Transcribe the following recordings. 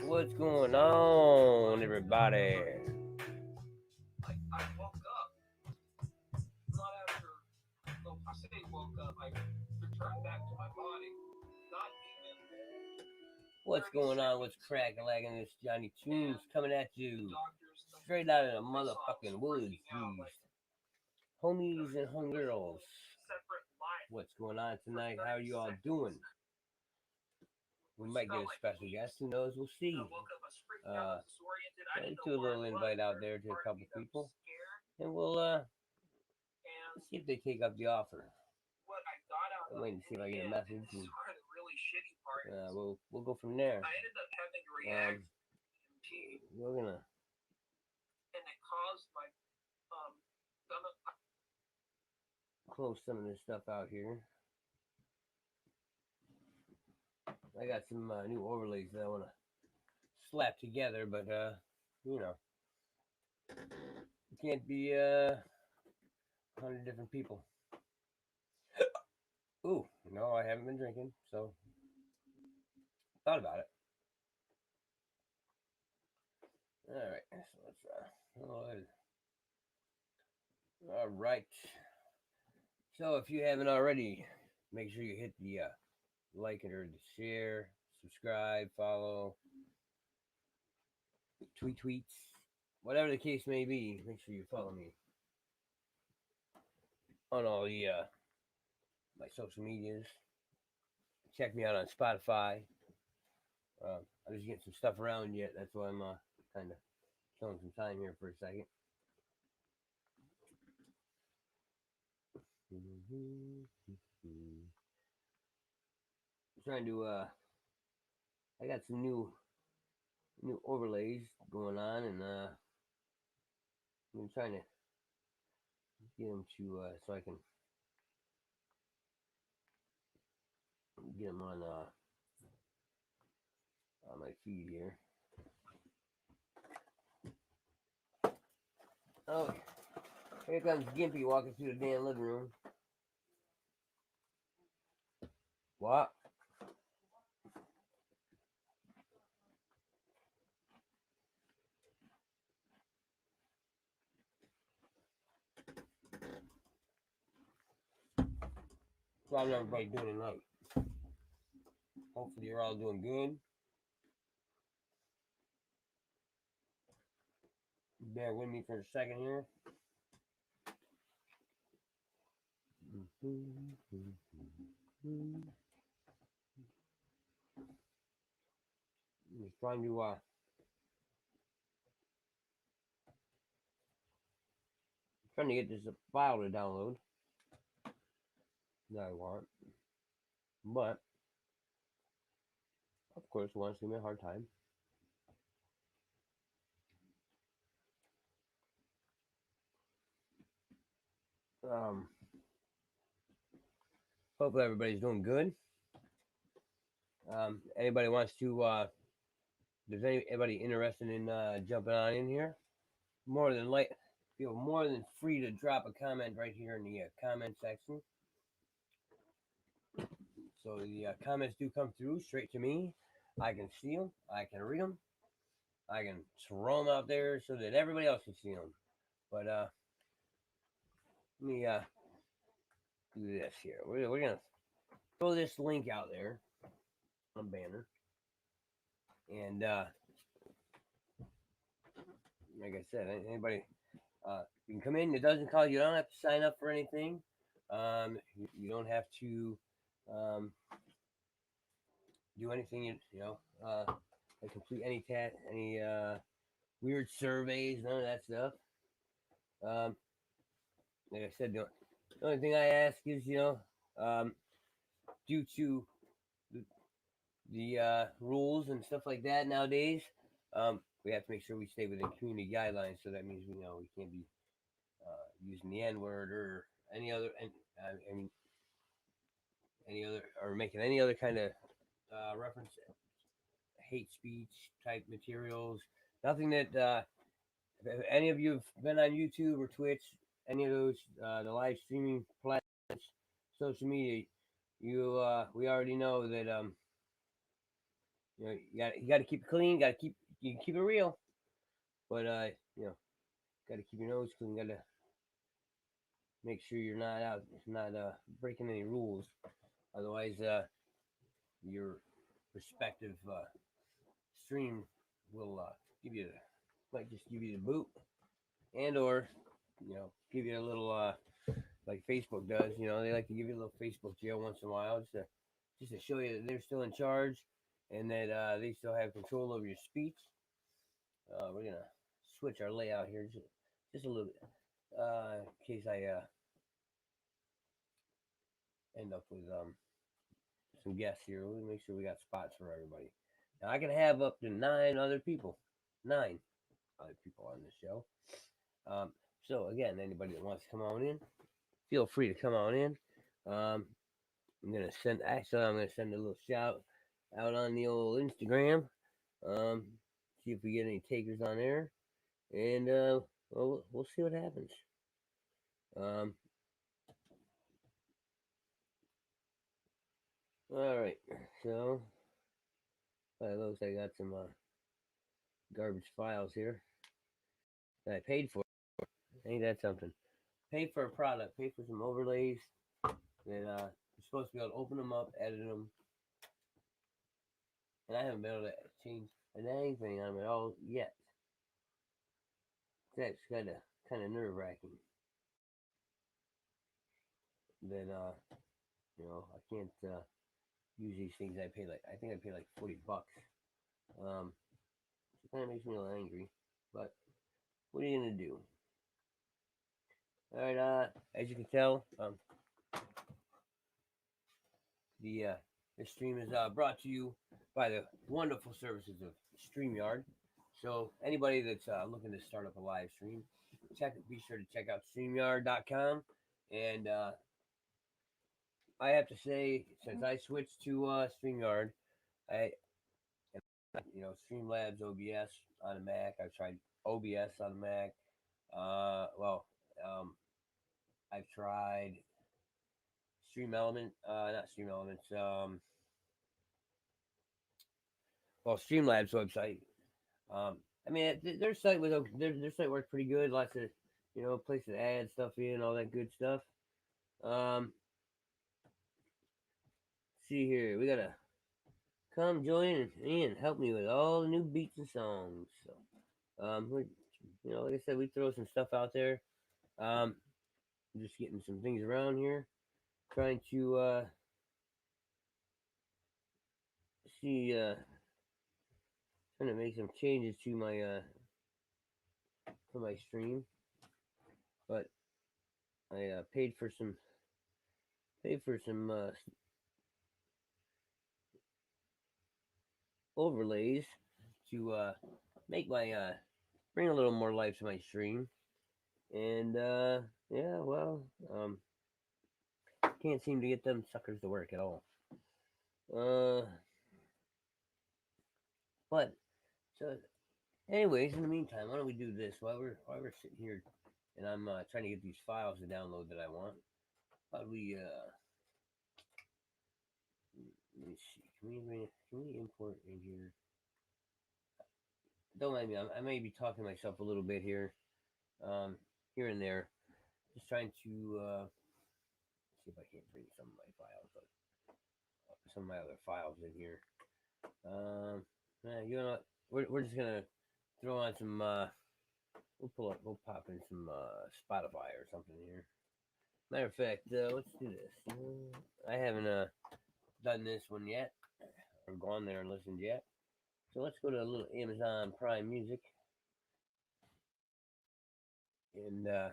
What's going on, everybody? What's going on? What's cracking? Lagging this Johnny Toonz coming at you straight out of the motherfucking woods, these homies and homegirls. What's going on tonight? How are you all doing? We might get a special guest. Who knows? We'll see. Uh, I threw a little invite out there to a couple people, and we'll see if they take up the offer. I'm waiting to see if I get a message, and we'll go from there. We're gonna close some of this stuff out here. I got some new overlays that I want to slap together, but you know, it can't be 100 different people. Ooh, no, I haven't been drinking, so thought about it. All right, so let's all right. So if you haven't already, make sure you hit the like it or the share, subscribe, follow, tweets, whatever the case may be. Make sure you follow me on all the my social medias. Check me out on Spotify. I'm just getting some stuff around yet. That's why I'm kind of killing some time here for a second. Trying to I got some new overlays going on, and I'm trying to get them to so I can get them on my feed here. Oh, here comes Gimpy walking through the damn living room. What? So how's everybody doing tonight? Hopefully you're all doing good. Bear with me for a second here. I'm just trying to get this file to download that I want, but of course, it wants to give me a hard time. Hopefully everybody's doing good. Anybody wants to there's anybody interested in jumping on in here, feel more than free to drop a comment right here in the comment section. So the comments do come through straight to me. I can see them, I can read them, I can throw them out there so that everybody else can see them. But let me do this here. We're gonna throw this link out there on a banner, and like I said, anybody you can come in. It doesn't cost you. Don't have to sign up for anything. You don't have to do anything. Complete any weird surveys, none of that stuff. Like I said, the only thing I ask is, due to the rules and stuff like that nowadays, we have to make sure we stay within community guidelines. So that means we can't be using the N word or any other, any other, or making any other kind of reference hate speech type materials. Nothing that if any of you have been on YouTube or Twitch, any of those the live streaming platforms, social media, we already know that You know, you got to keep it clean. You can keep it real, but you know, got to keep your nose clean. Got to make sure you're not breaking any rules. Otherwise, your respective stream will give you might just give you the boot, and or you know give you a little like Facebook does. You know, they like to give you a little Facebook jail once in a while, just to show you that they're still in charge and that they still have control over your speech. We're gonna switch our layout here just a little bit, in case I end up with some guests here. We'll make sure we got spots for everybody. Now I can have up to nine other people on this show. Um, so again, anybody that wants to come on in, feel free to come on in. Um, I'm gonna send a little shout out on the old Instagram. Um, see if we get any takers on there, and well, we'll see what happens. Um, all right, so it looks like I got some garbage files here that I paid for. Ain't that something? Paid for a product, paid for some overlays that you're supposed to be able to open them up, edit them, and I haven't been able to change anything on them at all yet. That's kind of nerve wracking. That you know I can't use these things. I think I paid like $40. It kind of makes me a little angry, but what are you gonna do? All right, as you can tell, the this stream is brought to you by the wonderful services of StreamYard. So anybody that's looking to start up a live stream, be sure to check out StreamYard.com. And I have to say, since I switched to StreamYard, I Streamlabs OBS on a Mac. I've tried OBS on a Mac. Well, I've tried not Stream Elements. Well, Streamlabs website. I mean, their site their site worked pretty good. Lots of places to add stuff in, all that good stuff. Um, see here, we gotta come join and help me with all the new beats and songs. So, like I said, we throw some stuff out there. I'm just getting some things around here, trying to see, trying to make some changes to my for my stream, but I paid for some overlays to make my bring a little more life to my stream, and yeah, well, can't seem to get them suckers to work at all. But so, anyways, in the meantime, why don't we do this while we're sitting here, and I'm trying to get these files to download that I want. Why don't we let me see. Can we import in here? Don't mind me. I may be talking to myself a little bit here, here and there. Just trying to see if I can't bring some of my files, some of my other files in here. You know what? We're just gonna throw on some. We'll pop in some Spotify or something here. Matter of fact, let's do this. I haven't done this one yet, or gone there and listened yet. So let's go to a little Amazon Prime Music, and we're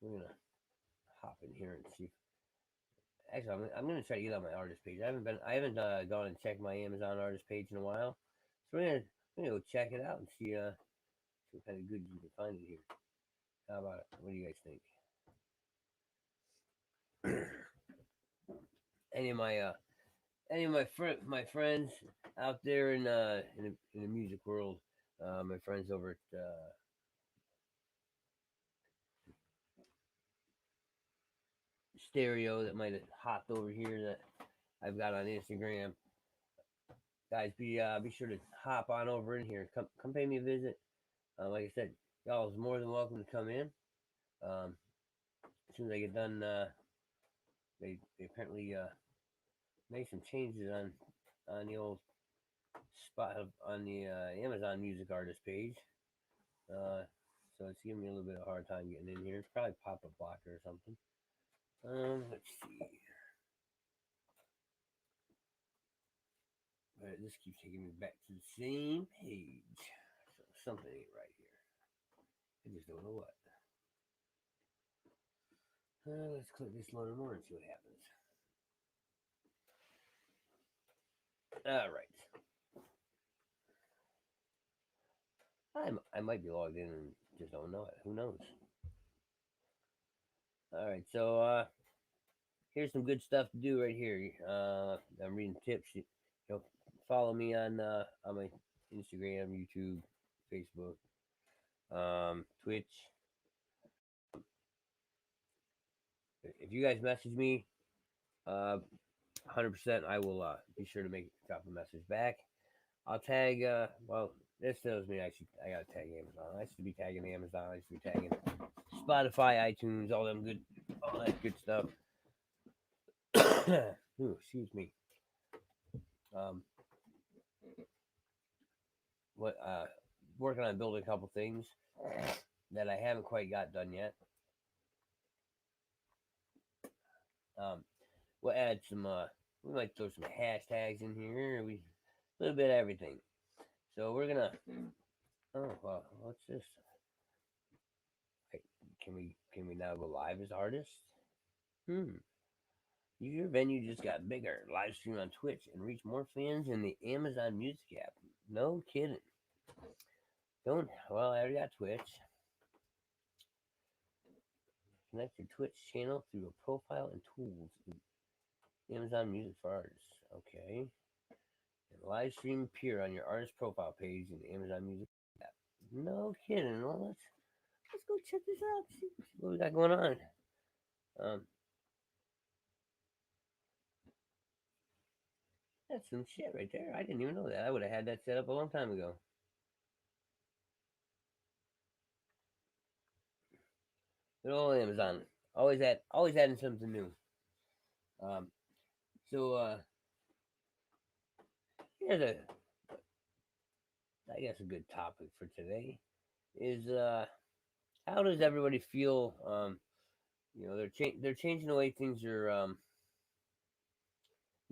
gonna hop in here and see. Actually, I'm gonna try to get on my artist page. I haven't gone and checked my Amazon artist page in a while, so we're gonna go check it out and see what kind of goods you can find in here. How about it? What do you guys think? Any of my friends out there in the music world, my friends over at Stereo that might have hopped over here that I've got on Instagram. Guys, be sure to hop on over in here. Come pay me a visit. Like I said, y'all is more than welcome to come in. As soon as I get done, they apparently made some changes on the old spot on the Amazon Music Artist page. Uh, so it's giving me a little bit of a hard time getting in here. It's probably pop up blocker or something. Let's see. But this keeps taking me back to the same page. So something ain't right here. I just don't know what. Let's click this learn more and see what happens. All right. I might be logged in and just don't know it. Who knows? All right. So here's some good stuff to do right here. I'm reading tips. Know, follow me on my Instagram, YouTube, Facebook, Twitch. If you guys message me, 100%, I will be sure to drop a message back. I'll tag. Well, this tells me I gotta tag Amazon. I should be tagging Amazon. I should be tagging Spotify, iTunes, all that good stuff. Ooh, excuse me. Um, what working on building a couple things that I haven't quite got done yet. We'll add some. We might throw some hashtags in here. A little bit of everything. So we're gonna. Oh well, what's this? Wait, can we now go live as artists? Your venue just got bigger. Live stream on Twitch and reach more fans in the Amazon Music app. No kidding. Don't. Well, I already got Twitch. Connect your Twitch channel through a profile and tools in Amazon Music for Artists. Okay. And live stream appear on your artist profile page in the Amazon Music app. No kidding. Well, let's go check this out. See what we got going on. That's some shit right there. I didn't even know that. I would have had that set up a long time ago. Good old Amazon. Always adding something new. So here's I guess a good topic for today is how does everybody feel? They're changing the way things are.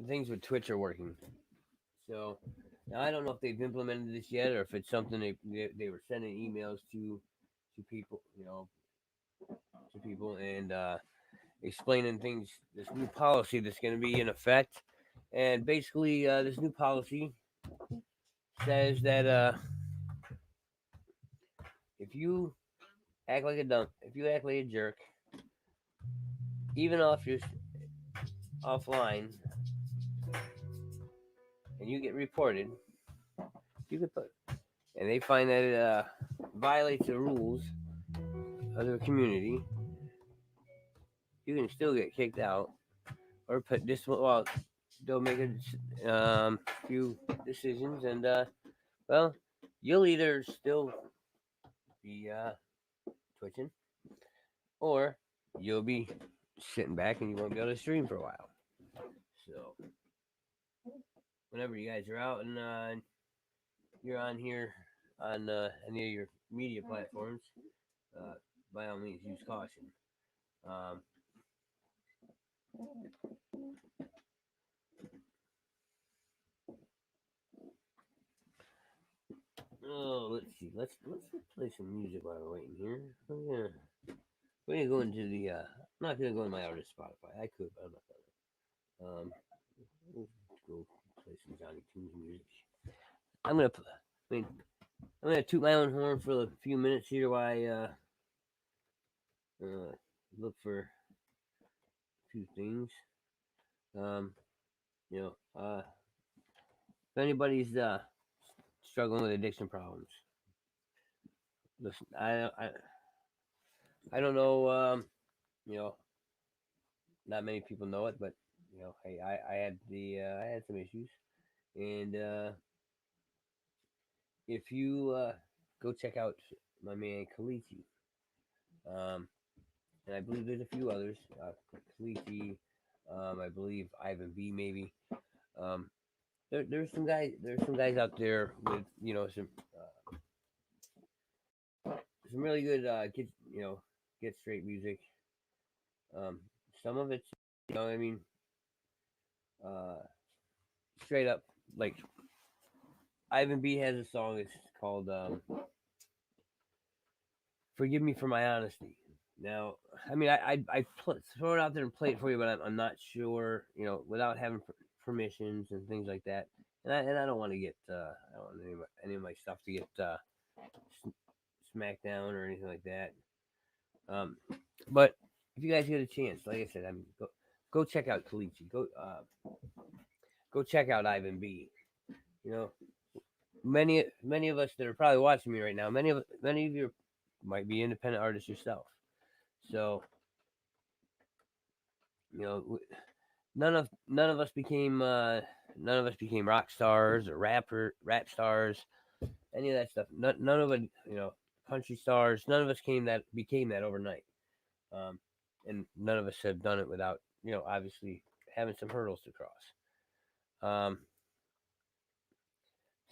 Things with Twitch are working. So now I don't know if they've implemented this yet or if it's something they were sending emails to people, to people and explaining things. This new policy that's going to be in effect, and basically this new policy says that if you act like if you act like a jerk, even off your offline, and you get reported, you could put, and they find that it violates the rules of the community, you can still get kicked out or put this. Well, they'll make a few decisions, and well, you'll either still be twitching, or you'll be sitting back and you won't be able to stream for a while. So, whenever you guys are out and you're on here on any of your media platforms, by all means, use caution. Oh, let's see. Let's play some music while we're waiting here. We're gonna go into the. I'm not gonna go in my artist Spotify. I could, but I'm not gonna. Let's go play some Johnny Toonz music. I'm gonna. I'm gonna toot my own horn for a few minutes here while I look for a few things. Um, if anybody's struggling with addiction problems, listen. I don't know. Not many people know it, but hey, I had some issues, and if you go check out my man Kalichi, um, and I believe there's a few others, Kalichi, I believe Ivan B maybe. Um, there's some guys out there with some really good get straight music. Um, some of it's I mean uh, straight up like Ivan B has a song. It's called "Forgive Me for My Honesty." Now, I mean, throw it out there and play it for you, but I'm not sure, without having permissions and things like that. And I don't want to get I don't want any of my stuff to get smacked down or anything like that. Um, but if you guys get a chance, like I said, I mean, go check out Kalichi. Go check out Ivan B. You know, many of us that are probably watching me right now, many of you might be independent artists yourself. So you know, none of us became rock stars or rap stars, any of that stuff. None of it, country stars. None of us became that overnight. Um, and none of us have done it without obviously having some hurdles to cross.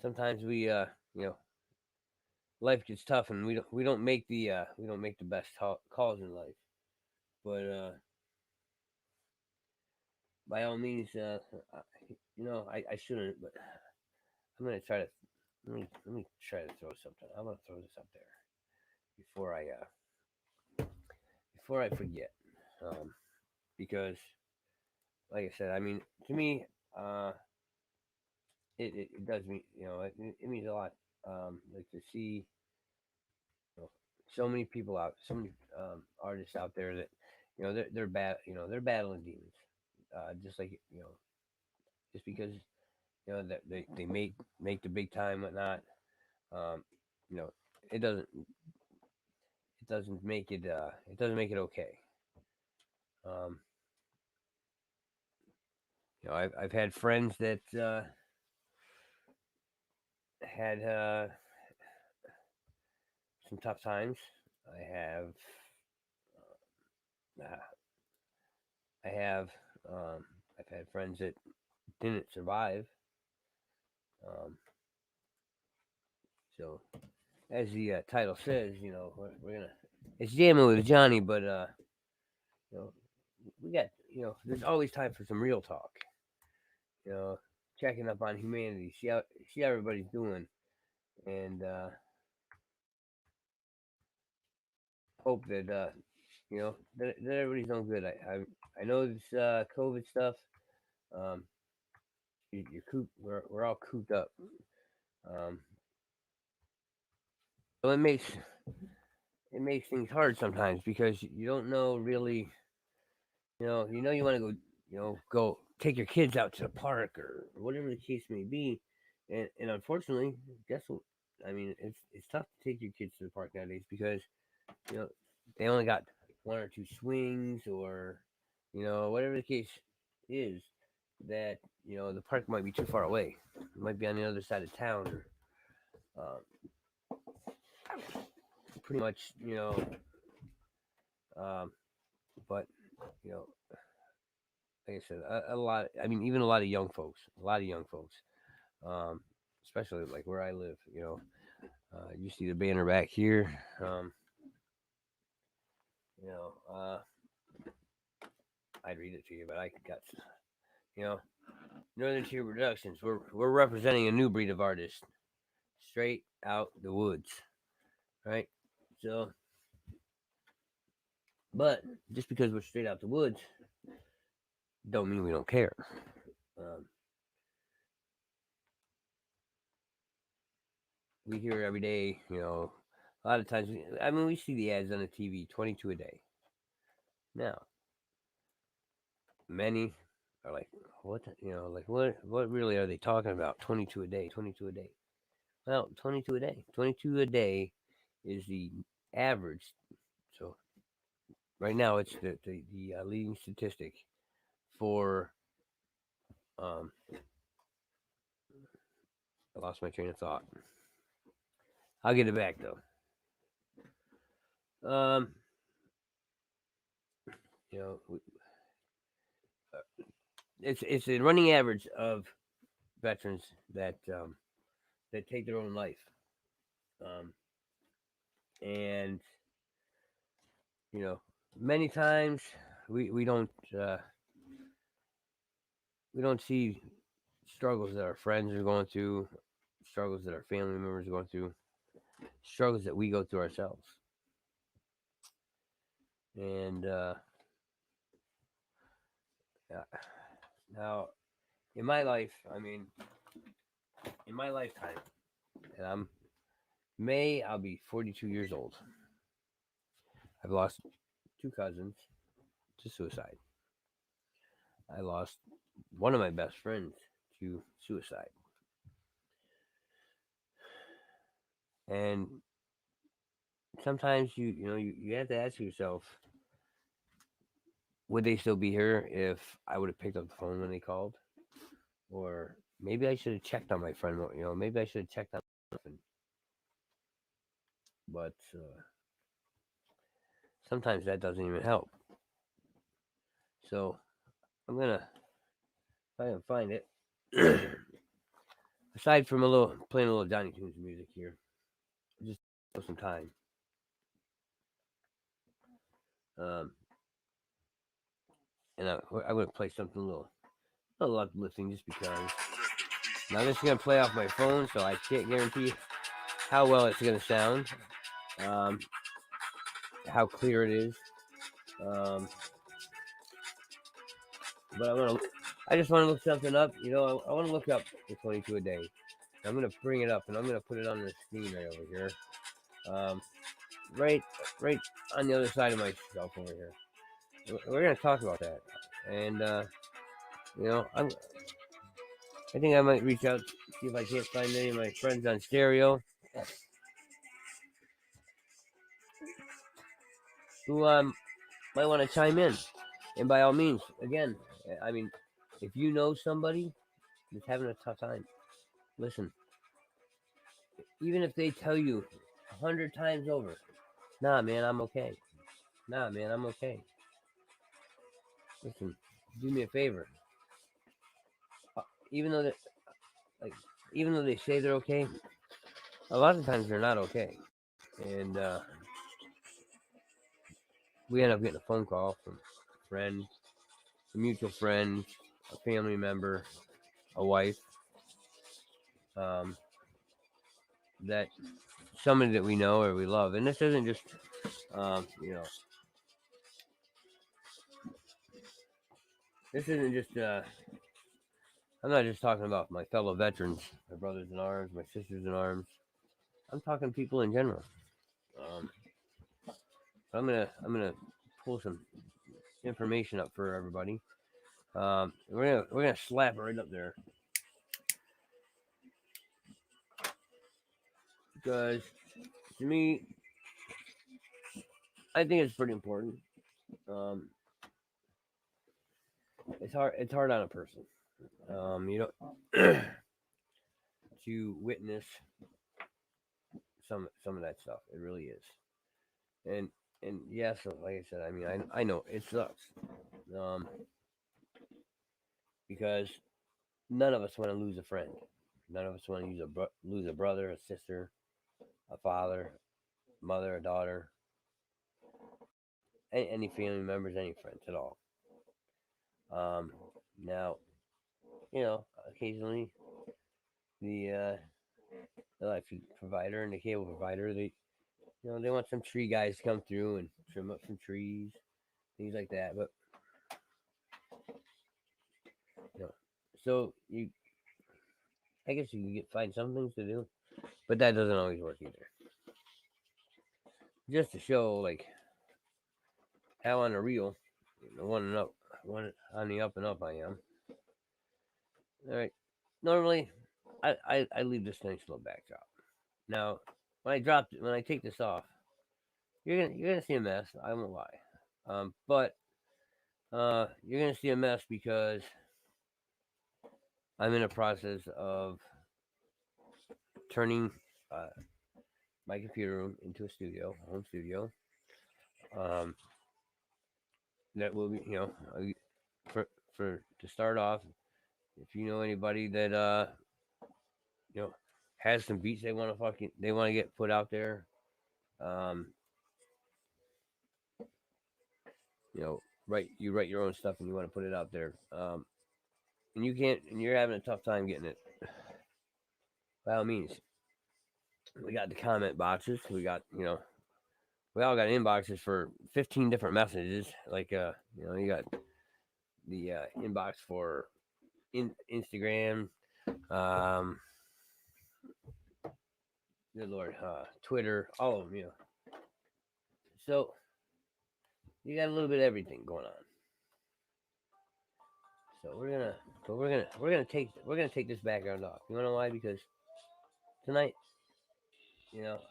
Sometimes you know life gets tough and we don't make the best calls in life, but by all means, I shouldn't, but I'm gonna try to let me try to throw something. I'm gonna throw this up there before I forget, um, because like I said, I mean, to me, uh, it does mean it means a lot, like to see so many people out, so many artists out there that they're battling demons, just like just because that they make the big time whatnot. Um, you know, it doesn't make it okay. Um, I've had friends that had some tough times. I have uh, I have I've had friends that didn't survive. Um, so as the title says, we're gonna it's jamming with Johnny, but you know we got there's always time for some real talk. You know, checking up on humanity, see how everybody's doing, and hope that that everybody's doing good. I know this COVID stuff. Um, we're all cooped up. Um, so it makes things hard sometimes because you don't know really. You want to go. Go take your kids out to the park or whatever the case may be, and unfortunately, guess what? I mean, it's tough to take your kids to the park nowadays because you know they only got one or two swings or whatever the case is that the park might be too far away. It might be on the other side of town or pretty much um, but you know like I said a lot. I mean even a lot of young folks, um, especially like where I live. You see the banner back here. You know I'd read it to you, but I got you know Northern Tier Productions. We're representing a new breed of artists, straight out the woods, right? So, but just because we're straight out the woods, don't mean we don't care. Um, we hear every day, a lot of times. I mean, we see the ads on the TV, 22 a day. Now, many are like, what? Like what really are they talking about? 22 a day, 22 a day. Well, 22 a day. 22 a day is the average. So right now, it's the leading statistic for I lost my train of thought. I'll get it back though. Um, you know, it's a running average of veterans that take their own life, um, and you know, many times we don't uh, we don't see struggles that our friends are going through, struggles that our family members are going through, struggles that we go through ourselves. And uh, now, in my life, I mean, in my lifetime, and I'll be 42 years old. I've lost two cousins to suicide. I lost one of my best friends to suicide. And sometimes you have to ask yourself, would they still be here if I would have picked up the phone when they called? Or maybe I should have checked on my friend. Maybe I should have checked on him. But sometimes that doesn't even help. So I'm gonna try and find it. Aside from playing a little Johnny Toonz music here, just for some time. Um, and I'm gonna play something a little uplifting just because. Now this is gonna play off my phone, so I can't guarantee how well it's gonna sound, um, how clear it is. Um, but I just want to look something up. I want to look up the 22 a day. I'm gonna bring it up and I'm gonna put it on the screen right over here, um, right, right on the other side of myself over here. We're gonna talk about that, and you know, I think I might reach out, see if I can't find any of my friends on stereo who might want to chime in. And by all means, again, I mean, if you know somebody that's having a tough time, listen. Even if they tell you 100 times over, nah, man, I'm okay. Nah, man, I'm okay. Listen, do me a favor. Uh, Even though that, like, even though they say they're okay, a lot of times they're not okay. And we end up getting a phone call from a friend, a mutual friend, a family member, a wife, um, that somebody that we know or we love. And this isn't just, um, you know, this isn't just. I'm not just talking about my fellow veterans, my brothers in arms, my sisters in arms. I'm talking people in general. Um, so I'm gonna pull some information up for everybody. We're gonna slap it right up there because to me, I think it's pretty important. Um, it's hard. It's hard on a person. To witness some of that stuff. It really is. And yes, like I said, I mean, I know it sucks. Um, because none of us want to lose a friend. None of us want to lose a brother, a sister, a father, mother, a daughter, any family members, any friends at all. Um, Now, occasionally the electric provider and the cable provider, they want some tree guys to come through and trim up some trees, things like that. But you know, so I guess you can find some things to do, but that doesn't always work either. Just to show like how on the real, one on the up and up I am. All right. Normally, I leave this nice little backdrop. Now, when I take this off, you're gonna see a mess. I won't lie. But you're gonna see a mess because I'm in a process of turning uh, my computer room into a studio, a home studio. Um, that will be, for to start off, if you know anybody that you know has some beats they want to get put out there, um, you write your own stuff and you want to put it out there, and you can't, and you're having a tough time getting it. By all means, we got the comment boxes. We all got inboxes for 15 different messages. Like, you got the inbox for Instagram, um, good lord, Twitter, all of them. So you got a little bit of everything going on. So we're gonna take this background off. You wanna know why? Because tonight,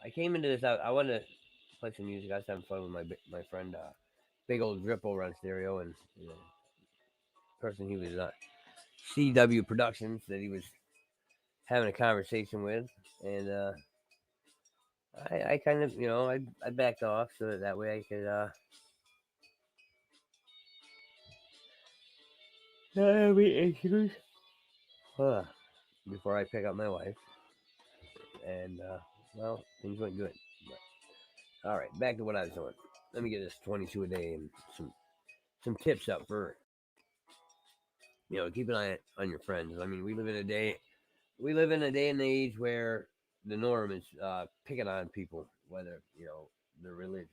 I came into this. I wanted to play some music. I was having fun with my friend, big old Ripple run stereo, and person he was CW Productions that he was having a conversation with, and I kind of I backed off so that way I could not have any issues before I pick up my wife, and well, things went good. But, all right, back to what I was doing. Let me get this 22 a day and some tips up for keep an eye on your friends. I mean, we live in a day and age where the norm is picking on people, whether their religion,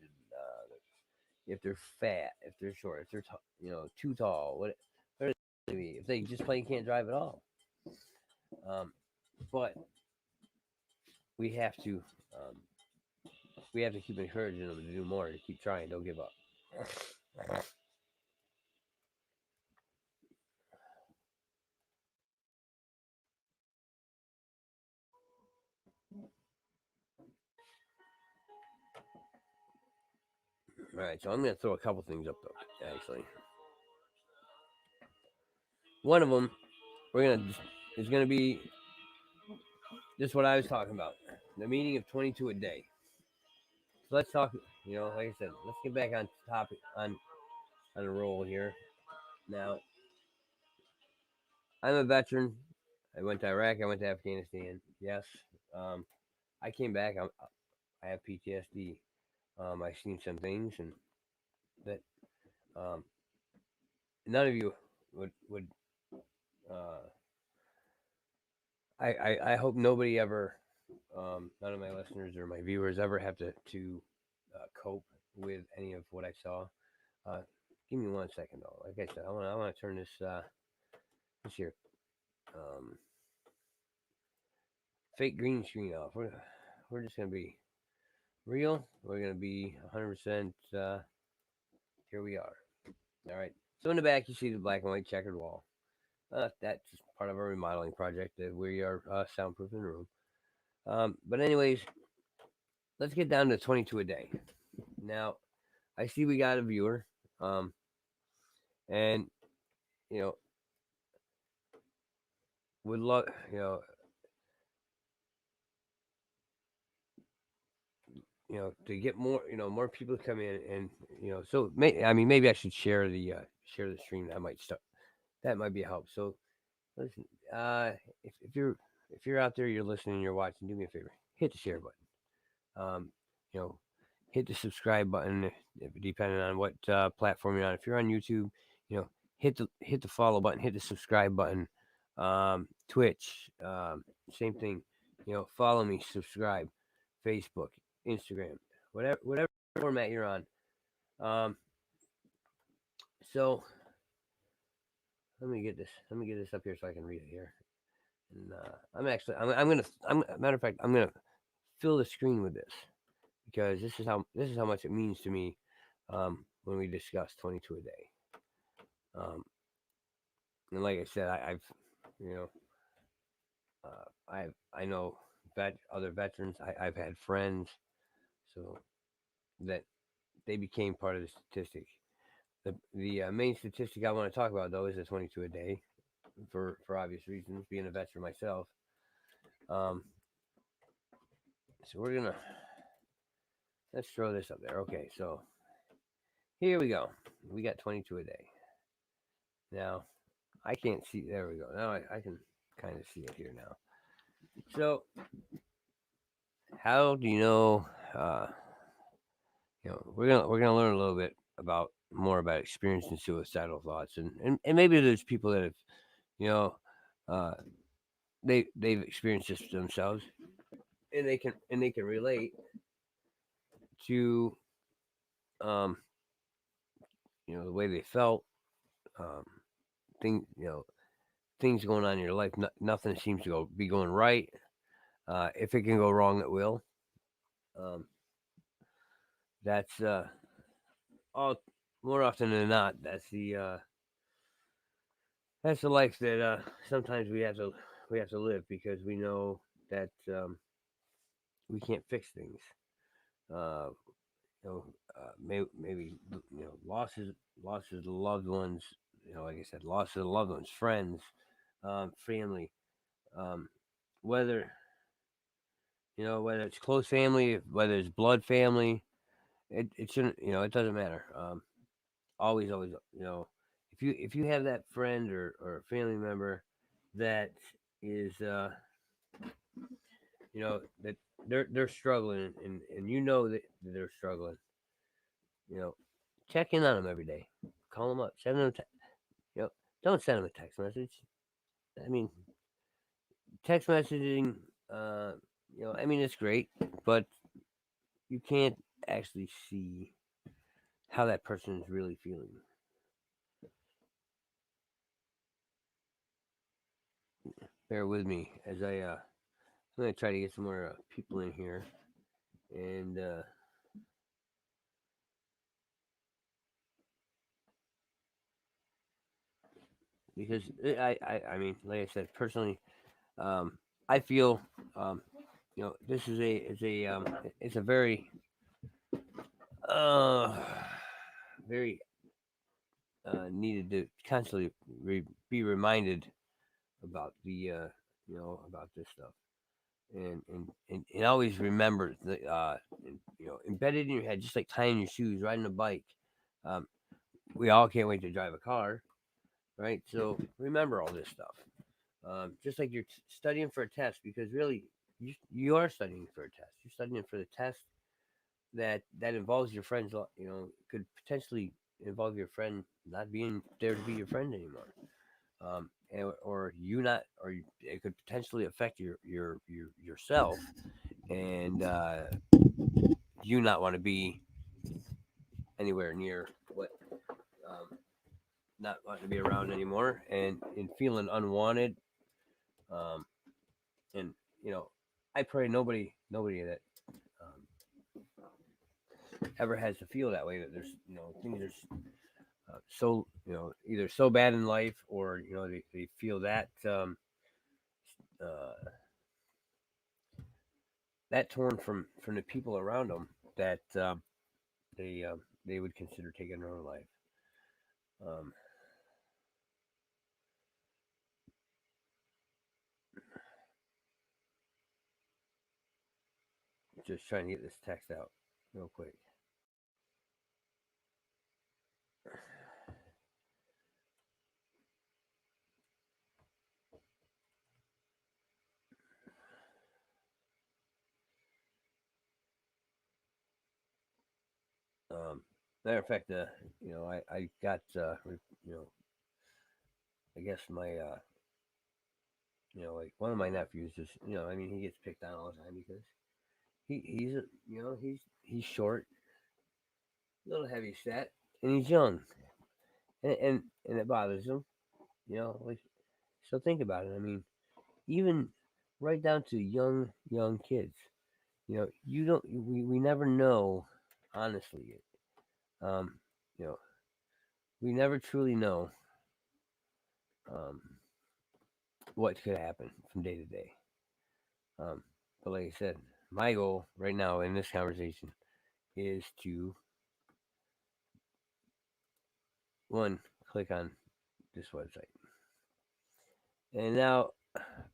if they're fat, if they're short, if they're too tall, whatever they be, if they just plain can't drive at all. Um, but we have to um, we have to keep encouraging them to do more, to keep trying, don't give up. All right, so I'm going to throw a couple things up though. Actually, one of them we're gonna is going to be just what I was talking about, the meaning of 22 a day. So let's talk. Like I said, let's get back on topic on a roll here. Now, I'm a veteran. I went to Iraq. I went to Afghanistan. Yes. Um, I came back. I have PTSD. I've seen some things, and that um, none of you would. Uh, I hope nobody ever, none of my listeners or my viewers ever have to cope with any of what I saw. Uh, give me 1 second though. Like I said, I want to turn this here um, fake green screen off. We're just gonna be real. We're gonna be 100%. Here we are. All right. So in the back, you see the black and white checkered wall. That's part of our remodeling project. That we are soundproofing the room. But anyways, let's get down to 22 a day. Now, I see we got a viewer, and you know, would love to get more people to come in, and so I mean maybe I should share the stream. That might be a help. So listen, if you're out there, you're listening, you're watching, do me a favor, hit the share button. You know, hit the subscribe button depending on what platform you're on. If you're on YouTube, hit the follow button, hit the subscribe button. Twitch, same thing. Follow me, subscribe. Facebook, Instagram, whatever format you're on. Um, so let me get this up here so I can read it here. And I'm matter of fact, I'm gonna fill the screen with this because this is how much it means to me when we discuss 22 a day. And like I said, I've you know I know other veterans. I've had friends, so that they became part of the statistic. The main statistic I want to talk about though is the 22 a day. for obvious reasons, being a veteran myself. Um, so we're gonna let's throw this up there. Okay, so here we go. We got 22 a day. Now I can't see. There we go. Now I can kind of see it here now. So how do you know? Uh, we're gonna learn a little bit about more about experiencing suicidal thoughts, and maybe there's people that have you know uh, they've experienced this themselves, and they can relate to um, the way they felt, um, thing things going on in your life. Nothing seems to be going right. If it can go wrong, it will. Um, that's all more often than not. That's the life that sometimes we have to live because we know that we can't fix things. Uh, maybe losses of loved ones. Like I said, losses of loved ones, friends, family. Um, whether whether it's close family, whether it's blood family, it shouldn't. It doesn't matter. Always, if you have that friend or family member that is that they're struggling, and that they're struggling, you know check in on them every day, call them up, send them you know don't send them a text message. I mean, text messaging, uh I mean, it's great, but you can't actually see how that person is really feeling. Bear with me as I'm gonna try to get some more people in here, and because I mean, like I said, personally, um, I feel this is a very uh very needed to constantly be reminded about about this stuff, and always remember embedded in your head, just like tying your shoes, riding a bike. um, we all can't wait to drive a car, right? So remember all this stuff. Just like you're studying for a test, because really you are studying for a test. You're studying for the test that involves your friends. Could potentially involve your friend not being there to be your friend anymore. Or you not, or it could potentially affect yourself, and you not want to be anywhere near what, um, not wanting to be around anymore, and feeling unwanted. Um, and I pray nobody that um, ever has to feel that way. That there's things are so either so bad in life, or they feel uh, that torn from the people around them, that they would consider taking their own life. Um, just trying to get this text out real quick. Um, Matter of fact, I got you know I guess my like one of my nephews is, I mean, he gets picked on all the time because he's he's short, a little heavy set, and he's young, and it bothers him. Like, so think about it. I mean, even right down to young kids. You don't. We never know, honestly. Um, you know, we never truly know um, what could happen from day to day. Um, but like I said, my goal right now in this conversation is to, one, click on this website. And now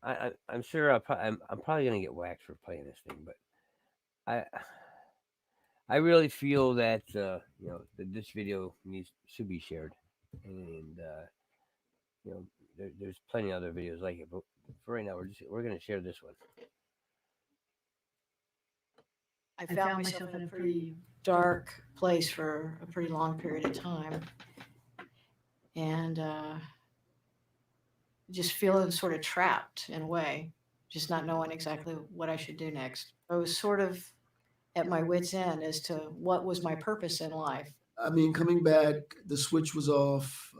I'm sure I'm probably gonna get whacked for playing this thing, but I I really feel that that this video needs should be shared, and you know there's plenty of other videos like it, but for right now we're gonna share this one. I found myself in a pretty dark place for a pretty long period of time, and just feeling sort of trapped in a way, just not knowing exactly what I should do next. I was sort of at my wits' end as to what was my purpose in life. I mean, coming back, the switch was off.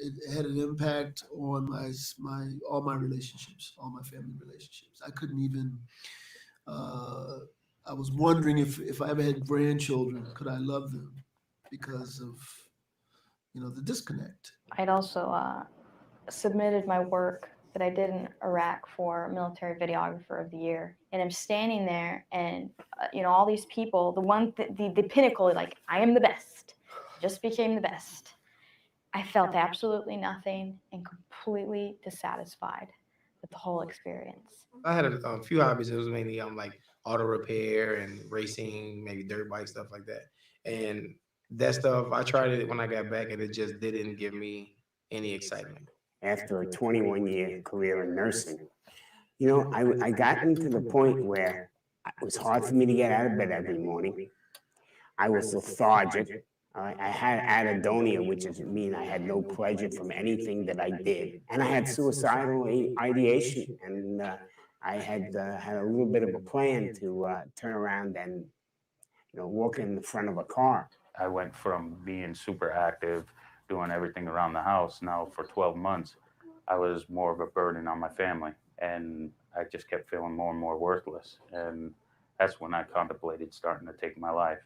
It had an impact on my all my relationships, all my family relationships. I couldn't even. Uh, I was wondering if I ever had grandchildren, could I love them because of the disconnect. I'd also submitted my work that I did in Iraq for Military Videographer of the Year. And I'm standing there and, all these people, the pinnacle, like, I am the best, just became the best. I felt absolutely nothing and completely dissatisfied with the whole experience. I had a few hobbies. It was mainly like auto repair and racing, maybe dirt bike stuff like that. And that stuff, I tried it when I got back, and it just didn't give me any excitement. After a 21-year career in nursing, I gotten to the point where it was hard for me to get out of bed every morning. I was lethargic. I had anhedonia, which is mean I had no pleasure from anything that I did, and I had suicidal ideation, and I had a little bit of a plan to turn around and walk in the front of a car. I went from being super active, doing everything around the house. Now for 12 months, I was more of a burden on my family, and I just kept feeling more and more worthless. And that's when I contemplated starting to take my life.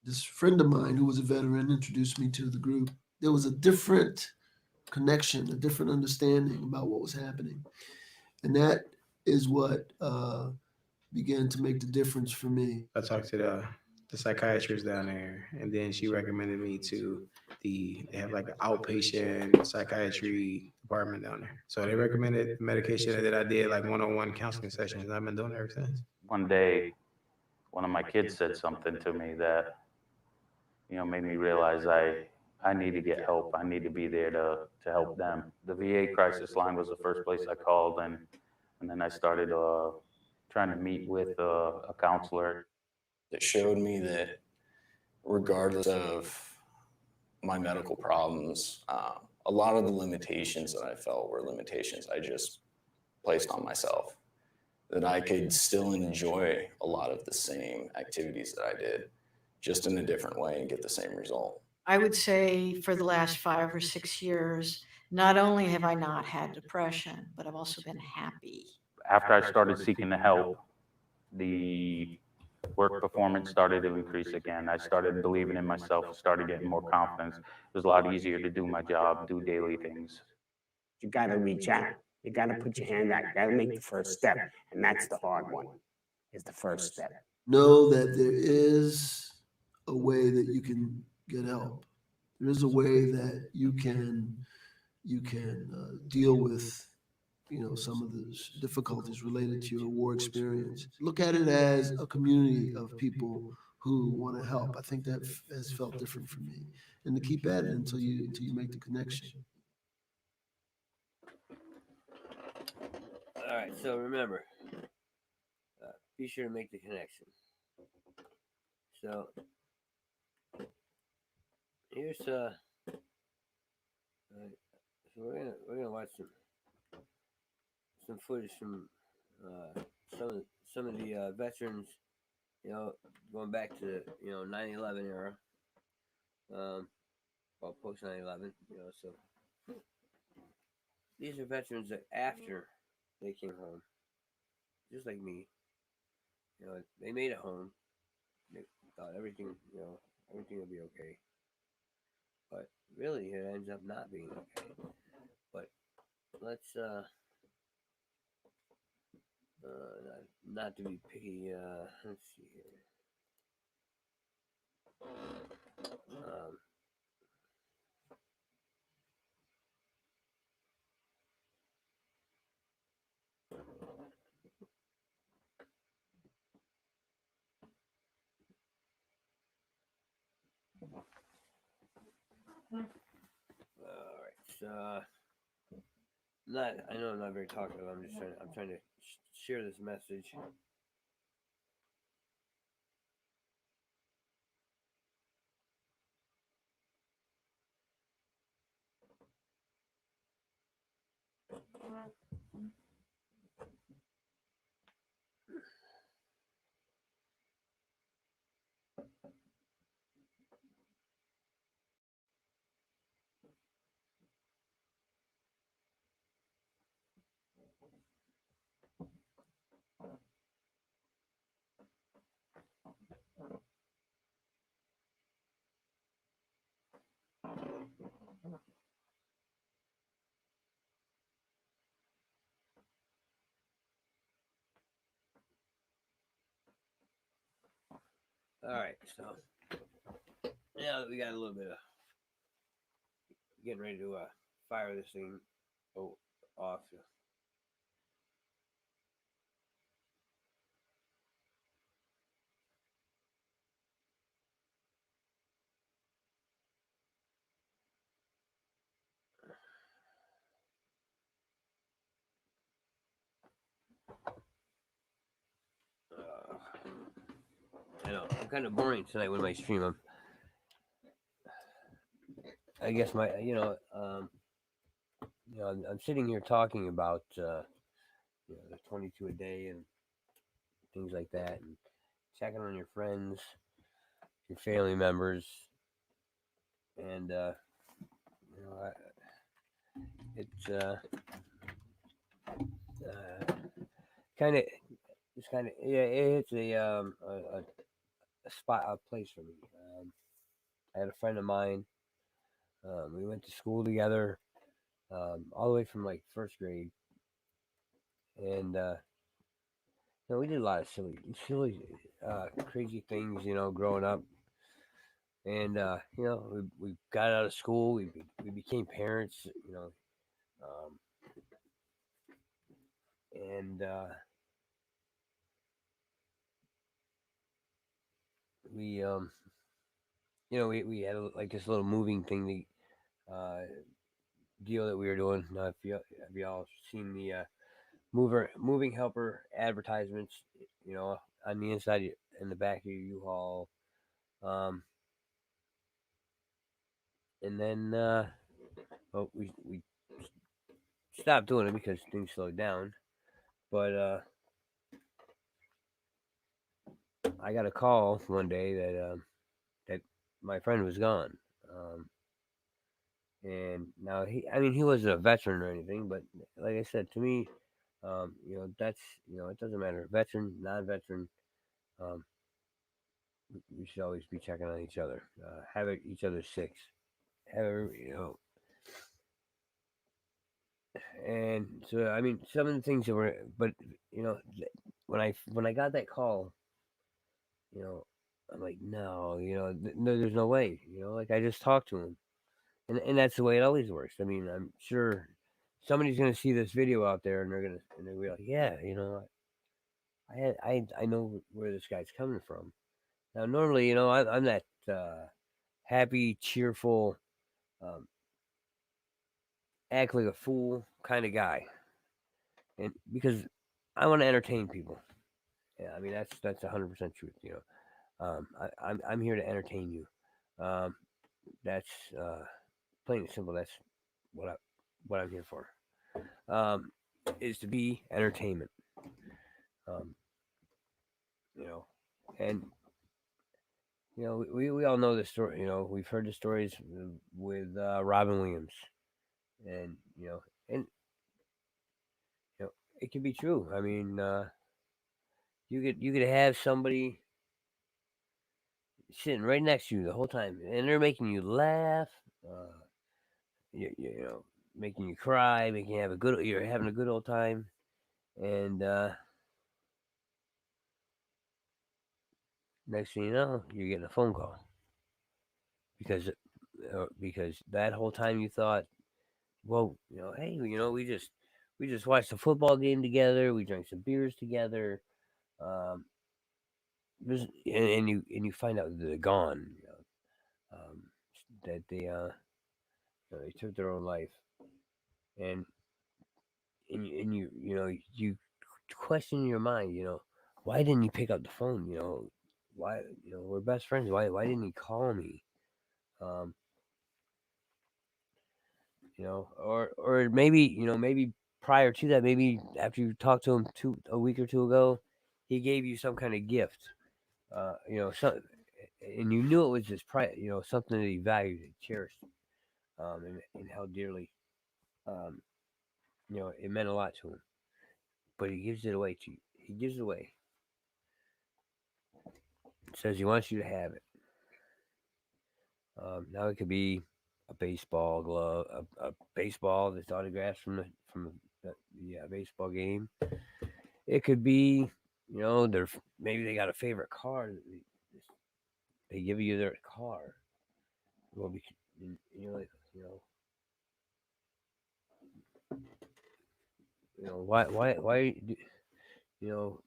This friend of mine who was a veteran introduced me to the group. There was a different connection, a different understanding about what was happening, and that is what began to make the difference for me. I talked to the psychiatrist down there, and then she recommended me to they have like an outpatient psychiatry department down there. So they recommended medication that I did, like one-on-one counseling sessions, and I've been doing it ever since. One day, one of my kids said something to me that, made me realize I need to get help. I need to be there to help them. The VA crisis line was the first place I called, and then I started trying to meet with a counselor. It showed me that regardless of my medical problems, a lot of the limitations that I felt were limitations I just placed on myself, that I could still enjoy a lot of the same activities that I did, just in a different way, and get the same result. I would say for the last 5 or 6 years, not only have I not had depression, but I've also been happy. After I started seeking the help, the work performance started to increase again. I started believing in myself, started getting more confidence. It was a lot easier to do my job, do daily things. You got to reach out. You got to put your hand out. You got to make the first step, and that's the hard one. Is the first step. Know that there is a way that you can get help. There is a way that you can deal with some of the difficulties related to your war experience. Look at it as a community of people who want to help. I think that has felt different for me, and to keep at it until you make the connection. All right, so remember, be sure to make the connection. So here's so we're gonna watch some footage from some of the veterans, going back to 9/11 era, well, post 9/11, so these are veterans that after they came home, just like me, they made it home. They thought everything will be okay, but really it ends up not being okay. But let's not to be picky. Let's see here. not. I know I'm not very talkative. I'm trying to share this message. All right, so now that we got a little bit of getting ready to fire this thing off. I know I'm kind of boring tonight with my stream. I guess I'm sitting here talking about the 22 a day and things like that, and checking on your friends, your family members, and it's kind of it's a spot, a place for me. I had a friend of mine. We went to school together, all the way from like first grade, and we did a lot of silly, crazy things, growing up. And we got out of school. We became parents, and we had like this little moving thing, deal that we were doing. If y'all seen the moving helper advertisements, on the inside in the back of your U-Haul, and then we stopped doing it because things slowed down. But I got a call one day that my friend was gone. And now he wasn't a veteran or anything, but like I said, to me, that's, it doesn't matter, veteran, non-veteran. Um, we should always be checking on each other, have each other's six, and so some of the things that were, but when I got that call, I'm like, no, no, there's no way, like I just talked to him, and that's the way it always works. I'm sure somebody's gonna see this video out there, and they're be like, yeah, I know where this guy's coming from. Now, normally, I'm that happy, cheerful, um, act like a fool kind of guy, and because I want to entertain people. Yeah, that's 100% truth. I'm here to entertain you. Um, that's plain and simple. That's what I'm here for. Is to be entertainment. Um, you know, and we all know the story. We've heard the stories with Robin Williams, and and it can be true. You could have somebody sitting right next to you the whole time, and they're making you laugh, making you cry, making you have you're having a good old time, and next thing you know, you're getting a phone call because that whole time you thought, well, hey, we just watched a football game together, we drank some beers together, um, and you find out that they're gone, that they took their own life. and you question in your mind, why didn't he pick up the phone? Why, we're best friends. Why didn't he call me? Um, or maybe prior to that, maybe after you talked to him a week or two ago, he gave you some kind of gift. So, and you knew it was his price, something that he valued and cherished, and how dearly, um, it meant a lot to him. But he gives it away to you. He gives it away. Says he wants you to have it. Now it could be a baseball glove, a baseball that's autographed from the baseball game. It could be, maybe they got a favorite car. They give you their car. Well, like, you know,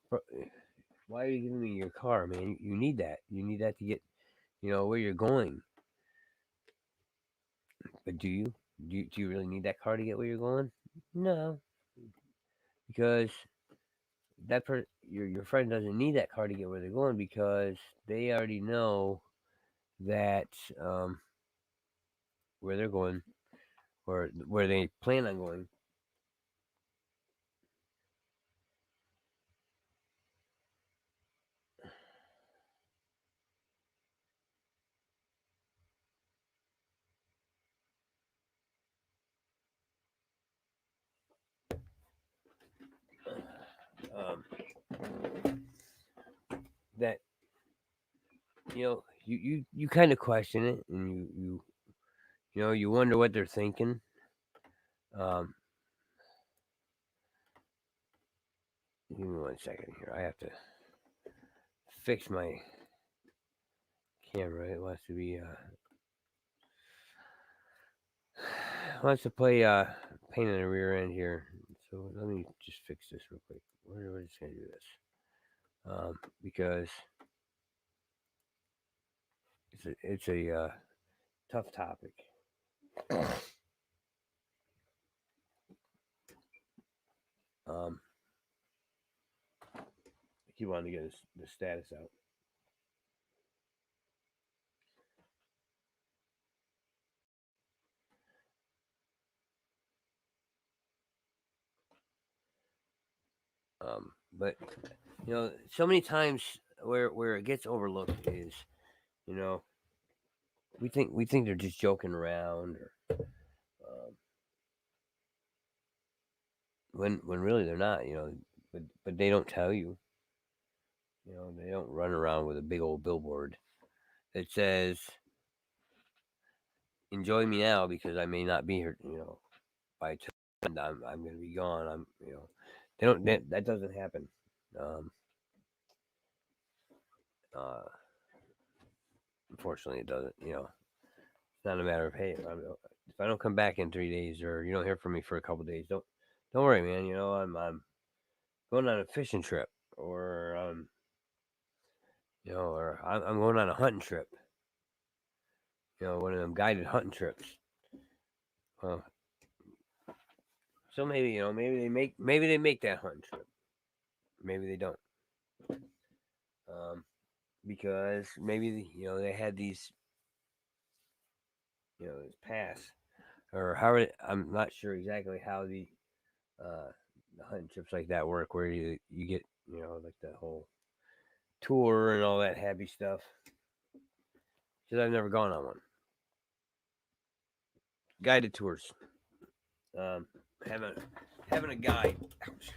why are you giving me your car, man? You need that. You need that to get, where you're going. But do you? Do you really need that car to get where you're going? No, because your friend doesn't need that car to get where they're going because they already know that where they're going or where they plan on going. Um, that you kind of question it, and you wonder what they're thinking. Um, Give me 1 second here. I have to fix my camera. It wants to be wants to play pain in the rear end here. So let me just fix this real quick. We're just gonna do this because it's a tough topic. Um, I keep wanting to get the status out. But so many times where it gets overlooked is, you know, we think they're just joking around, or when really they're not, but they don't tell you. They don't run around with a big old billboard that says "Enjoy me now because I may not be here." By the time I'm going to be gone. They don't. That doesn't happen. Um, uh, Unfortunately, it doesn't. It's not a matter of, hey, if I don't come back in 3 days, or you don't hear from me for a couple days, don't worry, man. I'm going on a fishing trip, or or I'm going on a hunting trip. One of them guided hunting trips. Well, so maybe they make that hunting trip. Maybe they don't. Because maybe they had these this pass, or I'm not sure exactly how the hunting trips like that work, where you get like the whole tour and all that happy stuff. Because I've never gone on one. Guided tours. Having a guide. Ouch.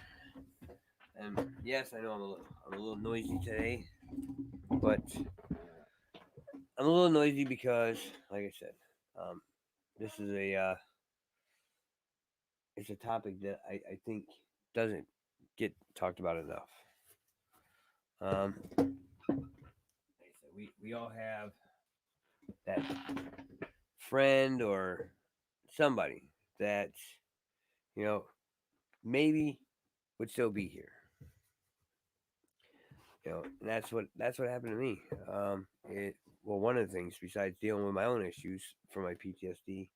And yes, I know I'm a little noisy today, but I'm a little noisy because, like I said, this is it's a topic that I think doesn't get talked about enough. Like I said, we all have that friend or somebody that you know maybe would still be here. And that's what happened to me. One of the things besides dealing with my own issues for my PTSD,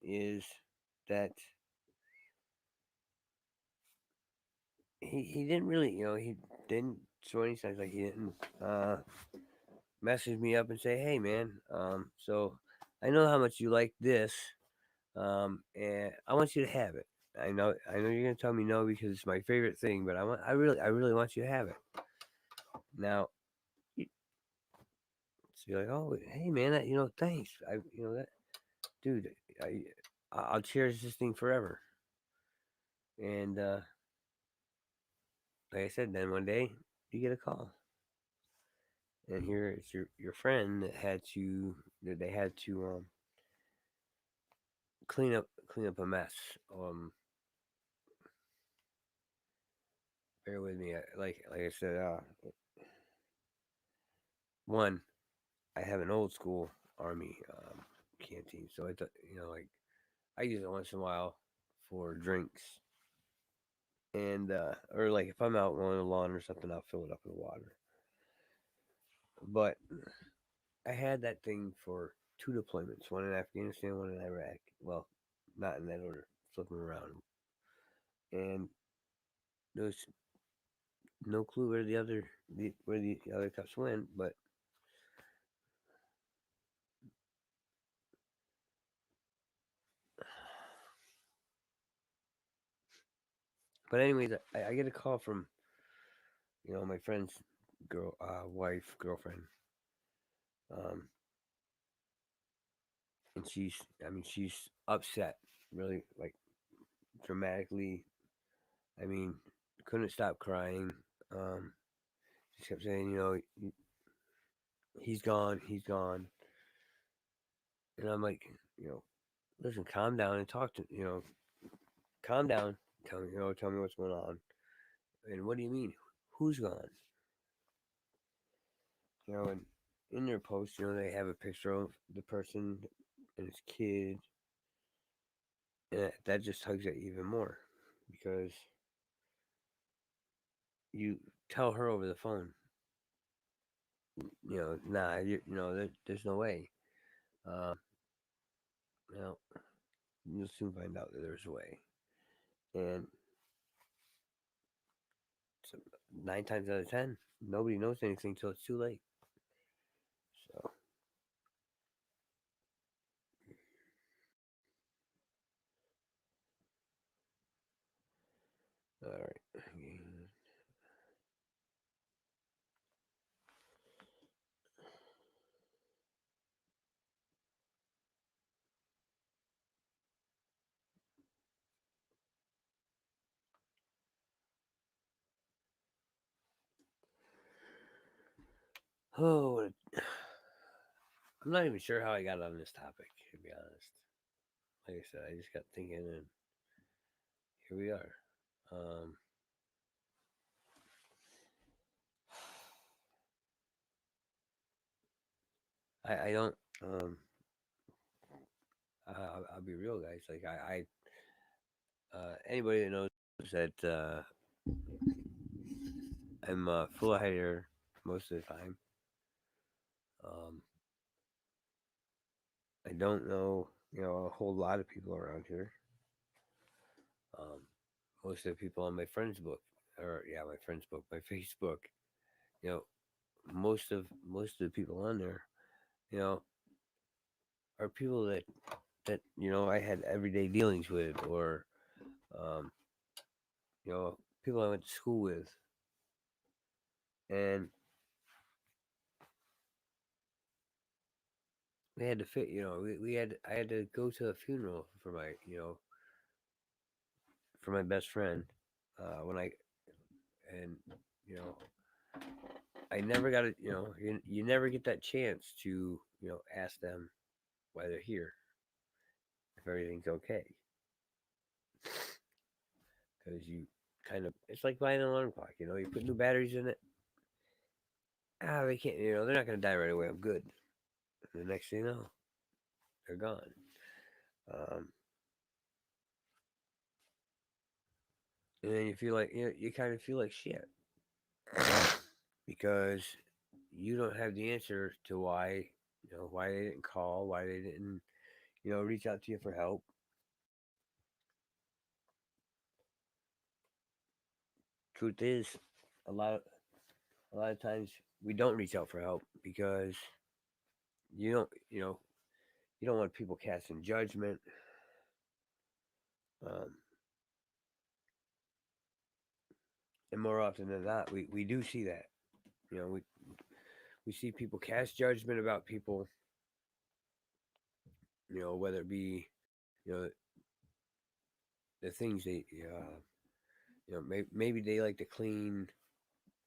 is that he didn't really, he didn't show any signs, like he didn't message me up and say, hey man, so I know how much you like this, and I want you to have it. I know you're gonna tell me no because it's my favorite thing, but I really want you to have it. Now, so you're like, oh, hey man, thanks. That dude, I I'll cherish this thing forever. And like I said, then one day you get a call, and here it's your friend that they had to clean up a mess. Bear with me. Like I said, one, I have an old school army canteen, so it's like I use it once in a while for drinks, and or like if I'm out on the lawn or something, I'll fill it up with water. But I had that thing for two deployments, one in Afghanistan, one in Iraq. Well, not in that order, flipping around. And there's no clue where the other cups went, but anyways, I get a call from my friend's girlfriend, um, and she's upset, really, like, dramatically. I mean, couldn't stop crying. Um, she kept saying, he's gone, and I'm like, listen, calm down and talk to, calm down. Tell me what's going on. And what do you mean? Who's gone? And in their post, they have a picture of the person and his kid, and that just tugs at you even more because you tell her over the phone, nah, there's no way. Um, well, you'll soon find out that there's a way, and so 9 times out of 10, nobody knows anything till it's too late. So, all right. Oh, I'm not even sure how I got on this topic, to be honest. Like I said, I just got thinking, and here we are. Um, I don't. I'll be real, guys. Like anybody that knows that I'm full of hair most of the time. Um, I don't know, a whole lot of people around here. Um, most of the people on my friends book, my friends book, my Facebook, you know, most of the people on there, you know, are people that I had everyday dealings with, or um, people I went to school with, and we had to fit. I had to go to a funeral for my best friend, when and you know I never got it. You never get that chance to ask them why they're here, if everything's okay, because you kind of, it's like buying an alarm clock. You put new batteries in it. They can't. They're not gonna die right away. I'm good. And the next thing you know, they're gone. Um, and then you feel like you kind of feel like shit because you don't have the answer to why they didn't call, why they didn't reach out to you for help. truth is, a lot of times we don't reach out for help because you don't you don't want people casting judgment. Um, and more often than not, we do see that. We see people cast judgment about people. Whether it be you know the things maybe they like to clean.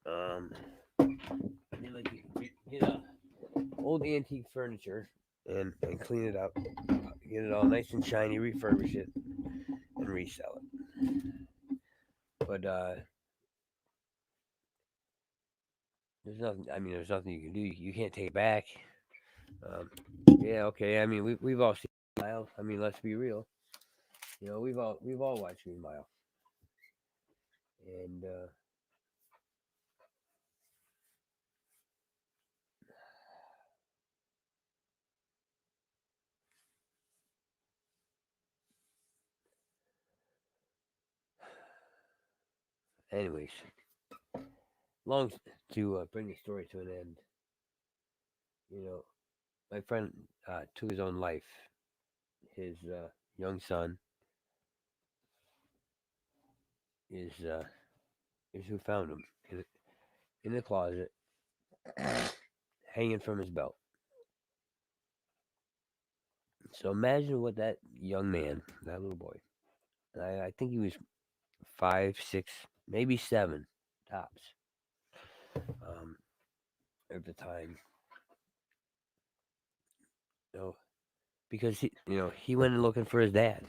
They like to get old antique furniture and clean it up, get it all nice and shiny, refurbish it, and resell it. But there's nothing. I mean, there's nothing you can do. You can't take it back. Yeah, okay. I mean, we've all seen Green Mile. I mean, let's be real. We've all watched Green Mile, and anyways, long to bring the story to an end. My friend took his own life. His young son is who found him in the closet, hanging from his belt. So imagine what that young man, that little boy, I think he was 5, 6, maybe 7 tops at the time. Because he went looking for his dad.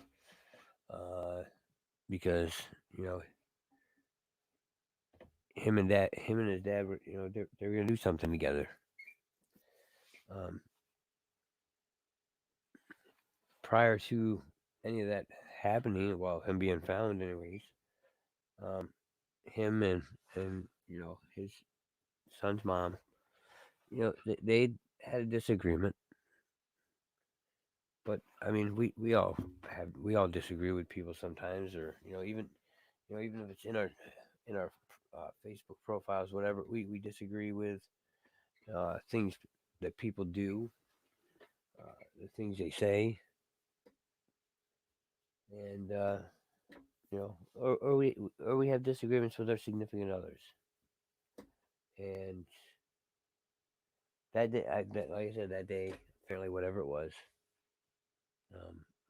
Because him and his dad were they're gonna do something together. Prior to any of that happening, well, him being found, anyways, him and his son's mom, they had a disagreement. But I mean, we all disagree with people sometimes, or even if it's in our Facebook profiles, whatever, we disagree with things that people do, the things they say, and or we have disagreements with our significant others. And that day, like I said, that day, apparently, whatever it was,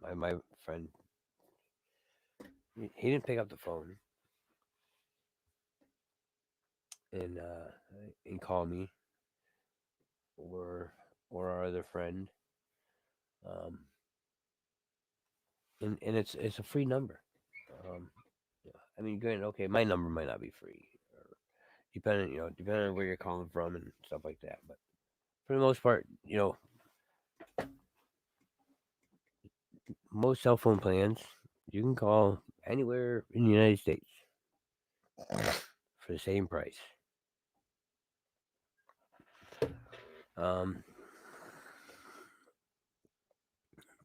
my friend, he didn't pick up the phone and call me or our other friend. And it's a free number. I mean, granted, okay, my number might not be free, or depending on where you're calling from and stuff like that. But for the most part, most cell phone plans you can call anywhere in the United States for the same price.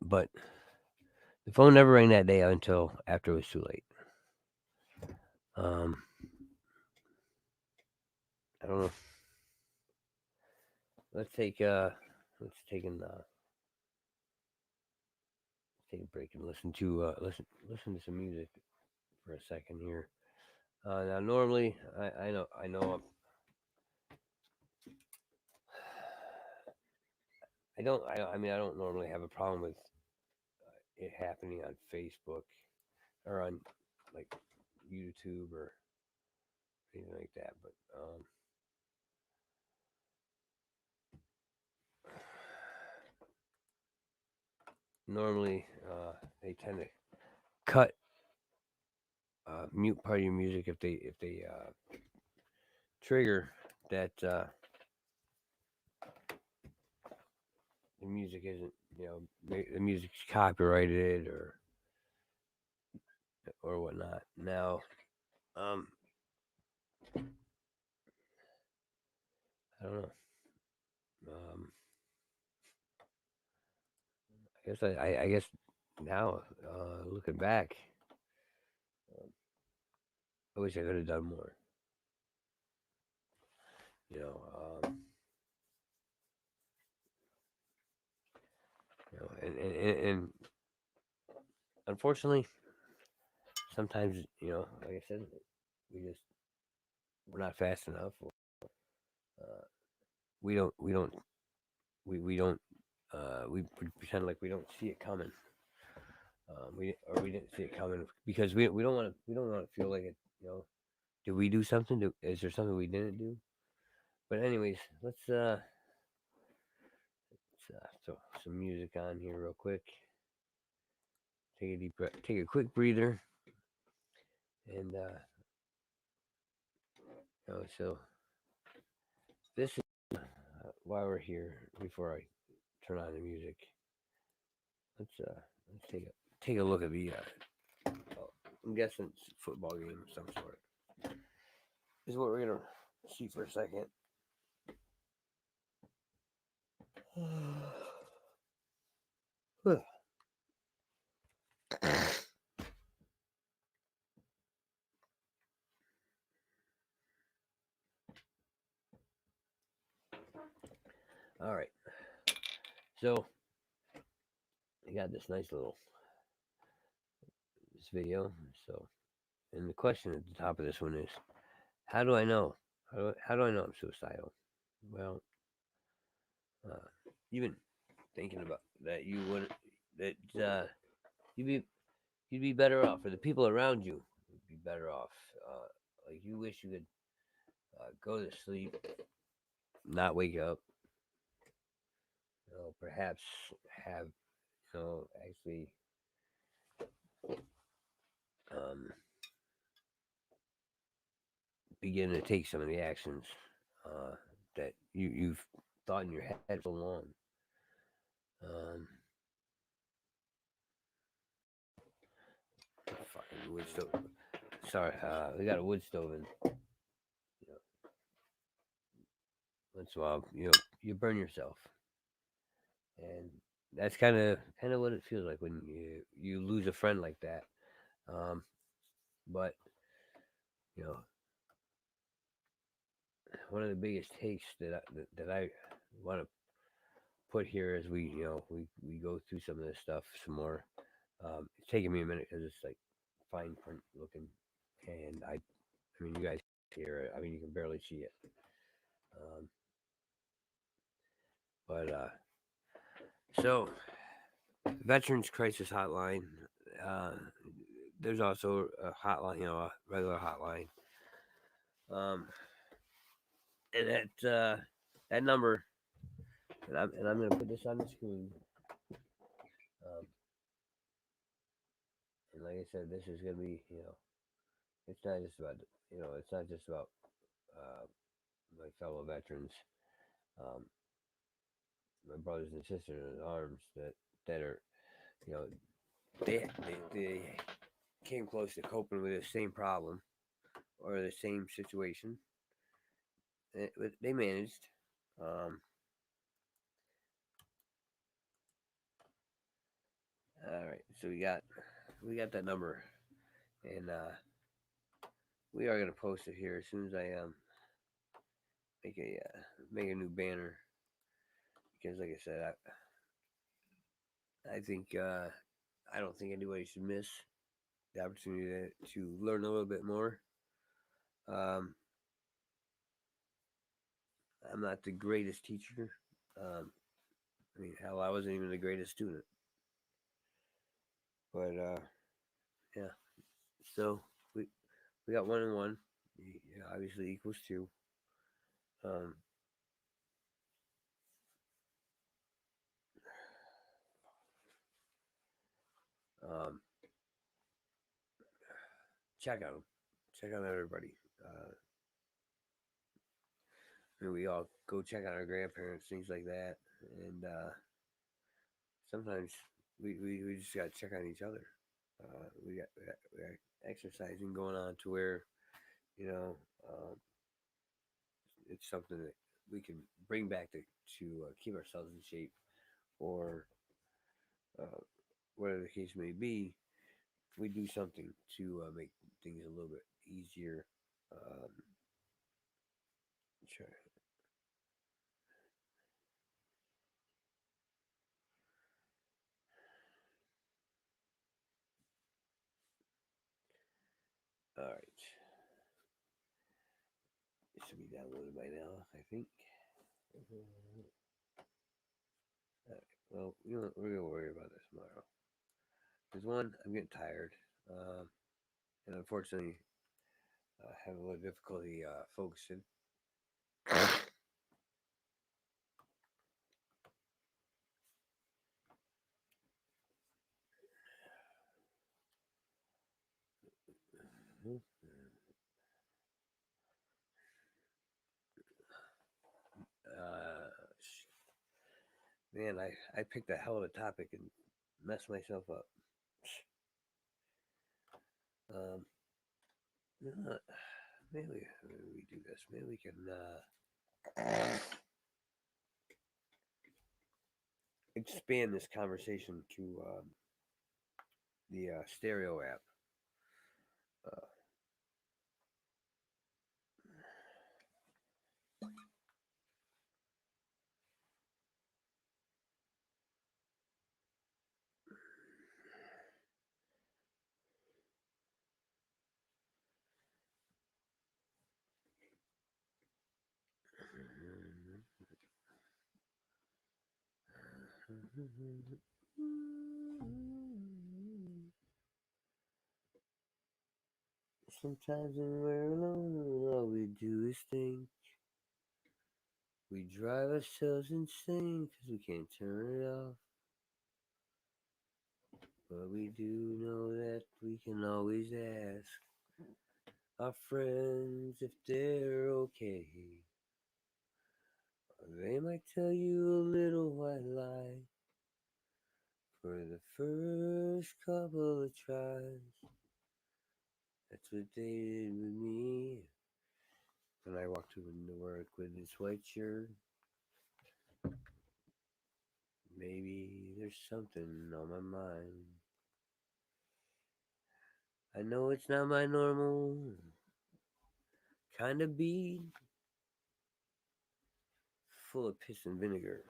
But the phone never rang that day until after it was too late. I don't know. Let's take a break and listen to some music for a second here. Now, normally, I know I don't normally have a problem with it happening on Facebook or on like YouTube or anything like that, but normally they tend to cut mute part of your music if they trigger that the music isn't the music's copyrighted or whatnot. Now, I don't know. I guess now, looking back, I wish I could have done more. You know, and unfortunately, sometimes like I said, we're not fast enough. Or, uh, we don't we pretend like we don't see it coming. We didn't see it coming because we don't want to feel like it. Did we do something? Is there something we didn't do? But anyways, let's throw some music on here real quick. Take a deep breath. Take a quick breather, and so this is why we're here. Before I turn on the music, let's take a look at the. I'm guessing it's a football game of some sort. This is what we're gonna see for a second. All right. So I got this nice little video. So, and the question at the top of this one is, how do I know? How do I know I'm suicidal? Well, even thinking about that, you'd be you'd be better off, or the people around you would be better off. Like you wish you could go to sleep, not wake up. Perhaps have actually um, begin to take some of the actions that you've thought in your head for so long. Fucking wood stove. Sorry, we got a wood stove, and once in a while, you burn yourself, and that's kind of what it feels like when you lose a friend like that. But you know, one of the biggest takes that I want to put here as we go through some of this stuff some more. It's taking me a minute because it's like fine print looking, and I mean you guys hear it. I mean you can barely see it. But so Veterans Crisis Hotline. There's also a hotline, a regular hotline. And that number, and I'm gonna put this on the screen. And like I said, this is gonna be, it's not just about, uh, my fellow veterans, um, my brothers and sisters in arms that are, you know, they came close to coping with the same problem or the same situation. They managed. All right, so we got that number, and we are gonna post it here as soon as I make a new banner, because like I said, I think I don't think anybody should miss the opportunity to learn a little bit more. Um, I'm not the greatest teacher. I mean, hell, I wasn't even the greatest student. But yeah. So we got 1 and 1. Obviously equals 2. Um, um, check on them. Check on everybody. I mean, we all go check on our grandparents, things like that, and sometimes we just got to check on each other. We got exercising going on to where you know um, it's something that we can bring back to keep ourselves in shape, or uh, whatever the case may be. We do something to make things a little bit easier. Sure. It should be downloaded by now, I think. Well, we're gonna worry about this tomorrow. There's one, I'm getting tired, and unfortunately, have a little difficulty focusing. Man, I picked a hell of a topic and messed myself up. Um, maybe we do this. Maybe we can expand this conversation to the stereo app. Sometimes when we're alone, all we do is think. We drive ourselves insane because we can't turn it off. But we do know that we can always ask our friends if they're okay. They might tell you a little white lie for the first couple of tries. That's what they did with me when I walked into work with this white shirt. Maybe there's something on my mind. I know it's not my normal kind of beat, full of piss and vinegar,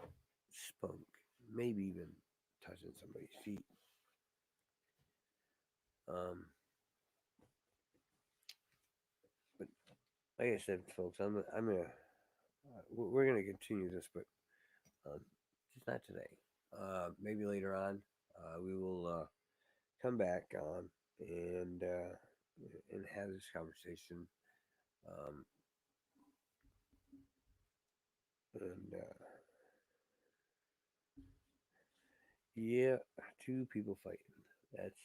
spunk, maybe even touching somebody's feet. But like I said, folks, we're gonna continue this, but just not today. Maybe later on, we will come back on and have this conversation. Um, and yeah, two people fighting. That's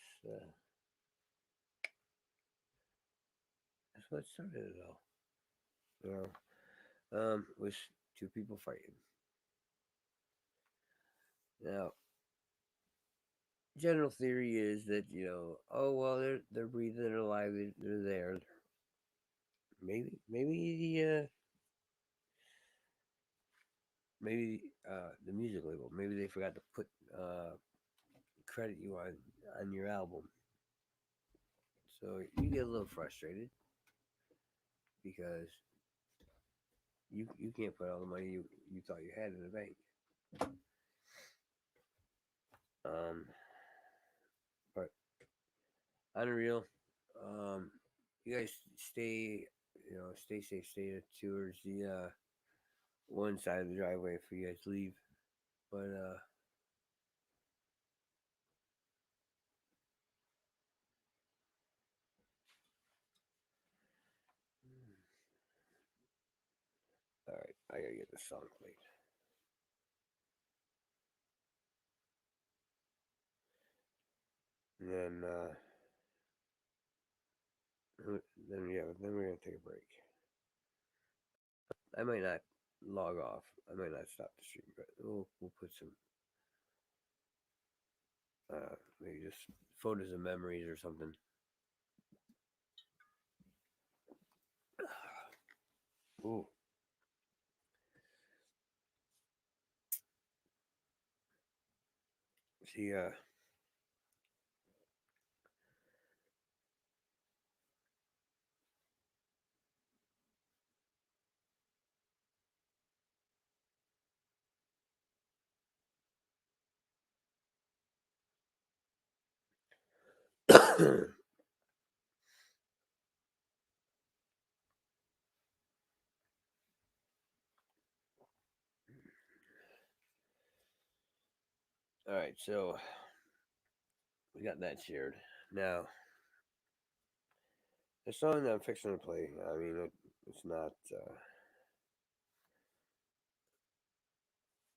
that's what started it all. Was two people fighting. Now, general theory is that oh well, they're breathing, they're alive, they're there. Maybe the music label. Maybe they forgot to put credit you on your album, so you get a little frustrated because you can't put all the money you thought you had in the bank. But unreal. You guys stay safe, stay towards the one side of the driveway if you guys leave. But all right, I gotta get this song played. And then we're gonna take a break. I might not log off. I might not stop the stream, but we'll put some maybe just photos of memories or something. Ooh. See, All right, so we got that shared. Now, the song that I'm fixing to play, I mean, it's not.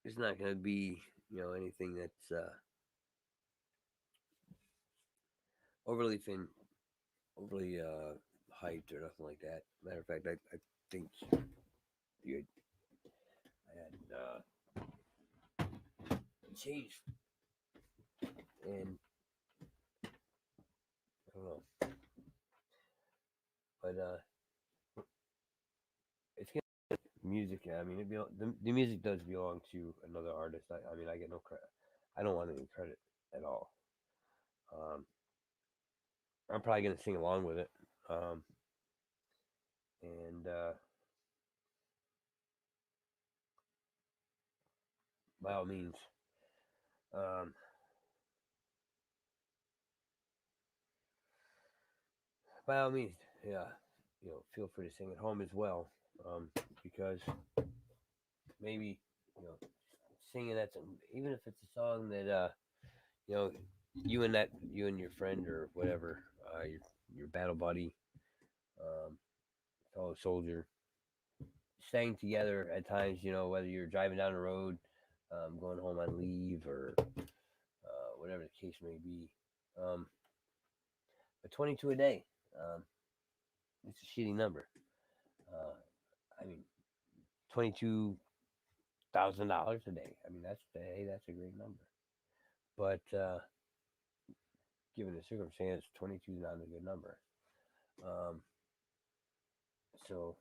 It's not going to be, anything that's overly overly hyped or nothing like that. Matter of fact, I think you, I had changed, and I don't know, but it's gonna music. I mean, the music does belong to another artist. I mean, I get no credit. I don't want any credit at all. Um, I'm probably gonna sing along with it, and by all means, um, by all means, yeah, feel free to sing at home as well, because maybe singing that, even if it's a song that you know you and your friend or whatever, your battle buddy, um, fellow soldier, sang together at times. Whether you're driving down the road, going home on leave, or whatever the case may be. Um, but 22 a day, um, it's a shitty number. Uh, I mean, $22,000 a day. I mean, that's a great number. But given the circumstance, 22 is not a good number. Um, so,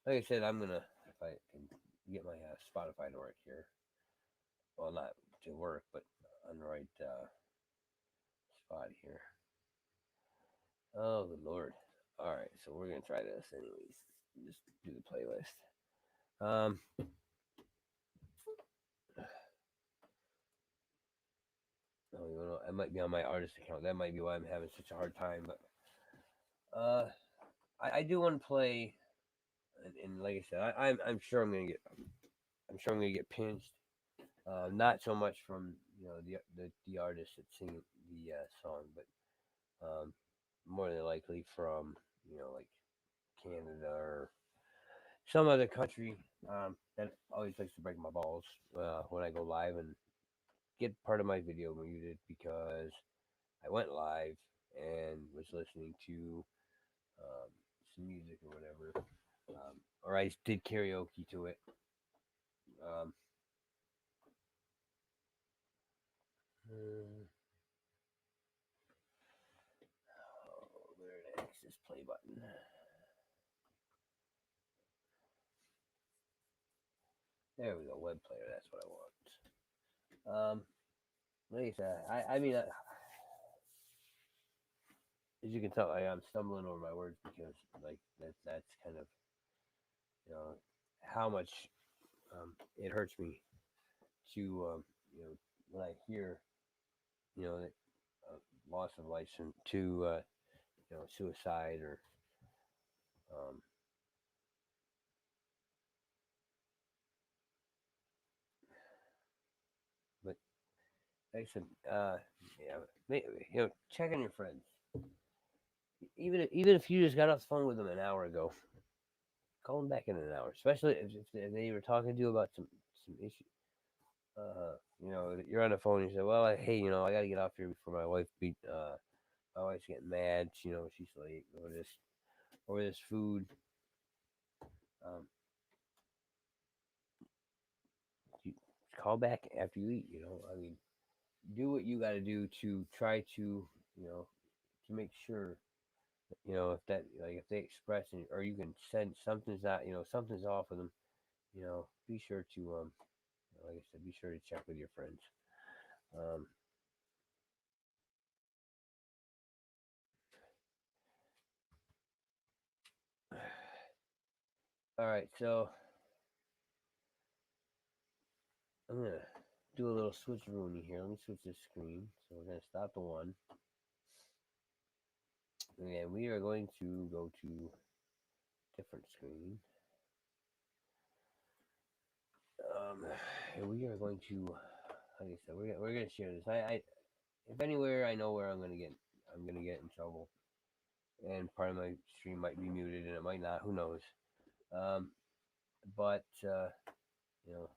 like I said, I'm gonna, if I can get my Spotify to work here. Well, not to work, but on the right spot here. Oh, good lord! All right, so we're gonna try this anyways. Just do the playlist. Oh, I might be on my artist account. That might be why I'm having such a hard time. But I do want to play, and like I said, I'm sure I'm gonna get pinched. Not so much from the artist that's singing the song, but more than likely from like Canada or some other country that always likes to break my balls when I go live and get part of my video muted because I went live and was listening to um, some music or whatever, or I did karaoke to it. Um, where the heck's this play button? There we go, web player. That's what I want. Like I said, I mean, as you can tell, I'm stumbling over my words because like that's kind of you know how much it hurts me to when I hear that loss of life to suicide or um, but like I said, yeah, check on your friends. Even if you just got off the phone with them an hour ago, call them back in an hour. Especially if they were talking to you about some issue. You're on the phone and you say, "Well, hey, I got to get off here before my wife beat. My wife's getting mad. She's late over this food. Um, you call back after you eat. I mean, do what you got to do to try to to make sure if that like if they express or you can send something's out something's off with them. Be sure to like I said, be sure to check with your friends. Um, all right, so I'm gonna do a little switcheroonie here. Let me switch this screen. So we're gonna stop the one, and we are going to go to different screen. And we are going to like I said, we're gonna share this. I if anywhere I know where I'm gonna get in trouble, and part of my stream might be muted and it might not. Who knows? Um, but you know,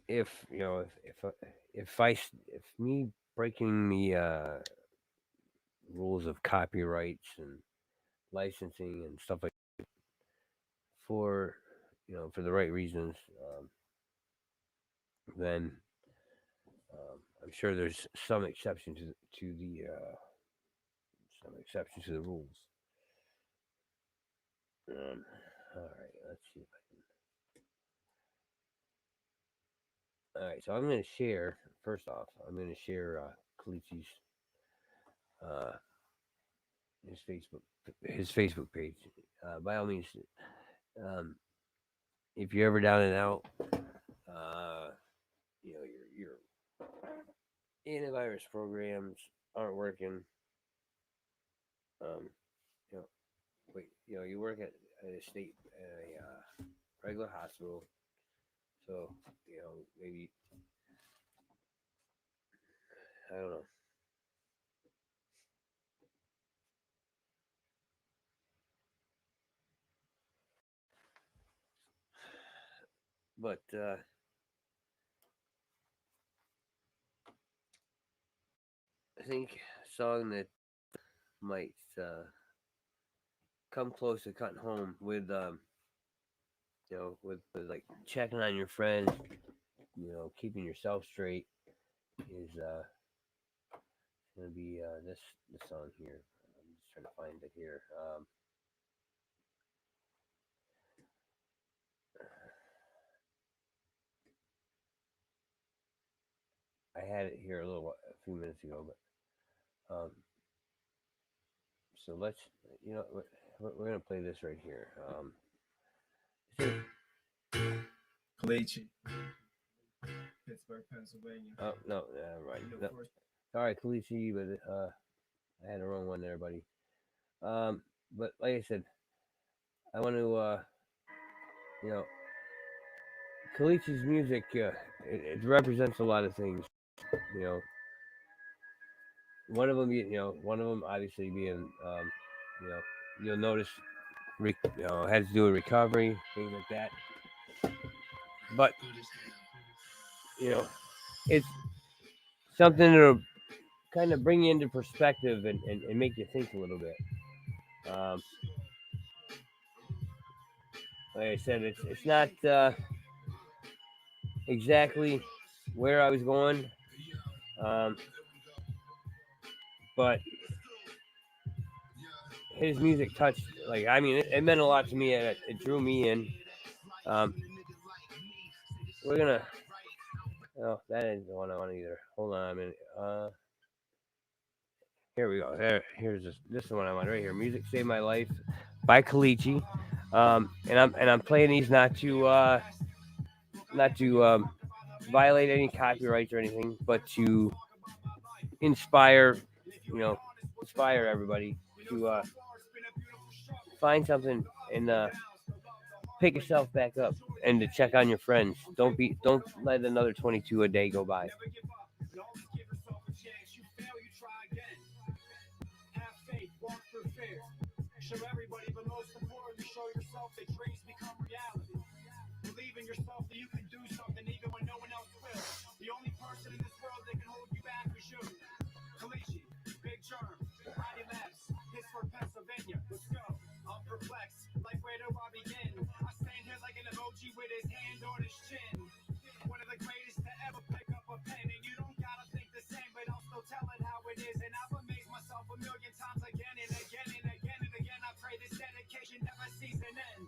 if you know if me breaking the rules of copyrights and licensing and stuff like for for the right reasons, then I'm sure there's some exception to the some exception to the rules. All right, let's see if I can. All right, so I'm going to share. First off, I'm going to share Kalichi's uh, his Facebook page. By all means, um, if you're ever down and out, your antivirus programs aren't working. Um, you know, you work at a regular hospital, so maybe I don't know. But I think a song that might come close to cutting home with with like checking on your friends, keeping yourself straight is gonna be this song here. I'm just trying to find it here. I had it here a few minutes ago, but so let's we're gonna play this right here. Kalichi, Pittsburgh, Pennsylvania. Oh no, right. No. All right, Kalichi, but I had the wrong one there, buddy. But like I said, I want to Kalichi's music. It represents a lot of things. You know, one of them obviously being, you'll notice, has to do with recovery, things like that. But it's something that'll kind of bring you into perspective and make you think a little bit. Like I said, it's not exactly where I was going, but his music touched, it meant a lot to me. It drew me in. We're gonna. Oh, that isn't the one I want either. Hold on a minute. Here we go. Here's this is the one I want right here. Music Saved My Life by Kalichi. And I'm playing these not to violate any copyrights or anything, but to inspire everybody to find something and pick yourself back up and to check on your friends. Don't let another 22 a day go by. Show everybody, but most importantly, show yourself that dreams become reality. Believe in yourself that you can do something even when no one else will. The only person in this world that can hold you back is you. Kalichi, Big Germ, Roddy Labs, Pittsburgh, Pennsylvania. Let's go. I'm perplexed. Like, where do I begin? I stand here like an emoji with his hand on his chin. One of the greatest to ever pick up a pen. And you don't gotta think the same, but I'll still tell it how it is. And I've amazed myself a million times again and again and again. I pray this dedication never sees an end.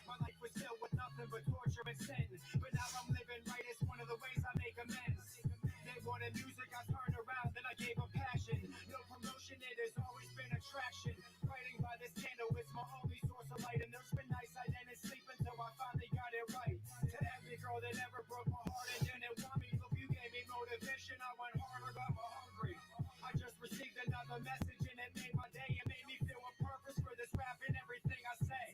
My life was filled with nothing but torture and sin, but now I'm living right. It's one of the ways I make amends. They wanted music, I turned around, then I gave them passion. No promotion, it has always been attraction. Writing by this candle is my only source of light, and there's been nights I didn't sleep until I finally got it right. To every girl that ever broke my heart and didn't want me, look, you gave me motivation. I went harder, got more hungry. I just received another message and it made my day. It made me feel a purpose for this rap and everything I say.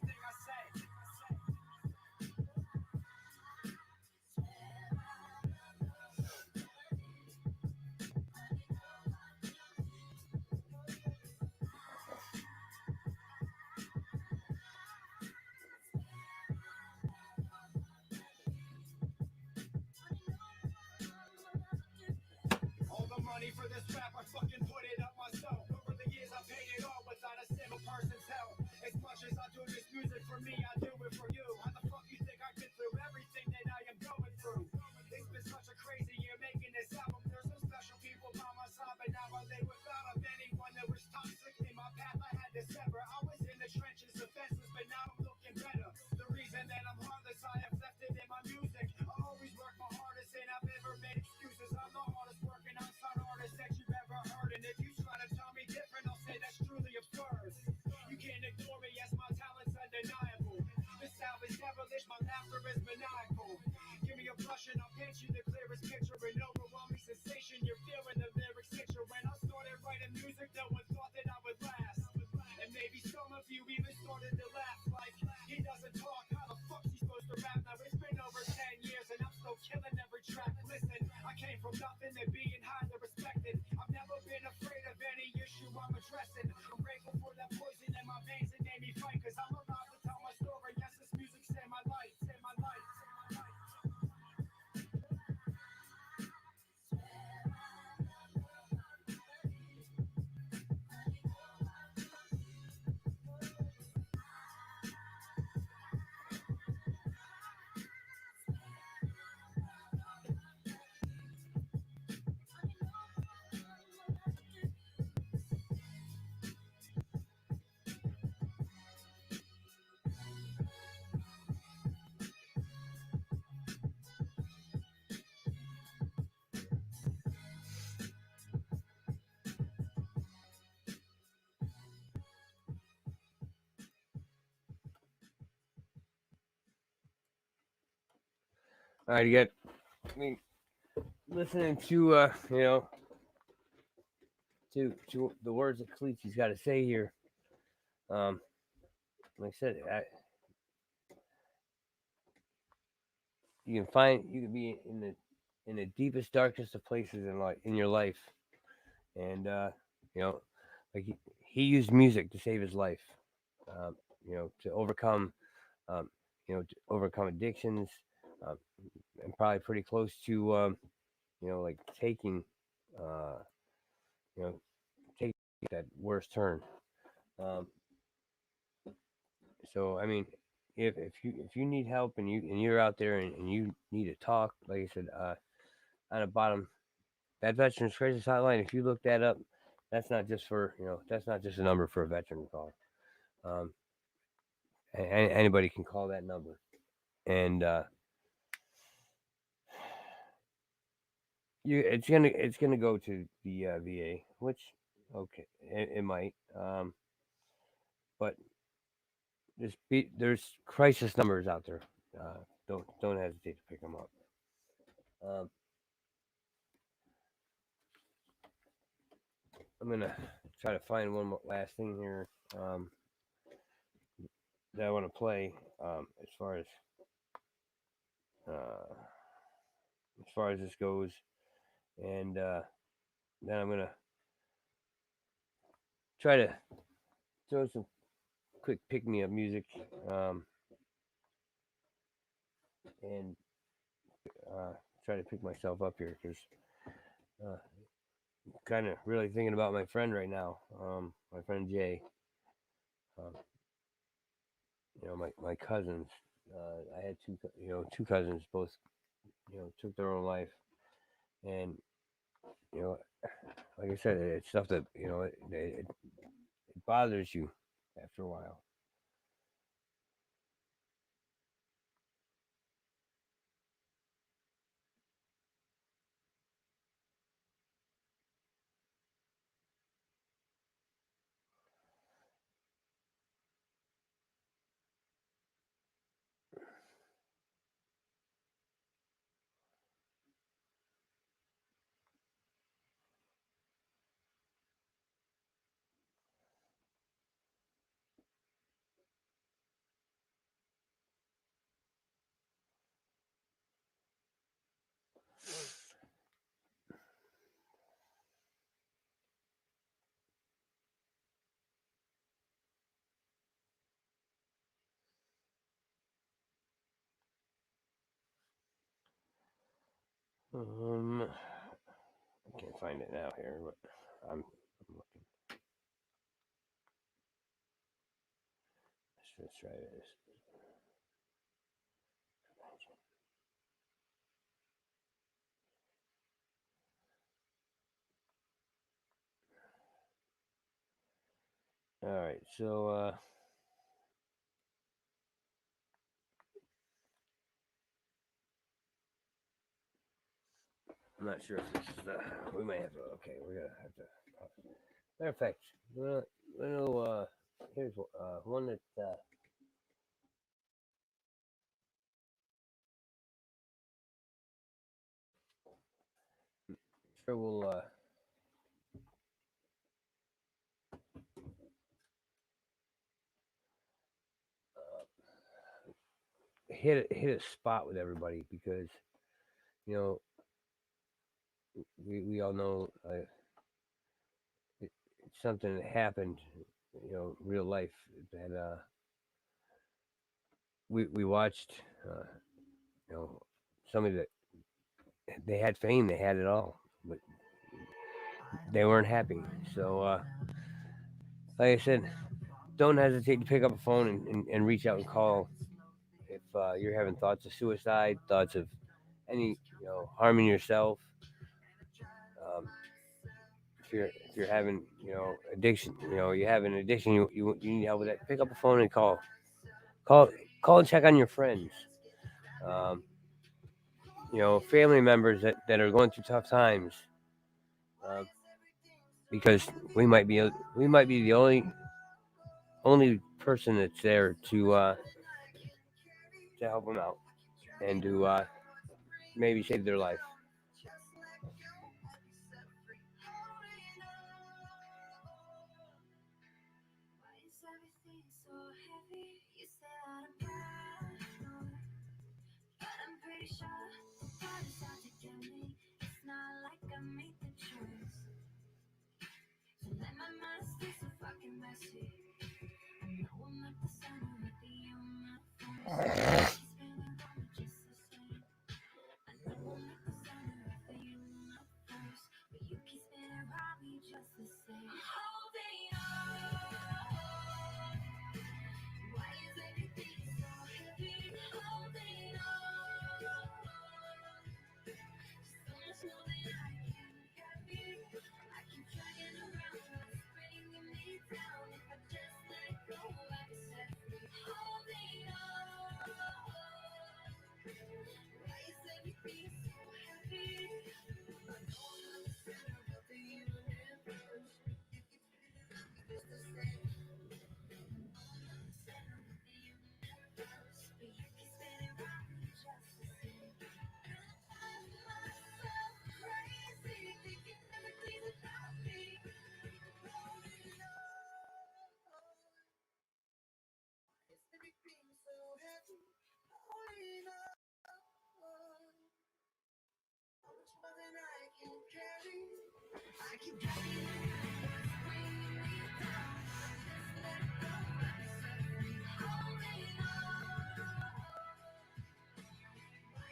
money for this rap, I fucking put it up myself. Over the years I paid it all without a single person's help. As much as I do this music for me, I do it for you. How the fuck you think I've been through everything that I am going through? It's been such a crazy year making this album. There's some special people by my side, but now I lay without them. Anyone that was toxic in my path, I had to sever. I was in the trenches, defenseless, but now I'm looking better. The reason that I'm heartless, I have left it in my music. I always work my hardest, and I've never made excuses. I'm the hardest working outside artist that you've ever heard. And if you try to tell me different, I'll say that's truly absurd. You can't ignore me as my talent's undeniable. This sound is devilish, my laughter is maniacal. Give me a brush and I'll paint you the clearest picture. An overwhelming sensation, you're feeling the lyrics picture. When I started writing music, no one thought that I would last. And maybe some of you even started to laugh like, he doesn't talk, how the fuck's he supposed to rap? Now it's been over 10 years and I'm still killing every track. Listen, I came from nothing to being highly respected. I've never been afraid of any issue I'm addressing. I'm grateful for that poison in my veins that made me fight. Cause I'm allowed to tell my story. Yes, this music saved my life, saved my life, saved my life. All right, you got listening to to the words that Khaleesi's got to say here. Like I said, you can be in the deepest, darkest of places in your life, and like he used music to save his life. To overcome to overcome addictions, um, and probably pretty close to like taking uh, you know take that worst turn. Um, so I mean, if you need help and you're out there and you need to talk, like I said, on the bottom, that Veterans Crisis Hotline. If you look that up, that's not just a number for a veteran to call. Um, Anybody can call that number, and it's gonna go to the VA, which okay, it might, but there's crisis numbers out there. Don't hesitate to pick them up. Um, I'm gonna try to find one last thing here that I want to play as far uh, as this goes, and then I'm gonna try to throw some quick pick me up music, and try to pick myself up here because I'm kind of really thinking about my friend right now, my friend Jay. Um, my cousins. I had two cousins, both took their own life, and you know, like I said, it's stuff that it bothers you after a while. Can't find it now here, but I'm looking. Let's try this. All right, so I'm not sure if this is we might have to. Okay, we're gonna have to. Matter of fact, here's one that sure will hit a spot with everybody because you know we all know it's something that happened, real life that we watched, somebody that they had fame, they had it all, but they weren't happy. So, like I said, don't hesitate to pick up a phone and reach out and call if you're having thoughts of suicide, thoughts of any, harming yourself. Um, if you're having, addiction, you have an addiction, you need help with that. Pick up a phone and call call and check on your friends. Um, family members that are going through tough times. Um, because we might be the only person that's there to help them out and to maybe save their life.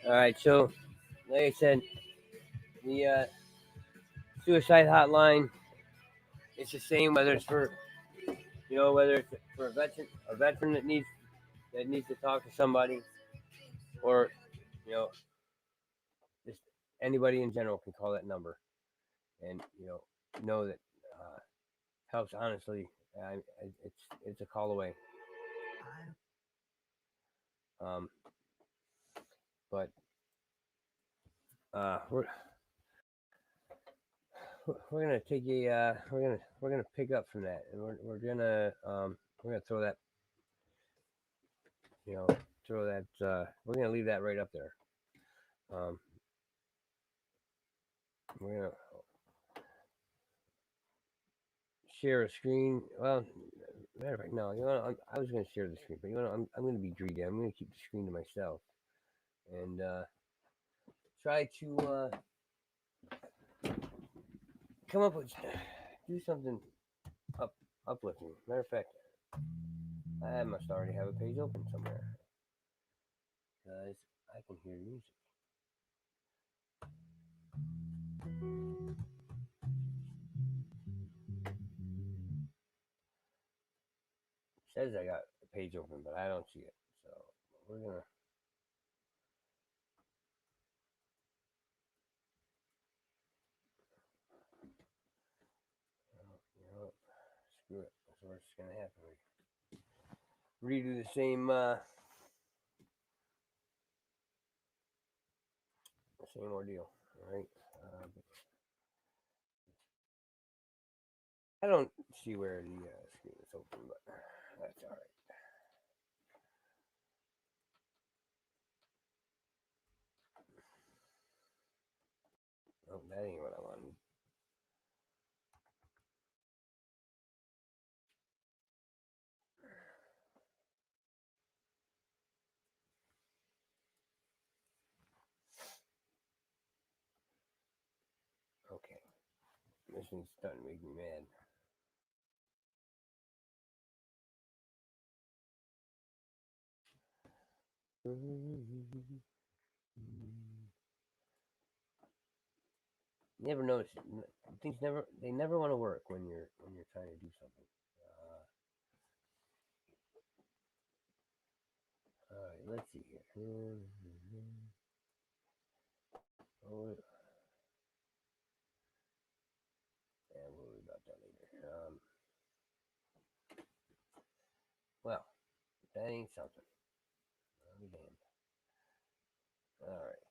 All right, so like I said, the suicide hotline, it's the same whether it's for whether it's for a veteran that needs to talk to somebody, or you know just anybody in general can call that number and know that helps. Honestly, it's a call away. Um, but we're gonna take a we're gonna pick up from that, and we're gonna throw that you know we're gonna leave that right up there. Um, we're gonna share a screen. Well, matter of fact, no. I was gonna share the screen, but I'm gonna be greedy. I'm gonna keep the screen to myself and try to come up with do something uplifting. Matter of fact, I must already have a page open somewhere because I can hear music. says I got a page open, but I don't see it. So we're gonna. You know, screw it. That's what's gonna happen. We redo the same ordeal. All right. I don't see where the screen is open, but that's all right. Oh, that ain't what I wanted. Okay. This thing's starting to make me mad. Never notice things never want to work when you're trying to do something. All right, let's see here. Oh, yeah, we'll worry about that later. Well, that ain't something. I'll be damned. All right.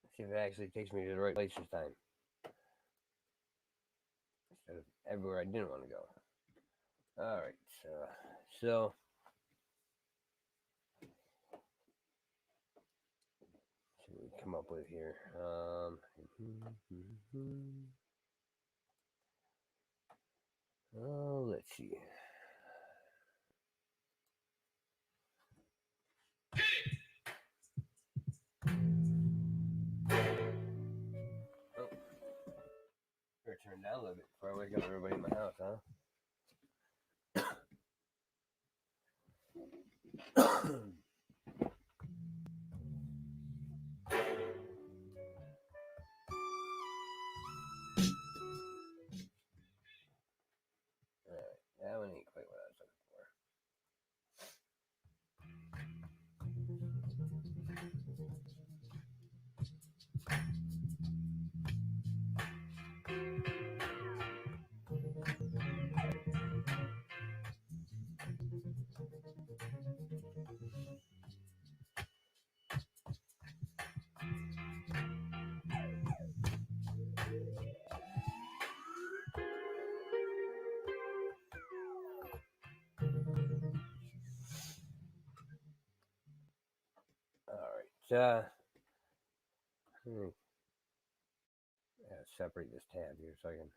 Let's see if it actually takes me to the right place this time. Instead of everywhere I didn't want to go. All right. So see what we come up with here. Oh, let's see. Oh, better turn down a little bit before I wake up everybody in my house, huh? Alright, that one ain't quite what I was looking for. Alright, gotta separate this tab here so I can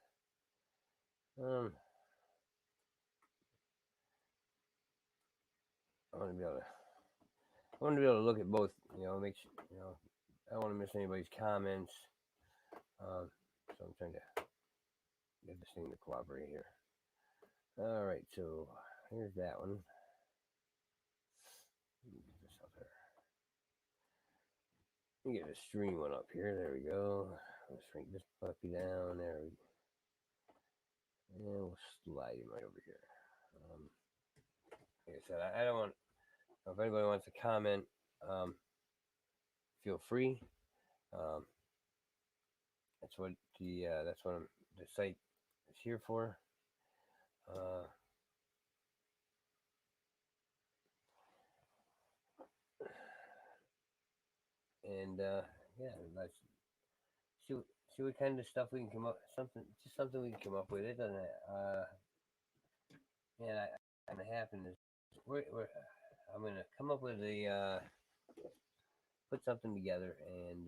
I want to be able to look at both, make sure, I don't want to miss anybody's comments. So I'm trying to get this thing to cooperate here. All right, so here's that one. Get this up there. Let me get the stream one up here. There we go. Let's shrink this puppy down. There we go. And we'll slide him right over here. Like I said, I don't want. If anybody wants to comment, feel free. That's what the site is here for. And yeah, let's see what kind of stuff we can come up. Something we can come up with. It doesn't. Yeah, gonna happen is I'm gonna come up with a put something together, and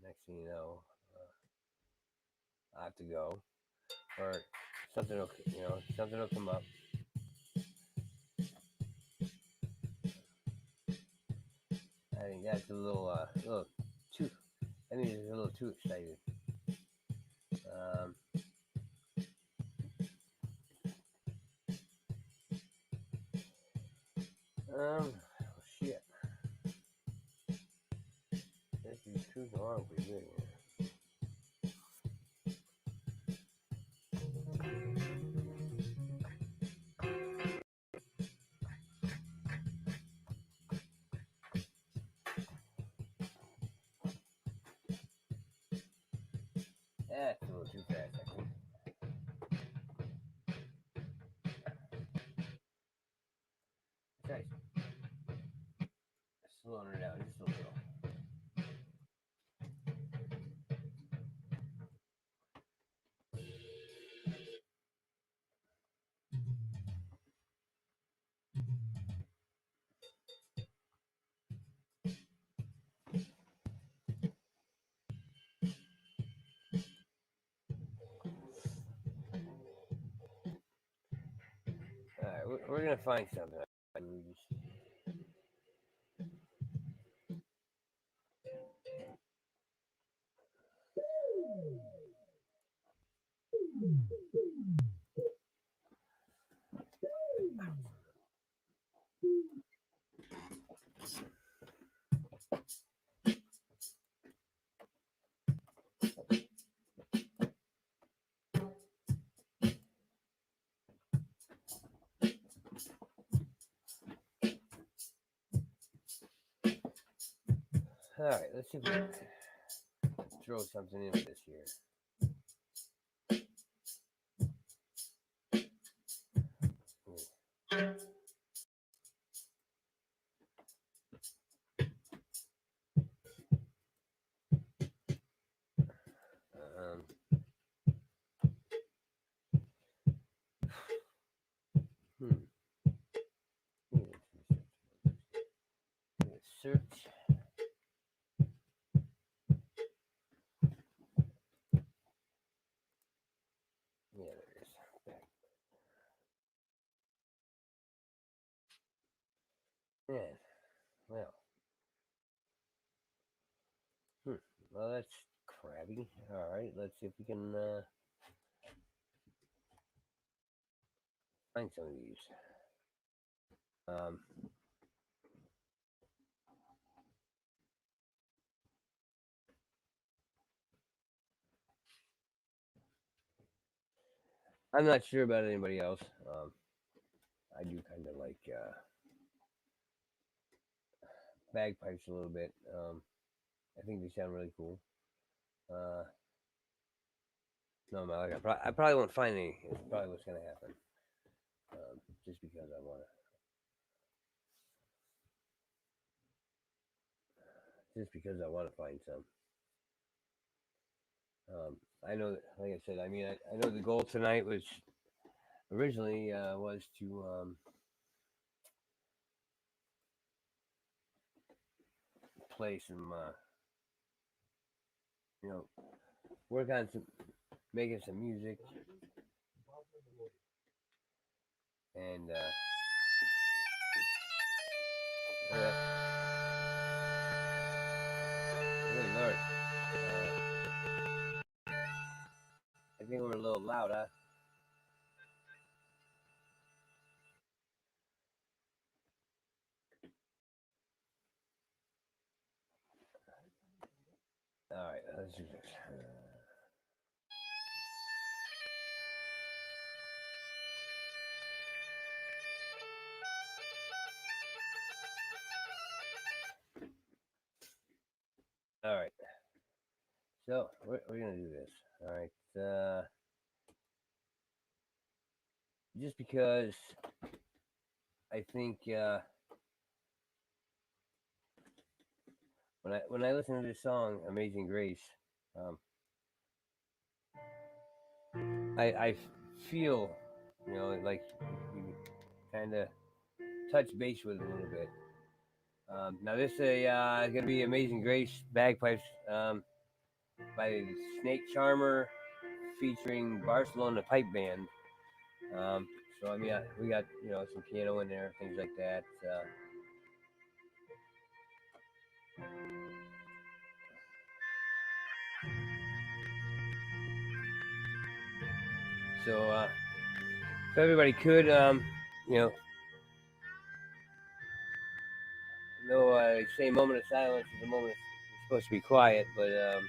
next thing you know, I have to go, or something will come up. I think that's a little too. I mean, it's a little too excited. Shit. This is too long for you. too fast, I think. That's right. Slowing her down just a little. All right, we're gonna find something. All right, let's see if we can throw something in with this here. Um, Search. Yeah, there it is. Yeah. Well. Well, that's crabby. All right, let's see if we can find some of these. I'm not sure about anybody else. I do kind of like bagpipes a little bit. I think they sound really cool. No, Malik, I probably won't find any. It's probably what's going to happen. Just because I want to. Just because I want to find some. I know that, like I said, I mean, I know the goal tonight was originally was to play some, work on some, making some music, and good Lord, I think we're a little loud, huh? All right, let's do this. All right. So we're gonna do this. All right. Just because I think when I listen to this song, "Amazing Grace," I feel, like you kind of touch base with it a little bit. Now this is gonna be "Amazing Grace" bagpipes by the Snake Charmer featuring Barcelona Pipe Band. So I mean, we got some piano in there, things like that. So if everybody could, you know, they say moment of silence is a moment it's supposed to be quiet, but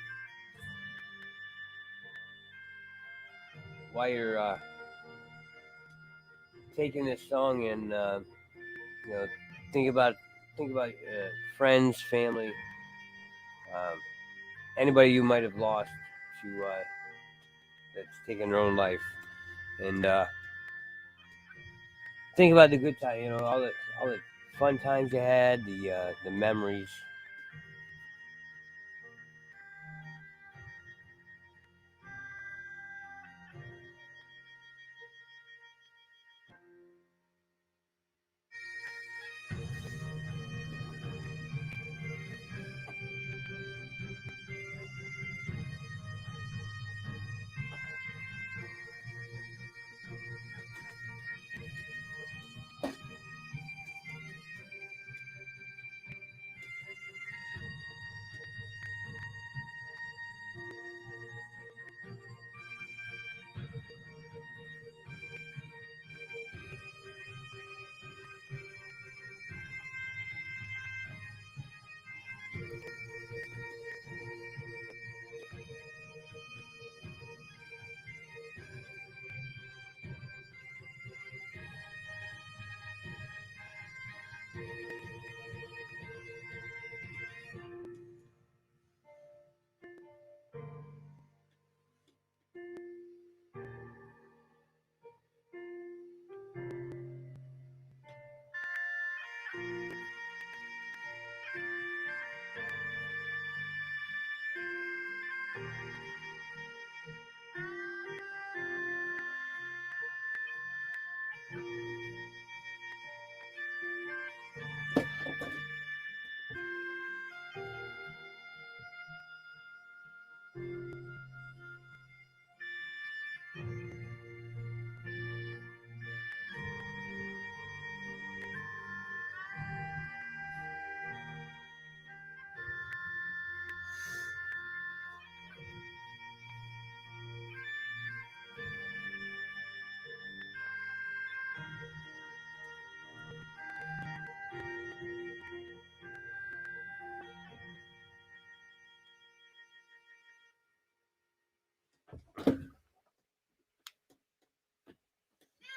while you're taking this song and think about friends, family, anybody you might have lost to that's taken their own life, and think about the good time. All the fun times you had, the memories.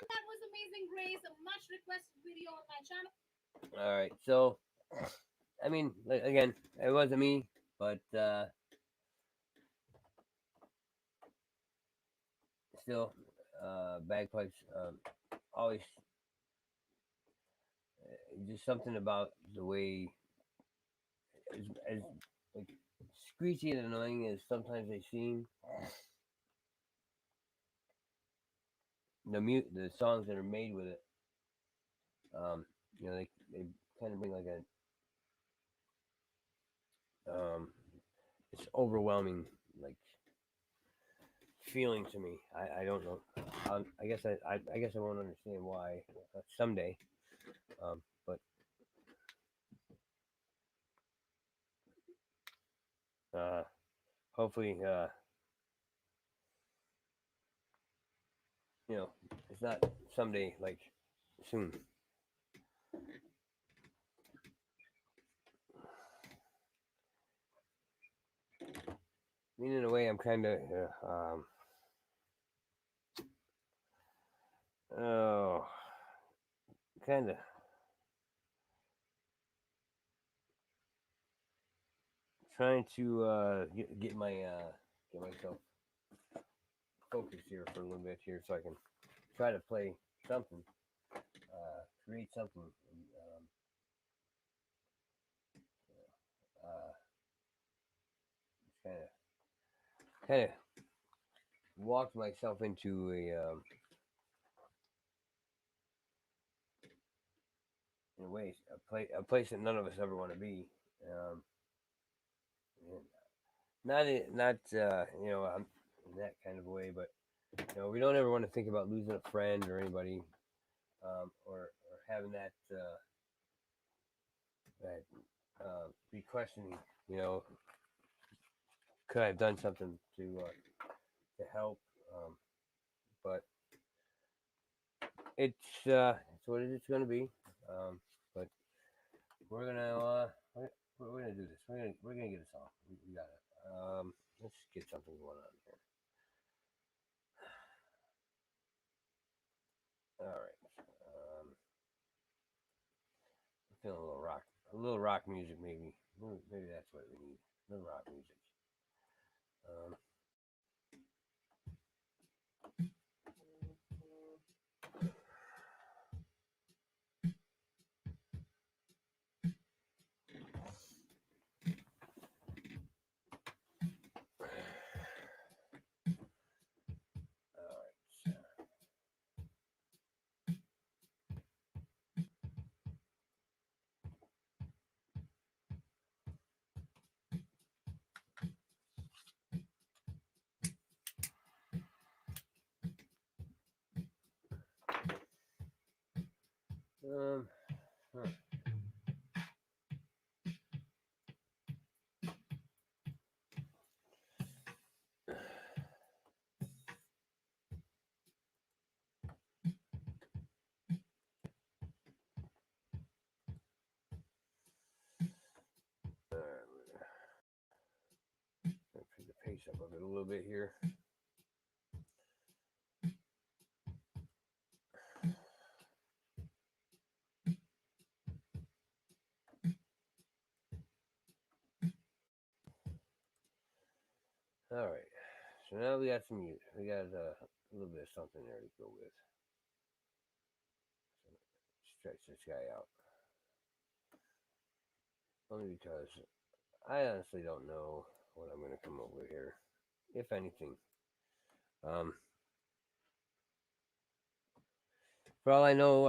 That was Amazing Grace, a much requested video on my channel. All right, so I mean, again, it wasn't me, but still, bagpipes always just something about the way, as like screechy and annoying as sometimes they seem. The songs that are made with it, um, they kind of bring like it's overwhelming like feeling to me. I don't know. I guess I won't understand why someday. But hopefully, it's not someday like soon. I mean, in a way, I'm kind of oh, kind of trying to get myself focused here for a little bit here, so I can try to play something, create something, and, kind of walked myself into in a way a place that none of us ever want to be. Um, not I'm in that kind of a way, but we don't ever want to think about losing a friend or anybody, or having that be questioning. Could I have done something to help? But it's what it's going to be. But we're gonna we're gonna do this. We're gonna get a song. We got it. Let's get something going on here. All right. I'm feeling a little rock music, maybe. Maybe that's what we need. A little rock music. Um, Huh. Pick the pace up of it a little bit here. All right. So now we got some music. We got a little bit of something there to go with. Stretch this guy out. Only because I honestly don't know what I'm going to come up with here, if anything. For all I know,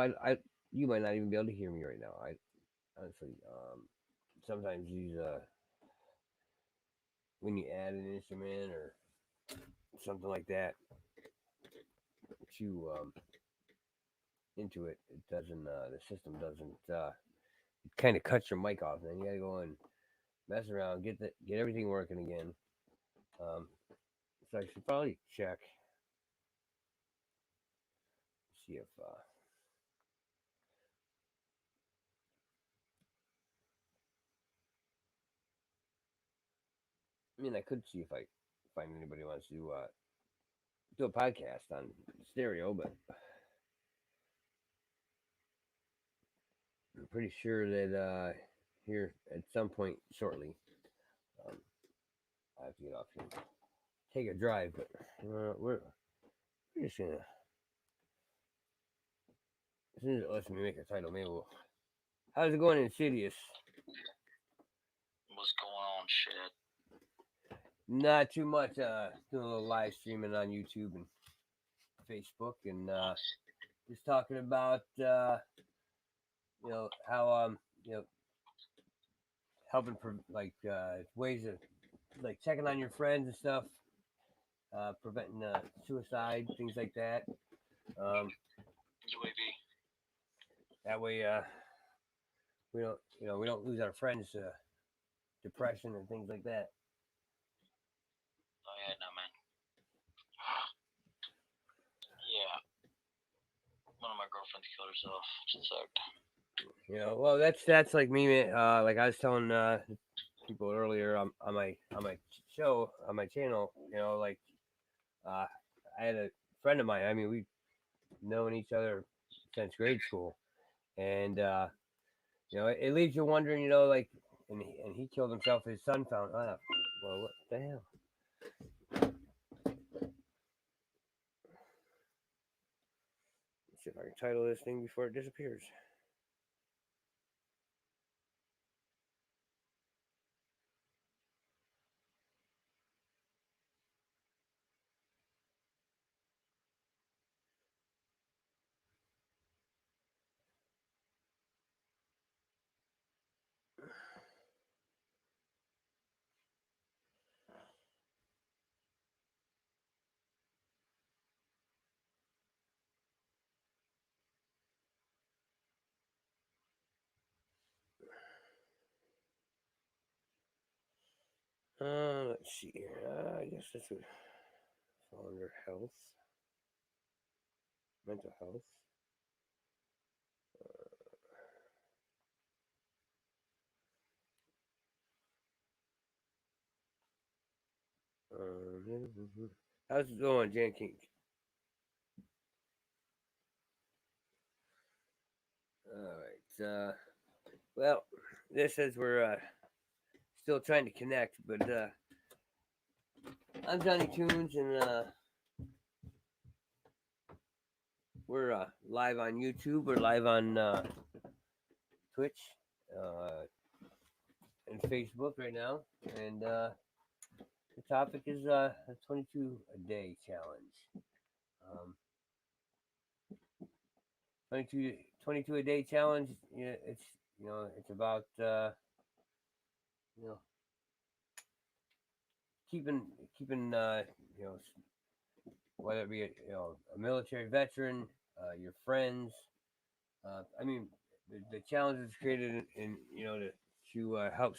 you might not even be able to hear me right now. I honestly, sometimes these when you add an instrument or something like that to into it, it doesn't. The system doesn't. It kind of cuts your mic off. Then you gotta go and mess around, get everything working again. So I should probably check, see if. I mean, I could see if I find anybody who wants to do a podcast on stereo, but I'm pretty sure that here at some point shortly, I have to get off here, take a drive. But we're just gonna, as soon as it lets me make a title, maybe we'll. How's it going, Insidious? What's going on, shit? Not too much. Doing a little live streaming on YouTube and Facebook, and just talking about how helping ways of like checking on your friends and stuff, preventing suicide, things like that. UAV. That way, we don't lose our friends to depression and things like that. Oh yeah, no man. Yeah. One of my girlfriends killed herself. It sucked. Well, that's like me, man. Like I was telling people earlier on my show, on my channel. I had a friend of mine. I mean, we've known each other since grade school, and it leaves you wondering, and he killed himself. His son found. Well, what the hell? Let's see if I can title this thing before it disappears. Let's see here. I guess this would fall under health, mental health. How's it going, Jan King? All right. Well, this says we're still trying to connect, but I'm Johnny Toonz, and we're live on YouTube. We're live on Twitch and Facebook right now, and the topic is a 22 a day challenge. 22 a day challenge. Yeah, it's about keeping whether it be a military veteran, your friends, I mean, the challenge is created in to help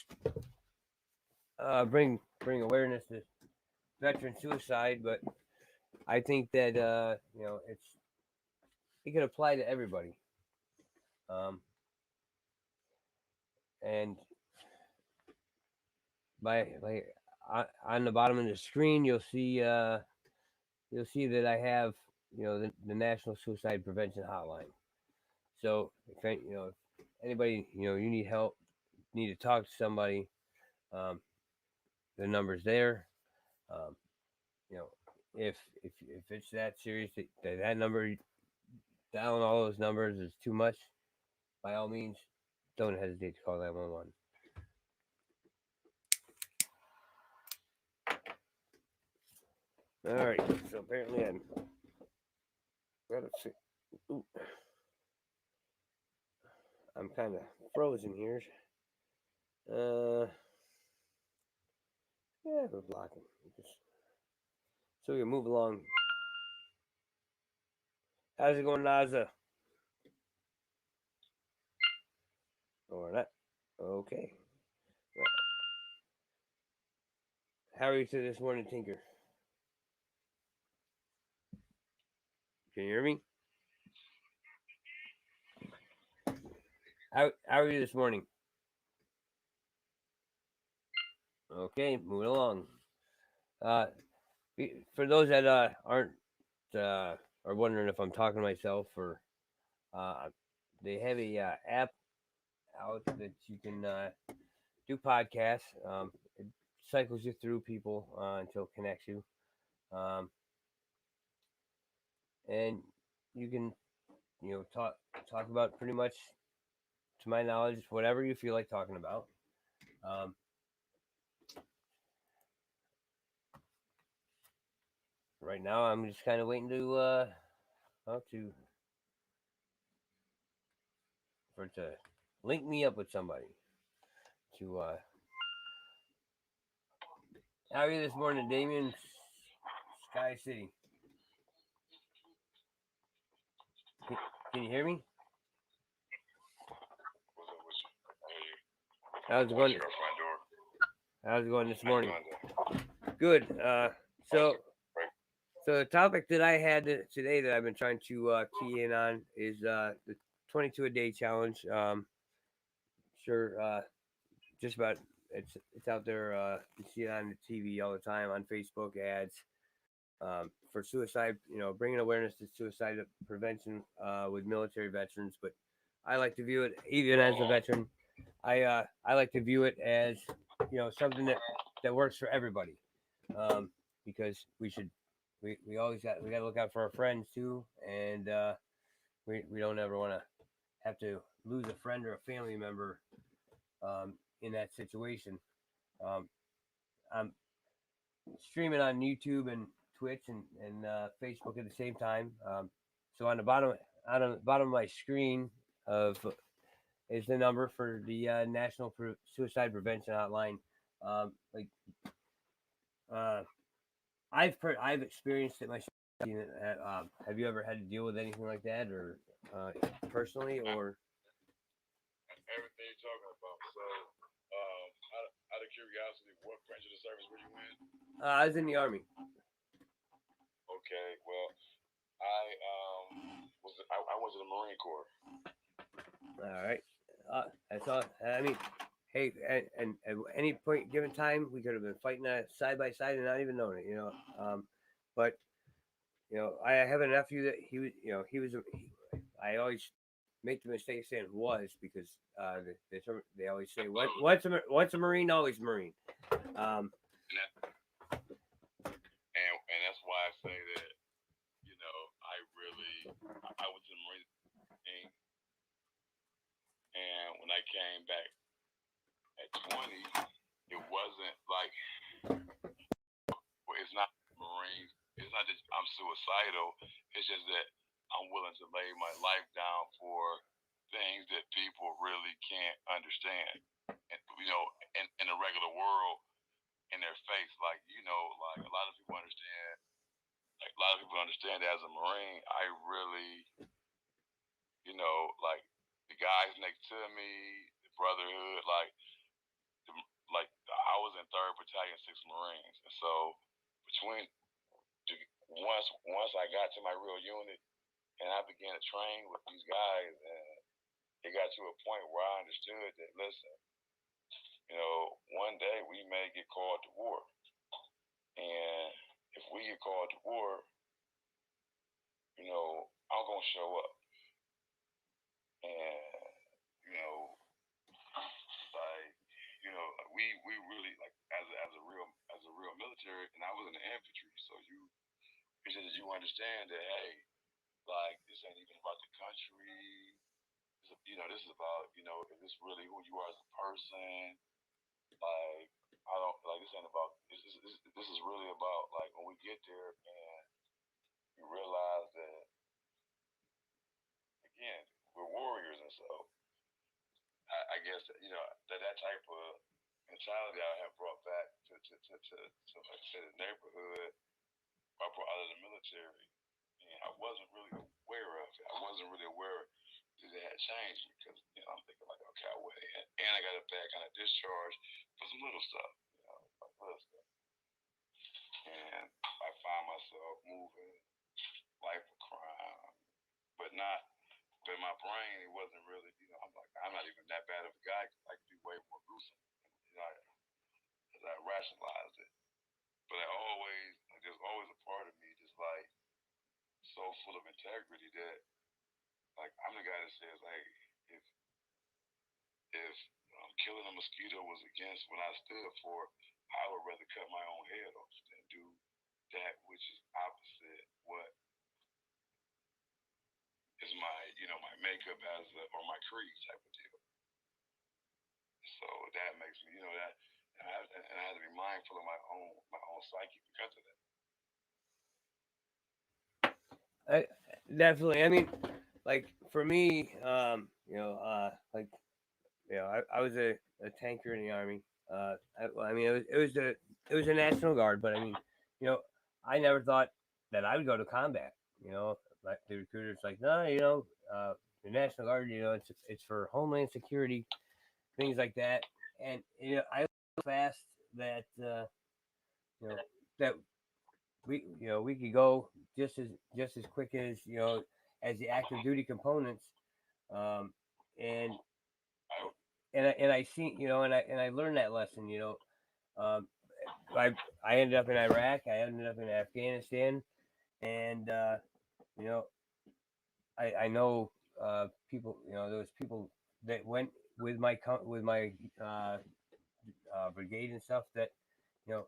bring awareness to veteran suicide, but I think that it can apply to everybody. And on the bottom of the screen, you'll see that I have the National Suicide Prevention Hotline. So if anybody you need help, need to talk to somebody, the number's there. Um, you know, if it's that serious that number, dialing all those numbers is too much, by all means, don't hesitate to call 911. All right, so apparently I'm I'm kind of frozen here. Yeah, we're blocking. So we can move along. How's it going, Naza? Or not? Okay. Well, how are you to this morning, Tinker? Can you hear me? How are you this morning? Okay, moving along. For those that aren't are wondering if I'm talking to myself or they have a app out that you can do podcasts. It cycles you through people until it connects you, and you can talk about pretty much, to my knowledge, whatever you feel like talking about. Right now, I'm just kind of waiting to for it to link me up with somebody. How are you this morning, Damien? Sky City. Can you hear me? How's it going? How's it going this morning? Good. So the topic that I had today that I've been trying to key in on is the 22 a day challenge. Sure, just about it's out there. You see it on the TV all the time, on Facebook ads for suicide. Bringing awareness to suicide prevention with military veterans. But I like to view it, even as a veteran, I like to view it as something that works for everybody, because we always got to look out for our friends too, and we don't ever want to have to lose a friend or a family member in that situation. I'm streaming on YouTube and Twitch and Facebook at the same time. So on the bottom of my screen is the number for the National Suicide Prevention Hotline. I've experienced it myself. Have you ever had to deal with anything like that, or personally, or? Everything you're talking about. So, out of curiosity, what branch of the service were you in? I was in the Army. Okay, well, I was in the Marine Corps. All right. That's all. I mean, hey, and at any point given time, we could have been fighting side by side and not even known it. But I have a nephew that he was. I always make the mistake saying was, because they always say once a Marine, always Marine. And that's why I say that I was in the Marine, and when I came back at 20, it wasn't like, it's not Marines. It's not just I'm suicidal. It's just that I'm willing to lay my life down for things that people really can't understand. And, in the regular world, in their face, like a lot of people understand. Like a lot of people understand that as a Marine, I really, like the guys next to me, the brotherhood, like I was in 3rd Battalion, 6th Marines, and so between once I got to my real unit and I began to train with these guys, and it got to a point where I understood that, listen, one day we may get called to war, and if we get called to war, I'm gonna show up, and like we really like as a real military, and I was in the infantry, so it's just you understand that, hey, like this ain't even about the country. This is about is this really who you are as a person? Like I don't like this ain't about this is really about like when we get there and you realize that again we're warriors, and so I guess that type of mentality I have brought back to like I said, the neighborhood. I brought out of the military, and I wasn't really aware of it. I wasn't really aware that it had changed because I'm thinking like, okay, I went and I got a bad kind of discharge for some little stuff, like little stuff, and I find myself moving life of crime, but not. But in my brain, it wasn't really. I'm like, I'm not even that bad of a guy. I could be way more gruesome. As I rationalized it, but there's always a part of me just like so full of integrity that like I'm the guy that says, hey, if killing a mosquito was against what I stood for, I would rather cut my own head off than do that which is opposite what is my my makeup or my creed type of deal. So that makes me that and I have to be mindful of my own psyche because of that. Definitely. I mean, like for me, like I was a tanker in the army. I mean, it was a National Guard, but I mean, you know, I never thought that I would go to combat. Like the recruiters, like, no, the National Guard, it's for Homeland Security, things like that, and I learned fast that you know that we could go just as quick as the active duty components, um, and and I see and I learned that lesson. Um, I ended up in Iraq. I ended up in Afghanistan, and you know I know people. There was people that went with my brigade and stuff that you know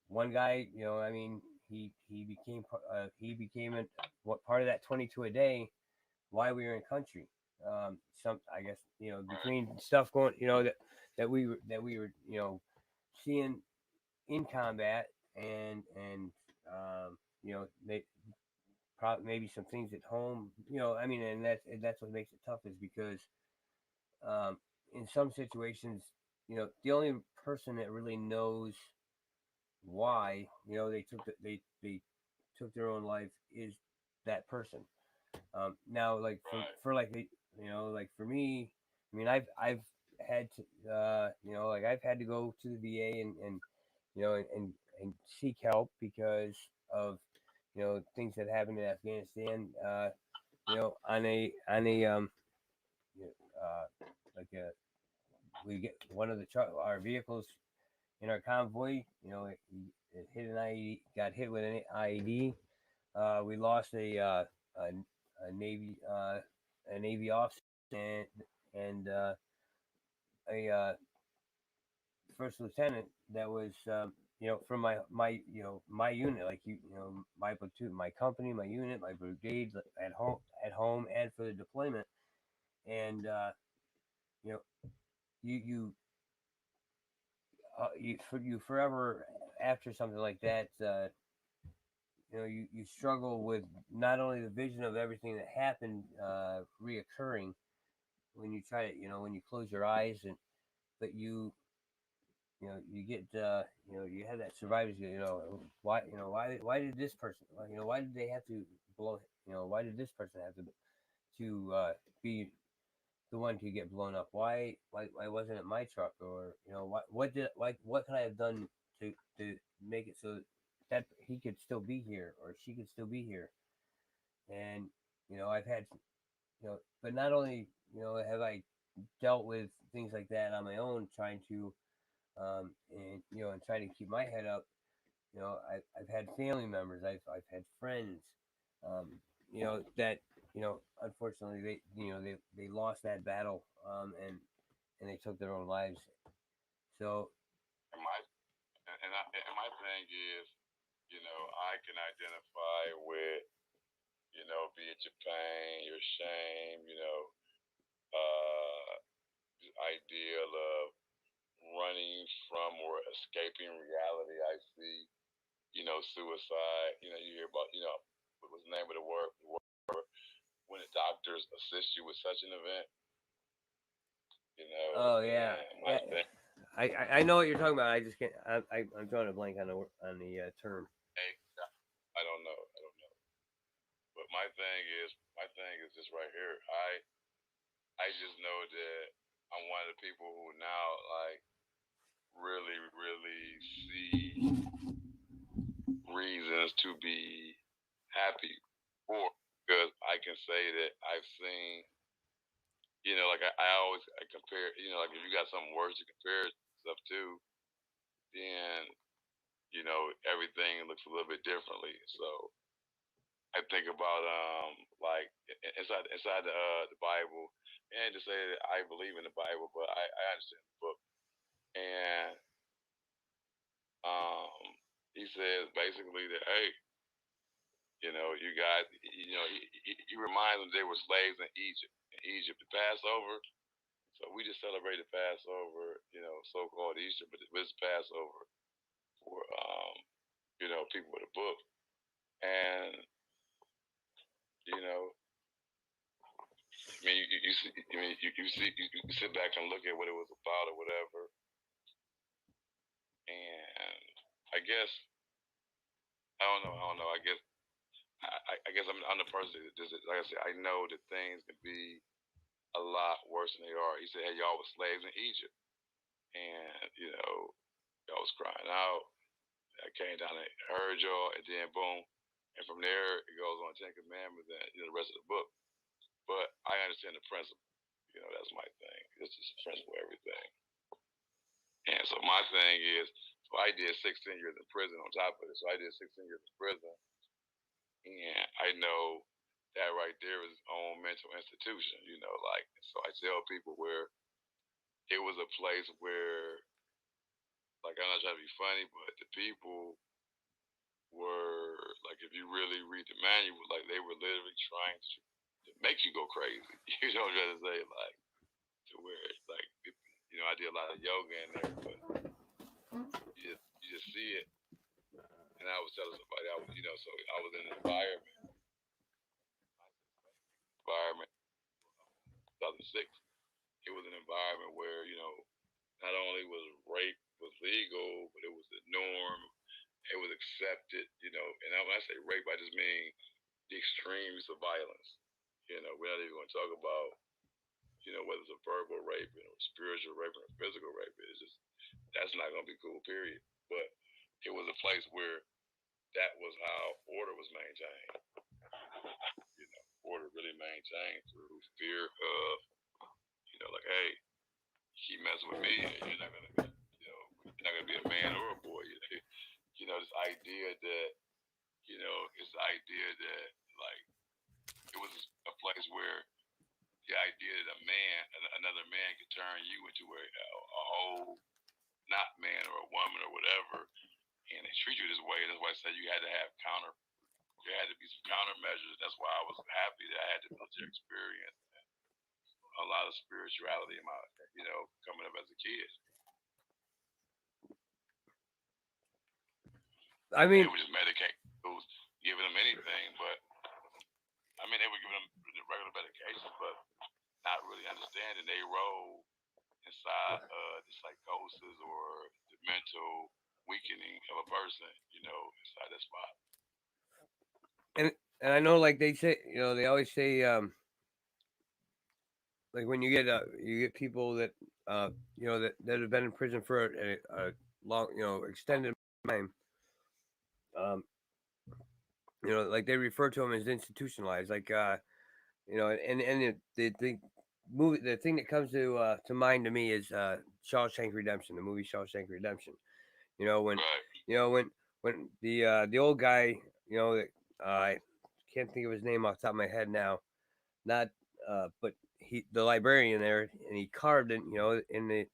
one guy, I mean, he became what part of that 22 a day while we were in country. Some I guess between stuff going, that we were seeing in combat and they probably maybe some things at home. I mean, and that's what makes it tough is because in some situations, the only person that really knows why they took their own life is that person. Now, like for like like for me, I mean, I've had to like I've had to go to the VA and and seek help because of things that happened in Afghanistan. On a you know, like a we get one of our vehicles in our convoy. It hit an IED, got hit with an IED. We lost a Navy officer and a first lieutenant that was from my unit, like my platoon, my company, my unit, my brigade at home and for the deployment. And you know you you forever after something like that. You struggle with not only the vision of everything that happened reoccurring when you try to when you close your eyes, and but you get you have that survivor's guilt. Why did this person why did they have to blow why did this person have to to be the one to get blown up? Why wasn't it my truck? Or what could I have done to make it so that he could still be here or she could still be here? And I've had but not only have I dealt with things like that on my own, trying to and trying to keep my head up. I've had family members, I've had friends, that unfortunately they lost that battle, and they took their own lives. So And my thing is, I can identify with, be it your pain, your shame, the ideal of running from or escaping reality. I see, suicide. You hear about, what was the name of the word? When the doctors assist you with such an event, oh yeah, my yeah. thing, I know what you're talking about. I just can't. I'm drawing a blank on the term. I don't know. But my thing is just right here. I just know that I'm one of the people who now like really, really see reasons to be happy for, because I can say that I've seen, like I always compare, like if you got something worse to compare stuff to, then everything looks a little bit differently. So I think about like inside the Bible, and to say that I believe in the Bible, but I understand the book, and um he says basically that, hey, you guys, he reminds them they were slaves in Egypt. The Passover. So we just celebrated Passover, so-called Easter, but it's Passover for people with a book, and you know, I mean, you see, I mean, you sit back and look at what it was about or whatever, and I guess I don't know. I guess I guess I'm the person that just, like I said, I know that things can be a lot worse than they are. He said, "Hey, y'all was slaves in Egypt, and y'all was crying out. I came down and heard y'all, and then boom, and from there it goes on Ten Commandments and the rest of the book. But I understand the principle. That's my thing. It's just a principle of everything. And so my thing is, so I did 16 years in prison on top of it. So I did 16 years in prison, and I know that right there is its own mental institution. Like, so I tell people where it was a place where, like, I'm not trying to be funny, but the people were like, if you really read the manual, like they were literally trying to make you go crazy. You know what I'm trying to say? Like, to where like, I did a lot of yoga in there, but you just see it. And I was telling somebody, so I was in an environment, 2006. It was an environment where, not only was rape was legal, but it was the norm. It was accepted, and when I say rape, I just mean the extreme use of violence. We're not even going to talk about, whether it's a verbal rape or spiritual rape or physical rape. It's just, that's not going to be cool, period. But it was a place where that was how order was maintained. Order really maintained through fear of, like, hey, keep messing with me, and you're not gonna be a man or a boy. This idea that, it's the idea that, like, it was a place where the idea that another man could turn you into a whole not man or a woman or whatever, and they treat you this way. And that's why I said you had to have there had to be some countermeasures. That's why I was happy that I had the military experience, a lot of spirituality in my, coming up as a kid. I mean, they would just medicate those, giving them anything, but I mean, they were giving them the regular medication, but not really understanding they role inside the psychosis or the mental weakening of a person, inside that spot. and I know, like they say, they always say, like when you get people that that have been in prison for a long extended time. Um, like they refer to them as institutionalized. Like and the thing that comes to mind to me is Shawshank Redemption, the movie Shawshank Redemption. You know when when the old guy, that I can't think of his name off the top of my head now, not but the librarian there, and he carved it, in the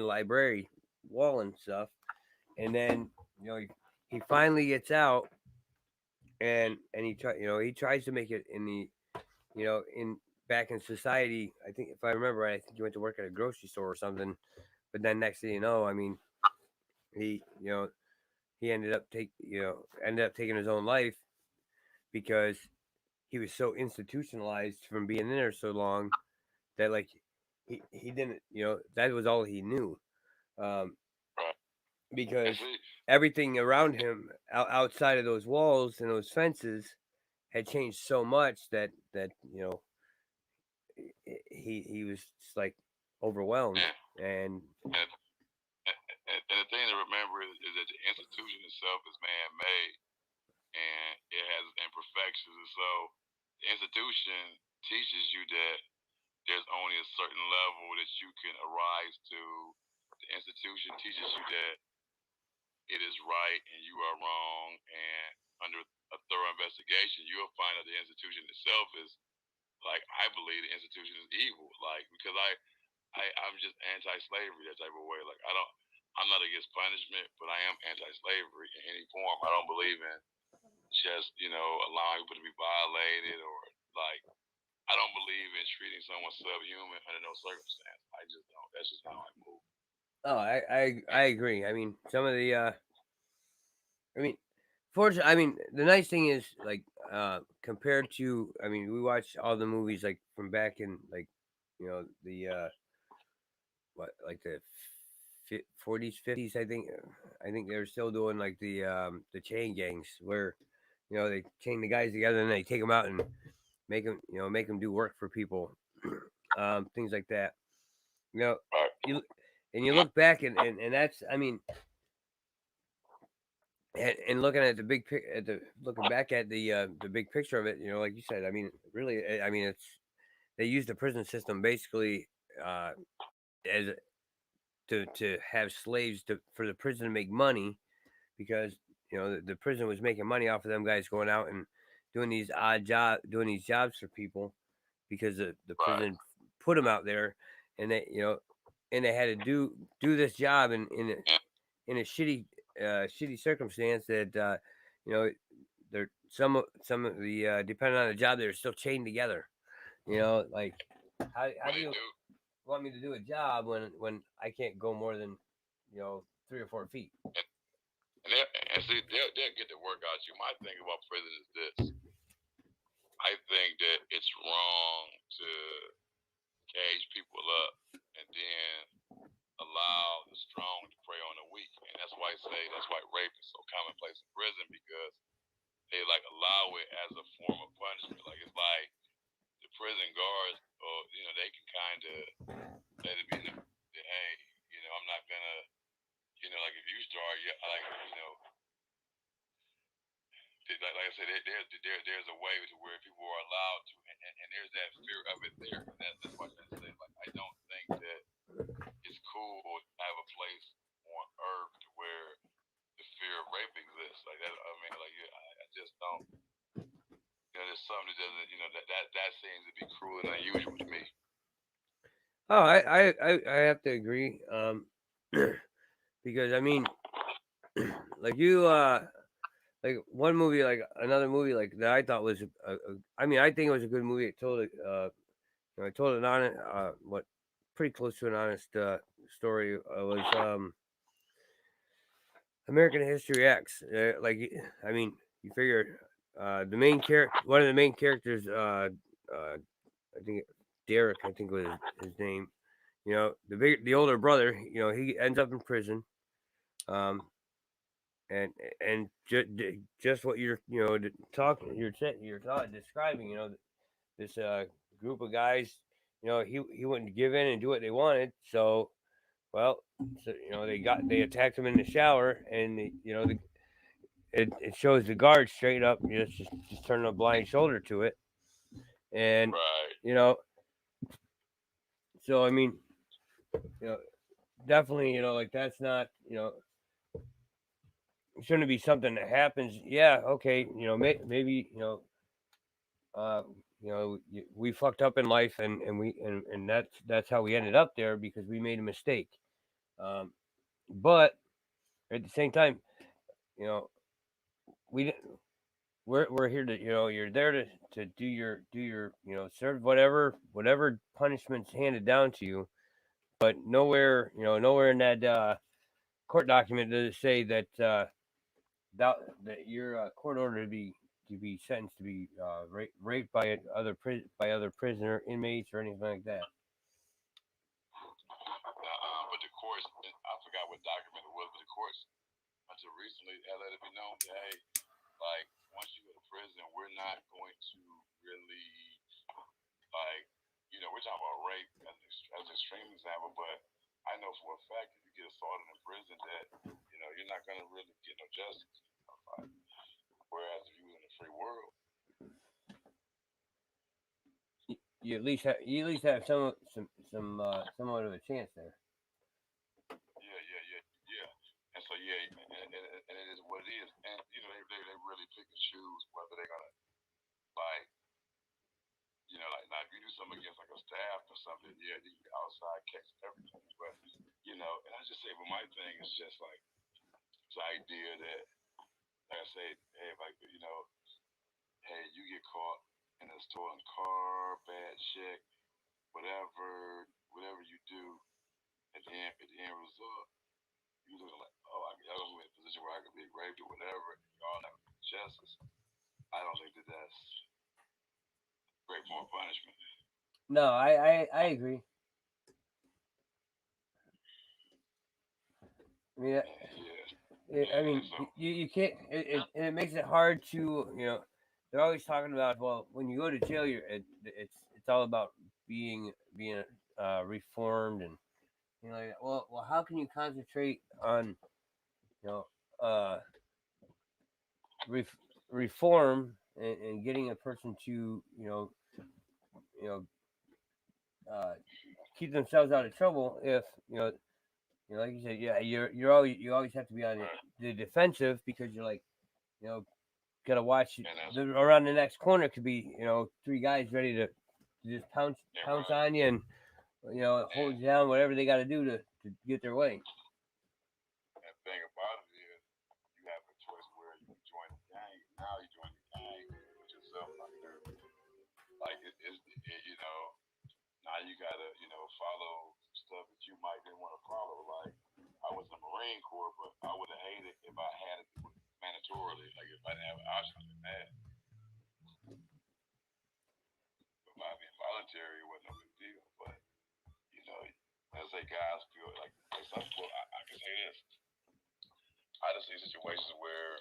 library wall and stuff, and then he finally gets out, and he tries to make it in the in back in society. I think if I remember right, I think he went to work at a grocery store or something. But then next thing you know, I mean, he he ended up taking his own life because he was so institutionalized from being in there so long that like he didn't that was all he knew, um, because everything around him outside of those walls and those fences had changed so much that he was just like overwhelmed and And the thing to remember is that the institution itself is man-made, and it has imperfections. And so the institution teaches you that there's only a certain level that you can arise to. The institution teaches you that it is right and you are wrong. And under a thorough investigation, you'll find that the institution itself is, like, I believe the institution is evil. Like, because I'm just anti-slavery that type of way. Like, I'm not against punishment, but I am anti-slavery in any form. I don't believe in just, allowing people to be violated, or like, I don't believe in treating someone subhuman under no circumstance. I just don't. That's just how I move. oh, I agree. I mean, some of the I mean, fortunately, I mean, the nice thing is like compared to, I mean, we watch all the movies like from back in like the what like the 40s 50s. I think they were still doing like the chain gangs where they chain the guys together and they take them out and make them do work for people, things like that. You and you look back and that's, I mean, and looking at the looking back at the big picture of it, like you said, I mean, really, I mean, it's they use the prison system basically as to have slaves for the prison to make money, because the prison was making money off of them guys going out and doing these jobs for people, because the prison put them out there, and they had to do this job in a shitty circumstance that they're some of the depending on the job, they're still chained together. Like how do you want me to do a job when I can't go more than 3 or 4 feet? And see, they'll get the work out of you. My thing about prison is this: I think that it's wrong to cage people up and then allow the strong to prey on the weak. And that's why rape is so commonplace in prison, because they like allow it as a form of punishment. Like, it's like the prison guards, they can kind of let it be known that, hey, I'm not gonna, like, if you start, like I said, there's a way to where people are allowed to, and there's that fear of it there. And that's why I say, like, I don't think that it's cool to have a place on earth where the fear of rape exists. Like that, I mean, like, I just don't. There's something that doesn't, that seems to be cruel and unusual to me. Oh, I have to agree, because I mean, like like one movie, like another movie, like that I thought was I mean, I think it was a good movie. It told I told an honest what pretty close to an honest story, was American History X. Like, I mean, you figure the main character, one of the main characters, I think Derek, I think was his name. The older brother, he ends up in prison, um, and just what you're talking, describing, this group of guys, he wouldn't give in and do what they wanted. So, well, they attacked him in the shower, and it shows the guard straight up, just turning a blind shoulder to it, and Right. so I mean, definitely, like that's not, shouldn't be something that happens. Yeah, okay, maybe uh, we fucked up in life, and that's how we ended up there because we made a mistake. Um, but at the same time, you know, we didn't. We're here to, you're there to do your serve whatever punishment's handed down to you, but nowhere in that court document does it say that that your court order to be sentenced to be raped by other prisoner inmates or anything like that. But the courts, I forgot what document it was, but the courts until recently had let it be known that, hey, like once you go to prison, we're not going to really like, we're talking about rape as an extreme example, but I know for a fact if you get assaulted in prison that, you're not gonna really get no justice. Whereas if you was in a free world, You at least have somewhat of a chance there. yeah. And so and it is what it is. And they really pick and choose whether they're gonna like, like now if you do something against like a staff or something, yeah, you can outside case everything. But and I just say, but my thing is just like the idea that, like I say, hey, like hey, you get caught in a stolen car, bad check, whatever you do, at the end result, you look like, oh, I don't be in a position where I could be raped or whatever, and y'all not justice. I don't think that's great form of punishment. No, I agree. I mean, you can't. It makes it hard to, They're always talking about, well, when you go to jail, it's all about being reformed, and like, well, how can you concentrate on you know reform and getting a person to you know keep themselves out of trouble if like you said, yeah, you always have to be on the defensive because you're like, gotta watch around the next corner could be three guys ready to just pounce on you and hold you down, whatever they got to do to get their way. And the thing about it is, you have a choice where you join the gang. Now you join the gang with yourself like now you gotta follow stuff that you might didn't want to follow. Like I was in the Marine Corps, but I would have hated if I had it mandatorily. Like if I didn't have an option, I'd be mad. But by being voluntary, it wasn't a big deal. But let's say guys feel like some people. I can say this. I just see situations where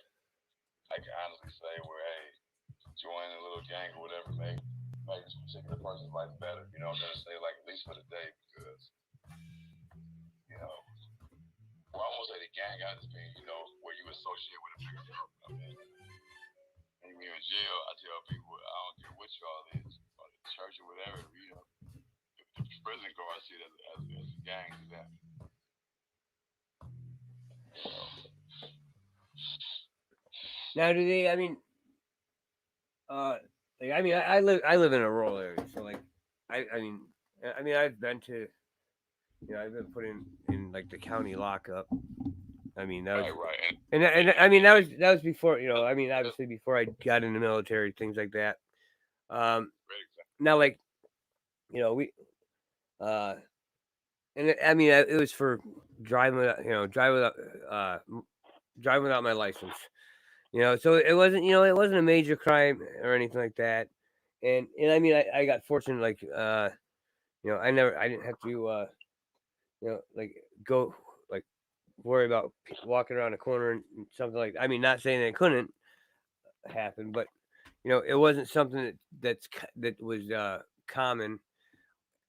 I can honestly say where, hey, joining a little gang or whatever make this particular person's life better. I'm gonna say like at least for the day because well, I won't say the gang. I just mean where you associate with a bigger group. I mean, when you're in jail, I tell people I don't care what y'all is, or the church or whatever. The prison guards see it as a gang to them. Now, do they? I mean, I live in a rural area, so like, I mean, I've been to, I've been put in like the county lockup. I mean, that was right. And I mean, that was before, I mean, obviously before I got in the military, things like that. Now, like, we, and I mean, it was for driving without, driving without my license. So it wasn't a major crime or anything like that. And I mean, I got fortunate, like, I didn't have to, like go, like, worry about walking around a corner and something like that. I mean, not saying that it couldn't happen, but it wasn't something that was common.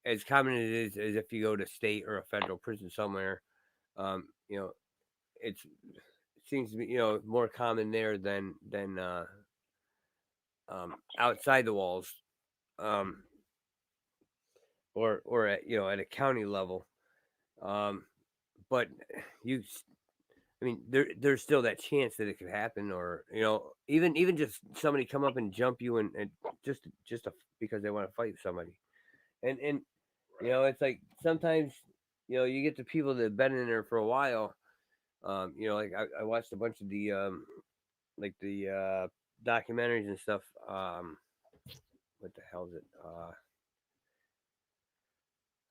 as common as it is as if you go to state or a federal prison somewhere, you know, it seems to be more common there than outside the walls, um, or at at a county level. Um, but you, I mean, there's still that chance that it could happen, or even just somebody come up and jump you and just because they want to fight somebody, and it's like sometimes you get the people that have been in there for a while. Like I watched a bunch of the like the documentaries and stuff. What the hell is it?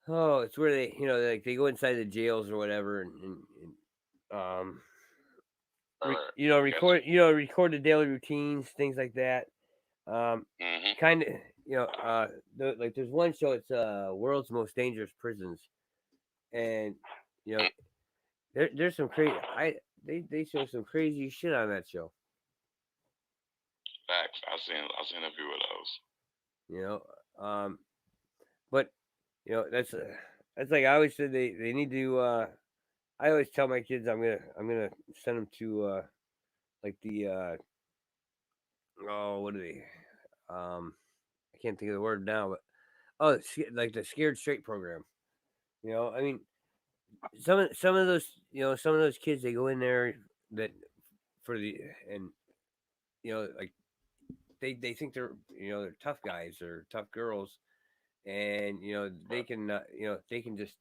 Oh, it's where they like they go inside the jails or whatever and record the daily routines, things like that. Kind of like there's one show. It's World's Most Dangerous Prisons, and you know there's some crazy. They show some crazy shit on that show. Facts. I've seen a few of those. But that's like I always said they need to. I always tell my kids I'm gonna send them to like the what are they? I can't think of the word now, but like the Scared Straight program. I mean, some of those some of those kids they go in there that for the and like they think they're tough guys or tough girls, and they can just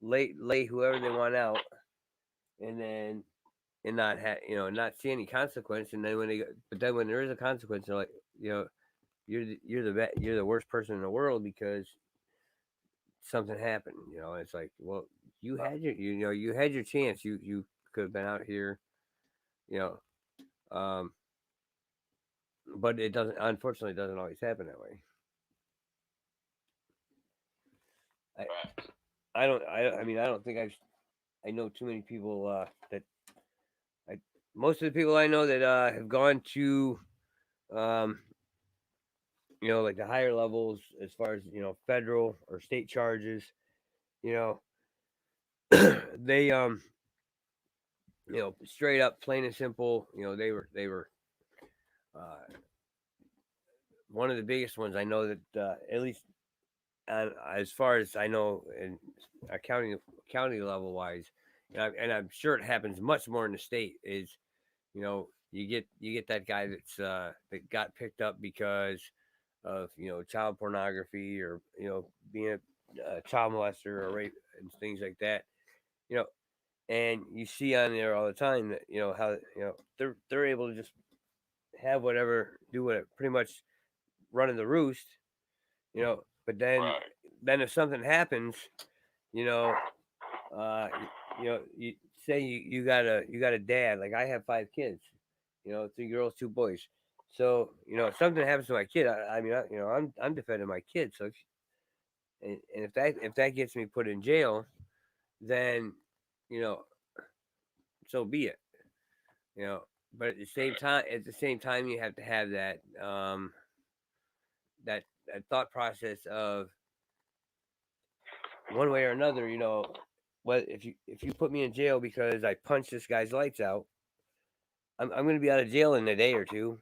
lay whoever they want out, and then and not not see any consequence, and then but then when there is a consequence, they're like you're the worst person in the world because something happened. It's like, well, you had you had your chance. You could have been out here, you know. But it doesn't. Unfortunately, it doesn't always happen that way. I don't. I mean, I don't think I know too many people that. Most of the people I know that have gone to, um, like the higher levels as far as federal or state charges, you know, they straight up, plain and simple, they were uh, one of the biggest ones. I know that at least as far as I know, in county level wise, and I'm sure it happens much more in the state. Is you get that guy that got picked up because of child pornography or being a child molester or rape and things like that. You know, and you see on there all the time that how they're able to just have whatever, do what pretty much running the roost. But then if something happens, you know, you say you got a dad. Like I have 5 kids, 3 girls, 2 boys. So if something happens to my kid, I mean, I'm defending my kid. So and if that gets me put in jail, then you know, so be it. But at the same time, you have to have that that thought process of one way or another. Well, if you put me in jail because I punched this guy's lights out, I'm going to be out of jail in a day or two.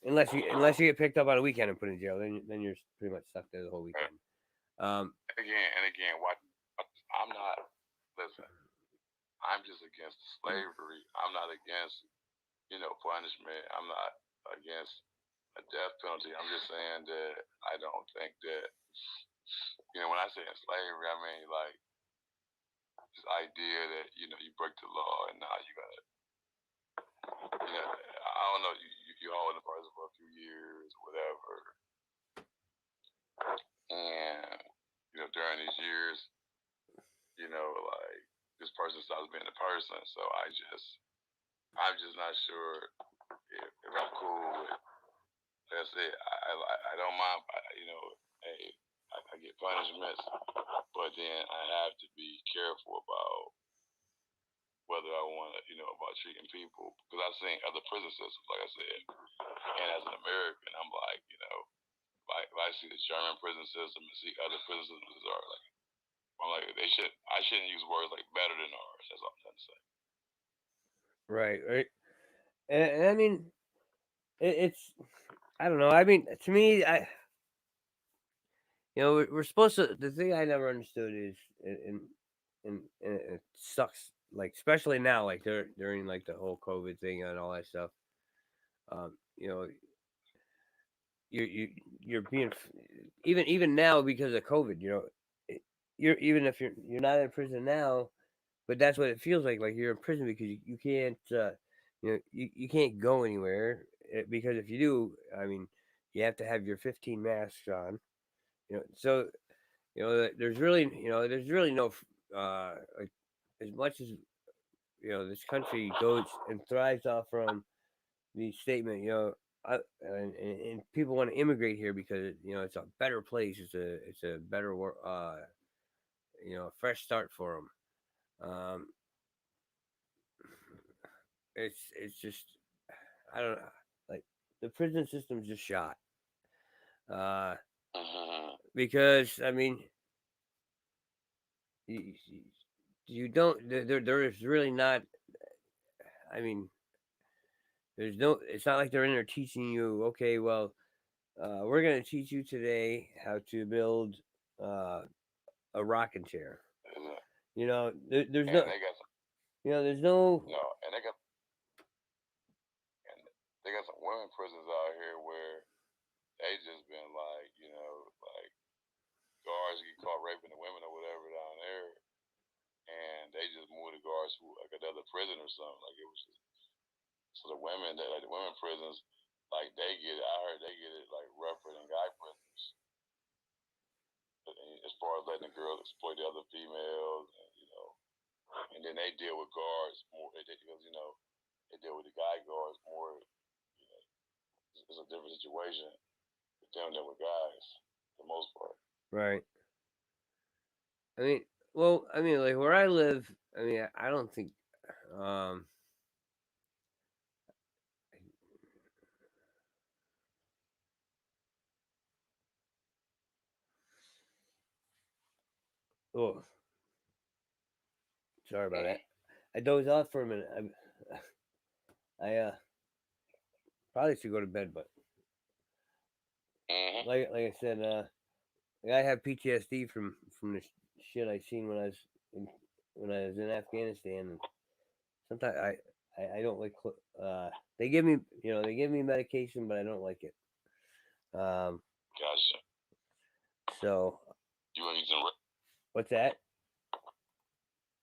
Unless you get picked up on a weekend and put in jail, then you're pretty much stuck there the whole weekend. Again, I'm not. Listen, I'm just against slavery. I'm not against punishment. I'm not against a death penalty. I'm just saying that I don't think that when I say in slavery, I mean like this idea that you break the law and now you gotta I don't know, you hold the person for a few years or whatever, and during these years, like this person stops being a person. So I'm just not sure if I'm cool with. Like I said, I don't mind. Hey, I get punishments, but then I have to be careful about whether I want to, about treating people, because I've seen other prison systems, like I said, and as an American, I'm like, if I see the German prison system and see other prison systems are like, I'm like, I shouldn't use words like better than ours. That's all I'm trying to say. Right. And I mean, it's I don't know. I mean, to me, we're supposed to. The thing I never understood is, and it sucks. Like especially now, like during like the whole COVID thing and all that stuff. You know, you're being even now because of COVID. You're even if you're not in prison now, but that's what it feels like. Like you're in prison because you can't. You can't go anywhere because if you do, I mean, you have to have your 15 masks on. So there's really no like as much as this country goes and thrives off from the statement. And people want to immigrate here because it's a better place. It's a better fresh start for them. It's just I don't know, like the prison system's just shot. Because I mean, you, you don't. There is really not. I mean, there's no. It's not like they're in there teaching you. Okay, well, we're going to teach you today how to build a rocking chair. There's no. There's no. No, and they got some women prisons out here where they just been like, like guards get caught raping the women or whatever down there, and they just moved the guards to like another prison or something. Like it was just, so the women that like the women prisons, like they get it. I heard they get it like rougher than guy prisons. As far as letting the girls exploit the other females, and then they deal with guards more because they deal with the guy guards more. It's a different situation with them than with guys, for the most part. Right. I mean, like where I live. I mean, I don't think. Um, oh, sorry about that. I dozed off for a minute. I probably should go to bed, but like I said, I have PTSD from the shit I seen when I was in Afghanistan. And sometimes I don't like. They give me medication, but I don't like it. Gotcha. So. You want to get some rest? What's that?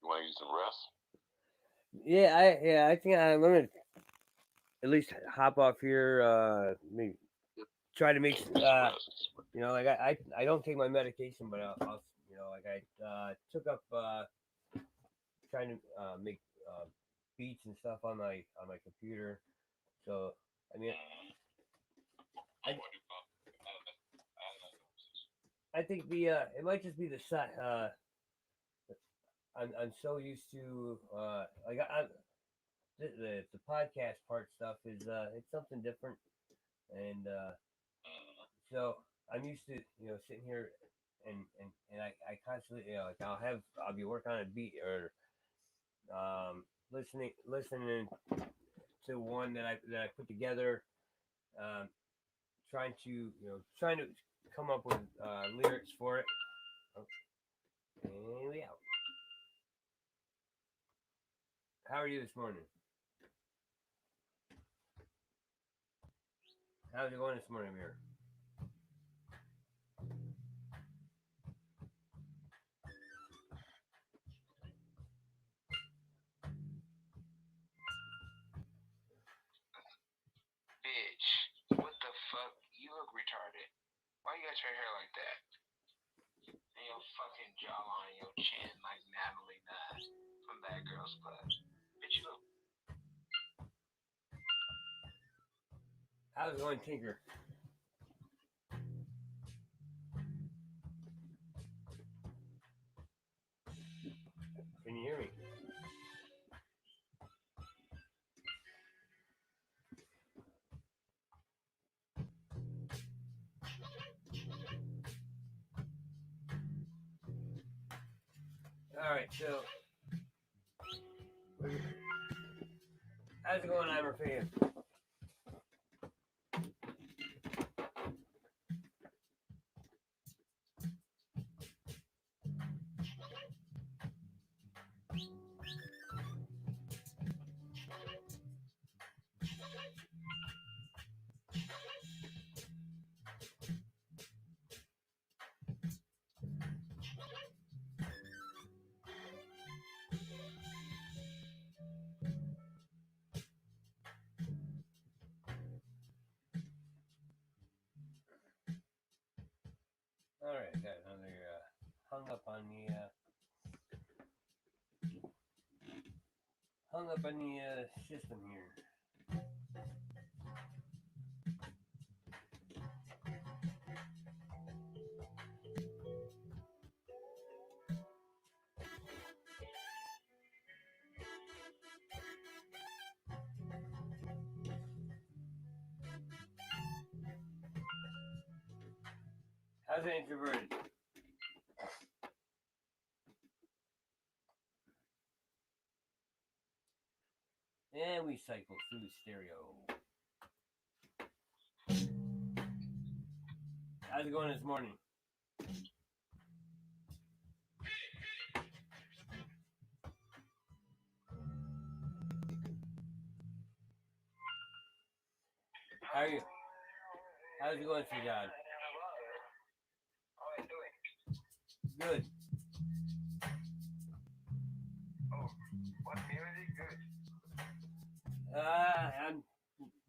You want to get some rest? Yeah, I think I'm gonna at least hop off here. Maybe try to make like I don't take my medication, but I'll like I took up trying to make beats and stuff on my computer. So I mean, I think it might just be the side. I'm so used to like the podcast part stuff is it's something different, and so I'm used to sitting here and I constantly like I'll be working on a beat or listening to one that I put together, trying to come up with lyrics for it. Oh, and we out. How are you this morning? How's it going this morning, Amir? Bitch, what the fuck? You look retarded. Why you got your hair like that? And your fucking jawline, your chin like Natalie Ness from Bad Girls Club. Bitch, you look. How's it going, Tinker? Can you hear me? right, so how's it going, Imer fan? All right, got another hung up on the system here. How's it introverted? And we cycle through stereo. How's it going this morning? How are you? How's it going, Sir John? Good. What music? Good. I'm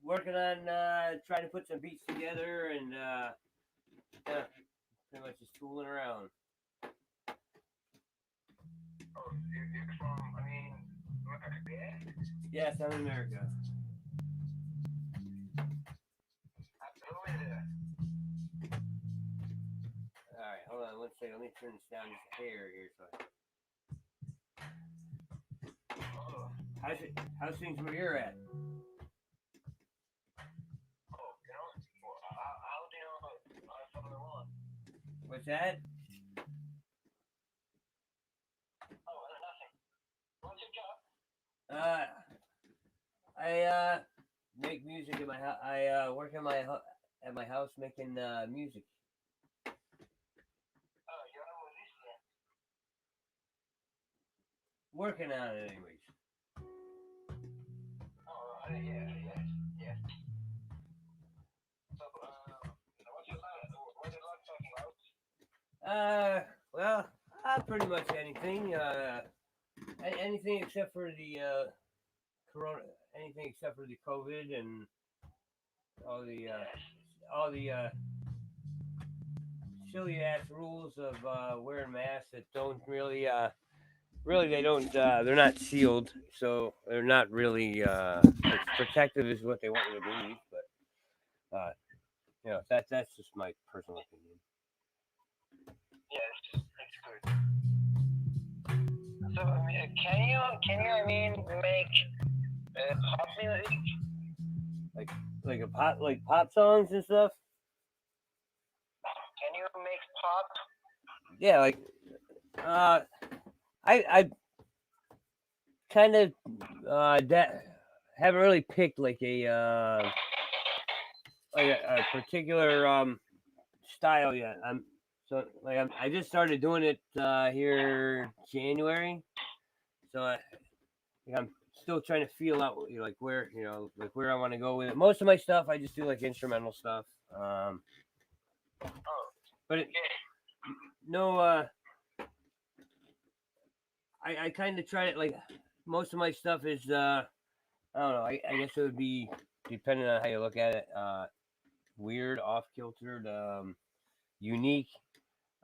working on trying to put some beats together and yeah, pretty much just fooling around. Oh, you're from, America? Yes, I'm in America. Absolutely. Alright, hold on one second. Let me turn this down this hair here so how's things where you're at? How do you know Formula One? What's that? Oh, nothing. What's your job? I make music in my house. I work at my house making music. Oh, you're a musician. Working on it, anyways. Oh, yeah. So, what's your life talking about? Well, pretty much anything. Anything except for the corona. Anything except for the COVID and all the silly ass rules of wearing masks that don't really they don't they're not sealed, so they're not really it's protective is what they want you to believe, but that's just my personal opinion. Yes, it's good. So, can you make pop music? Like pop songs and stuff. Can you make pop? Yeah, like I kind of haven't really picked like a particular style yet. I just started doing it here January, so I'm still trying to feel out where I want to go with it. Most of my stuff I just do like instrumental stuff, but I kind of try it like most of my stuff is I don't know. I guess it would be depending on how you look at it. Weird, off kiltered, unique.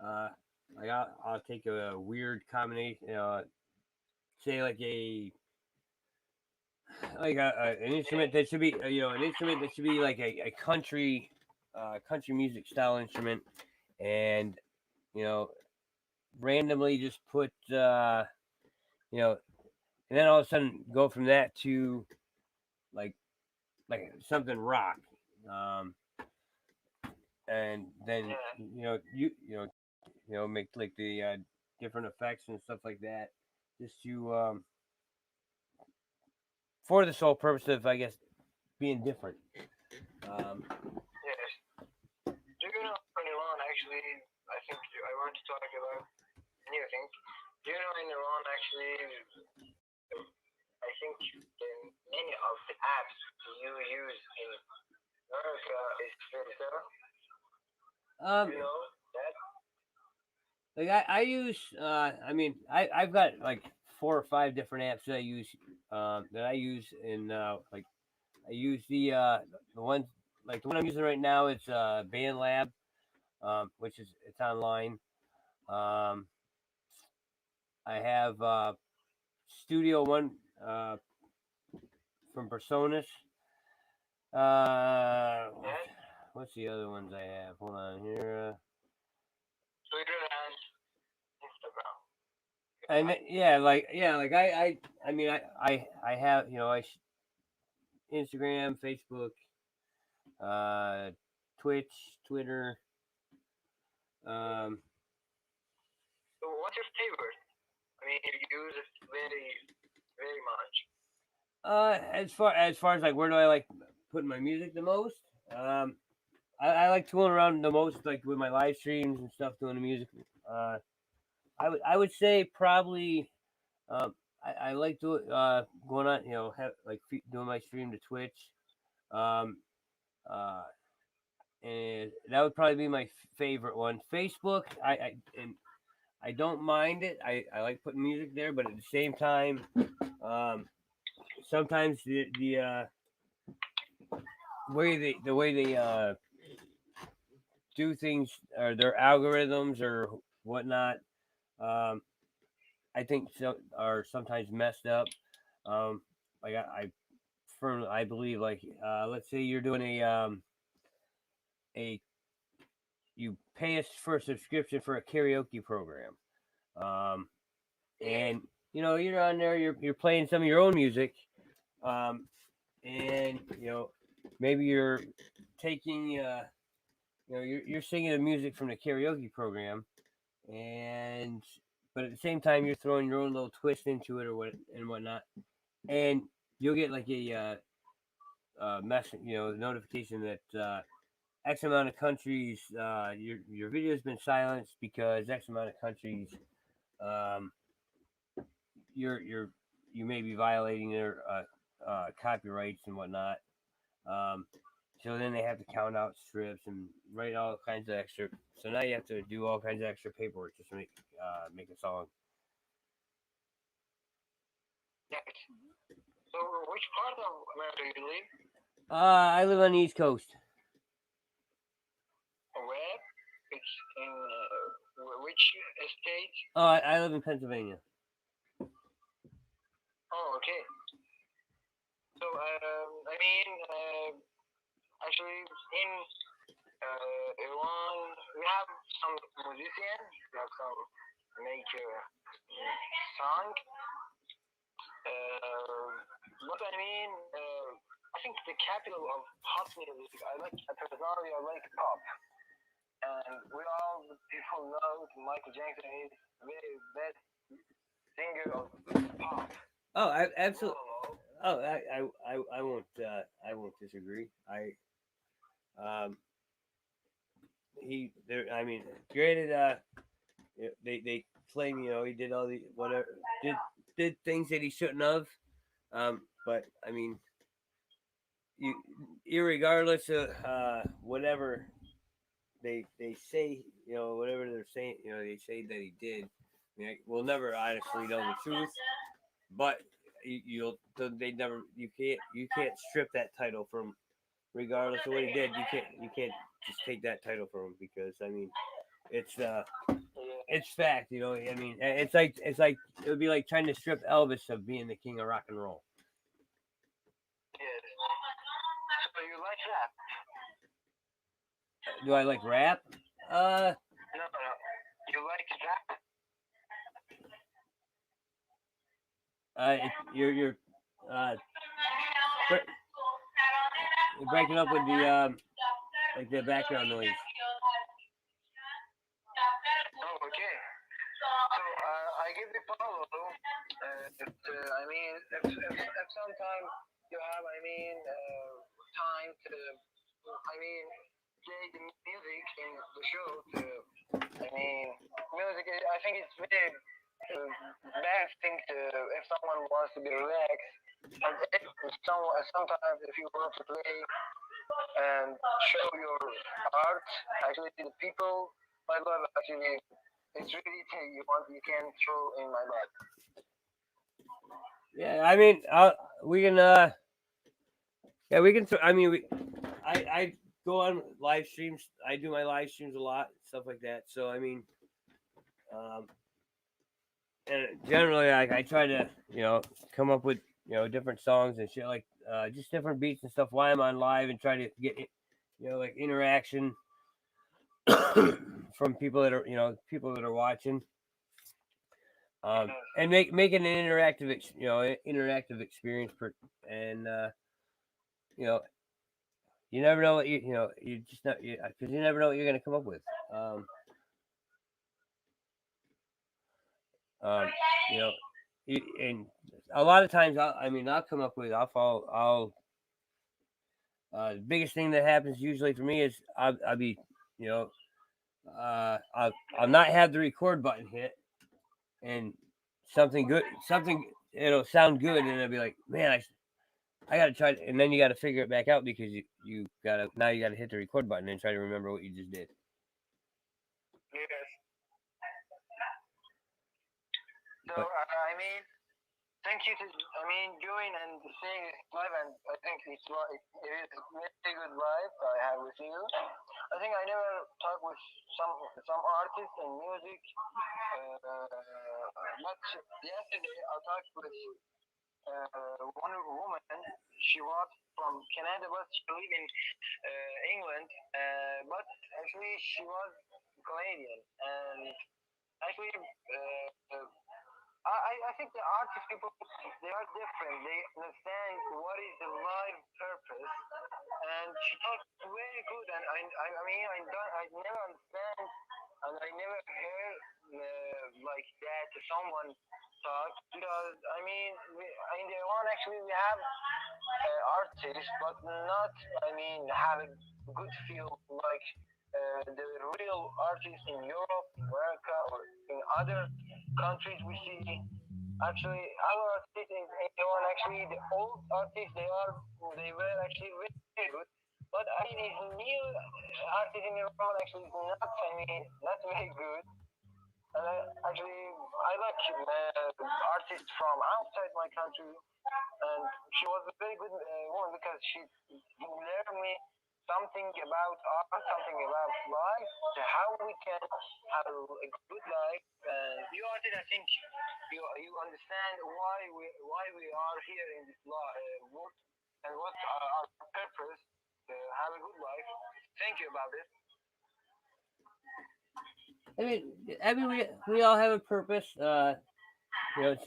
I'll take a weird combination. Say like an instrument that should be an instrument that should be like a country music style instrument, and randomly just put and then all of a sudden go from that to like something rock, and then make like the different effects and stuff like that, just to for the sole purpose of, I guess, being different. Yes. Do you know in Iran actually? I think I want to talk about new things. Do you know in Iran actually? I think many of the apps you use in America is filter. You know that? Like I use, I mean, I've got like 4 or 5 different apps that I use in like I use the one like the one I'm using right now. It's BandLab, which is it's online. Um, I have Studio One from Personas. What's the other ones I have? Hold on here. Twitter and Instagram. And like I mean I have Instagram, Facebook, Twitch, Twitter. So what's your favorite? I mean, you use it very, very much. As far as like where do I like putting my music the most? I like tooling around the most, like with my live streams and stuff, doing the music. I would say probably I like going on, doing my stream to Twitch. Um, and that would probably be my favorite one. Facebook, I don't mind it. I like putting music there, but at the same time, sometimes the way they do things, or their algorithms or whatnot, I think are sometimes messed up. Like I believe, like let's say you're doing a you pay us for a subscription for a karaoke program, and you're on there, you're playing some of your own music, and maybe you're taking you're singing the music from the karaoke program, and but at the same time you're throwing your own little twist into it or whatnot, and you'll get like a message, notification that X amount of countries, your video has been silenced because X amount of countries, you may be violating their copyrights and whatnot. So then they have to count out strips and write all kinds of extra. So now you have to do all kinds of extra paperwork just to make a song. Yes. So which part of America do you live? I live on the East Coast. Where? It's in which state? Oh, I live in Pennsylvania. Oh, okay. So I mean, actually, in Iran, we have some musicians. We have some make song. What I mean, I think the capital of pop music. Personally, I like pop. And we all people know Michael Jackson is the best singer of pop. Oh, absolutely. Oh, I won't disagree. I mean, granted, they claim he did all the whatever did things that he shouldn't have. But I mean, irregardless of whatever they say, whatever they're saying, they say that he did. I mean, we'll never honestly know the truth, but you can't strip that title from, regardless of what he did. You can't just take that title from him, because I mean, it's fact. I mean, it's like it would be like trying to strip Elvis of being the king of rock and roll. Yes. So you like rap? Do I like rap? No. You like rap? You're breaking up with the like the background noise. Oh, okay. I give you follow. I mean, if sometime you have, I mean, time to, I mean, play the music in the show. I mean, music. I think it's very best thing to if someone wants to be relaxed. And sometimes if you want to play and show your art, actually the people, my love actually, it's really you can throw in my life. Yeah, I mean, we can. Yeah, we can. I mean, I go on live streams. I do my live streams a lot, stuff like that. So I mean, um, and generally, I try to come up with different songs and shit like just different beats and stuff while I'm on live and try to get like interaction from people that are watching. And make it an interactive interactive experience and you know you never know what you just not because you never know what you're gonna come up with. Um, you know, and a lot of times I'll come up with the biggest thing that happens usually for me is I'll be you know I'll not have the record button hit and something it'll sound good and I'll be like, man, I gotta try it. And then you gotta figure it back out because you gotta hit the record button and try to remember what you just did. Yes. So I mean, thank you to join and seeing it live, and I think it is a very good live I have with you. I think I never talked with some artists in music, but yesterday I talked with one woman. She was from Canada, but she lived in England. But actually, she was Canadian, and actually, I think the artist people they are different. They understand what is the life purpose, and she talks very good. And I mean I never understand, and I never hear like that to someone talk because I mean in the one actually we have artists, but not I mean have a good feel like the real artists in Europe, America, or in other countries we see. Actually, our artists in Iran, actually, the old artists, they were actually very good. But I mean, these new artists in Iran actually is not, I mean, not very good. And I like artists from outside my country, and she was a very good woman because she learned me something about art, something about life, how we can have a good life. And you artist, I think you understand why we are here in this world and what our purpose to have a good life. Thank you about this. We all have a purpose.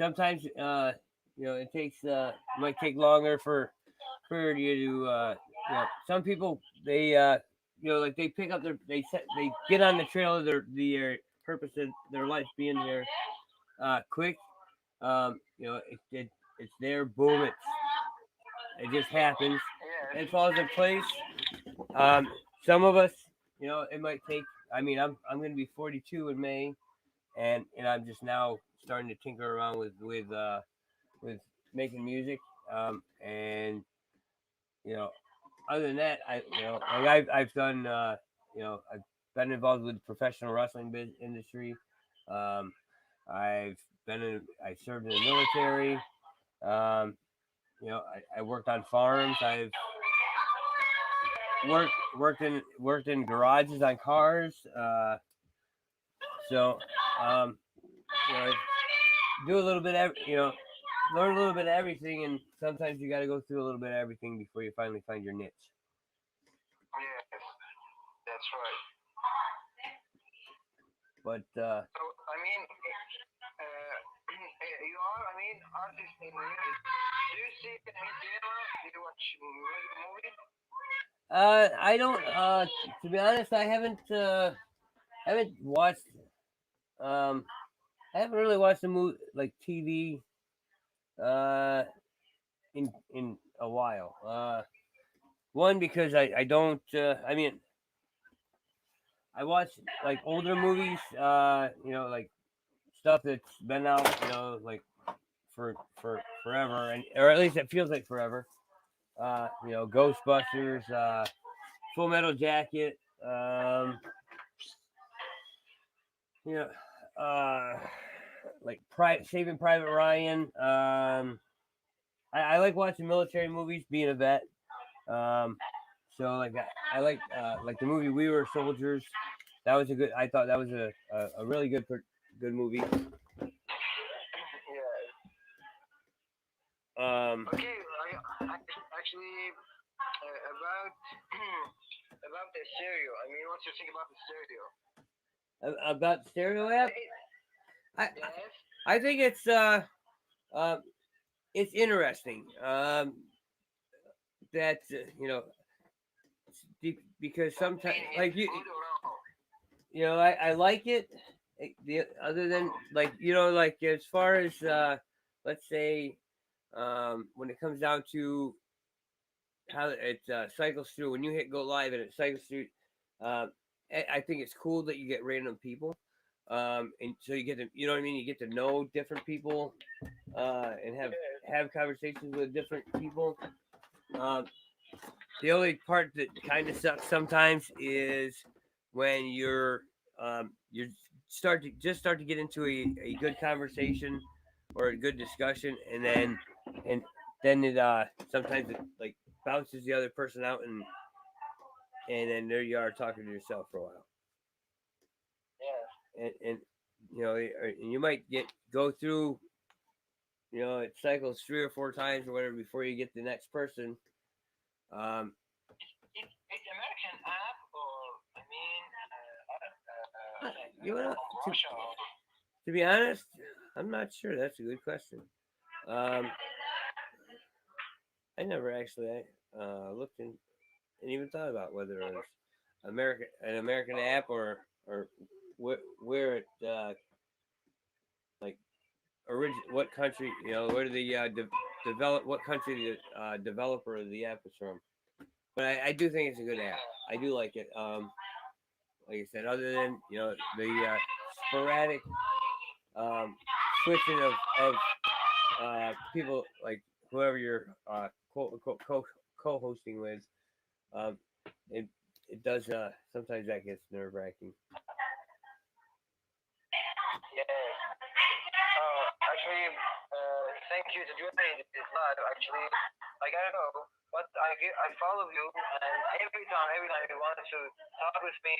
Sometimes it takes might take longer for you to some people they like they pick up they get on the trail of their purpose of their life being there quick. It's there, boom, it just happens. It falls in place. Some of us, it might take. I mean, I'm going to be 42 in May, and I'm just now starting to tinker around with making music. And other than that, I've done I've been involved with the professional wrestling industry. I served in the military. Um, I worked on farms. I've worked in garages on cars. So do a little bit of learn a little bit of everything, and sometimes you got to go through a little bit of everything before you finally find your niche. Yes, that's right. But so I mean, you are I mean artist in music. Do you see any cinema? Do you watch movie? I don't. To be honest, I haven't watched I haven't really watched a movie like TV in a while. One because I don't. I mean, I watch like older movies. Like stuff that's been out. For forever, and or at least it feels like forever. Ghostbusters, Full Metal Jacket. You know, like Saving Private Ryan. I like watching military movies, being a vet. Um, so I like the movie We Were Soldiers. That was a good. I thought that was a really good movie. Yeah. Okay, I actually about about the stereo. I mean, what's your think about the stereo? About the stereo app, Yes. I think it's interesting. That because sometimes like I like it. The other than like as far as let's say when it comes down to how it cycles through when you hit go live and it cycles through. I think it's cool that you get random people, and so you get to you know what I mean. You get to know different people, and have conversations with different people. Um, the only part that kind of sucks sometimes is when you start to get into a good conversation or a good discussion, and then it sometimes it like bounces the other person out, and then there you are talking to yourself for a while. Yeah. And and you might go through, it cycles 3 or 4 times or whatever before you get the next person. It's American app, or I mean, You know, from Russia. to be honest, I'm not sure. That's a good question. I never actually looked in and even thought about whether it was an American app or where it like what country, where the develop what country the developer of the app is from. But I do think it's a good app. I do like it. Like I said, other than the sporadic switching of people, like whoever you're co-hosting with, um, it it does sometimes that gets nerve wracking. Yeah. Actually, thank you to joining this live. Actually, I gotta go, but I follow you, and every time you want to talk with me,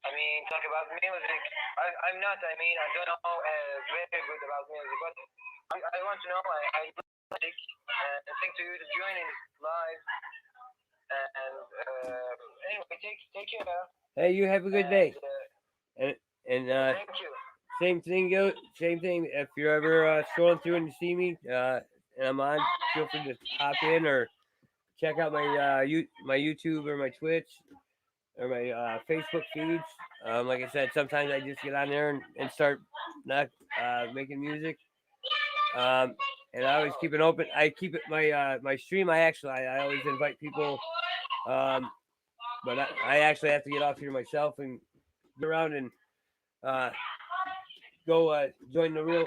I mean, talk about music. I'm not. I mean, I don't know very good about music, but I want to know. I love music, and thank to you to joining live. And anyway, take care. Hey, you have a good day. And thank you. same thing go. Same thing. If you're ever scrolling through and you see me and I'm on, feel free to hop in or check out my my YouTube or my Twitch or my Facebook feeds. Like I said, sometimes I just get on there and start not making music. And I always keep it open. I keep it my stream. I always invite people. But I actually have to get off here myself and get around and go join the real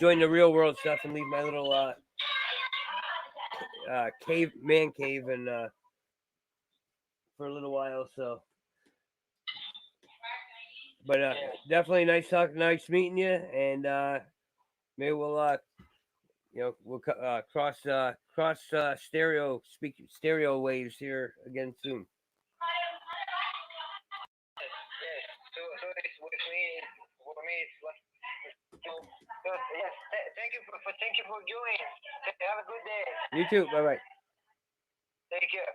join the real world stuff and leave my little man cave and for a little while. So, but definitely nice talking, nice meeting you, and maybe we'll cross stereo waves here again soon. Yes. So it's with me. For me, it's like. So yes. Thank you for joining. Have a good day. You too. Bye bye. Take care.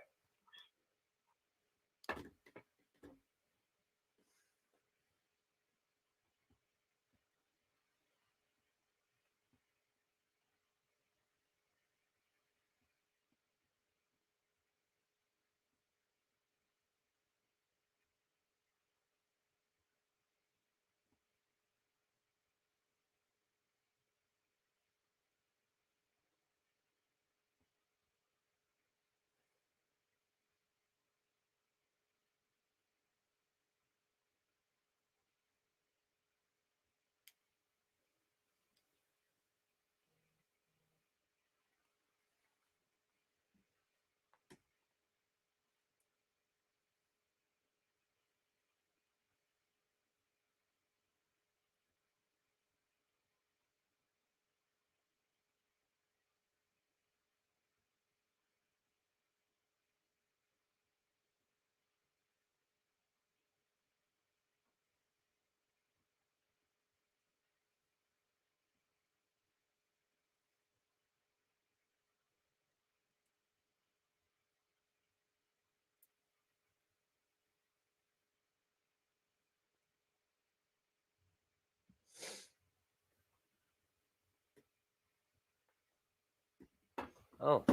Oh,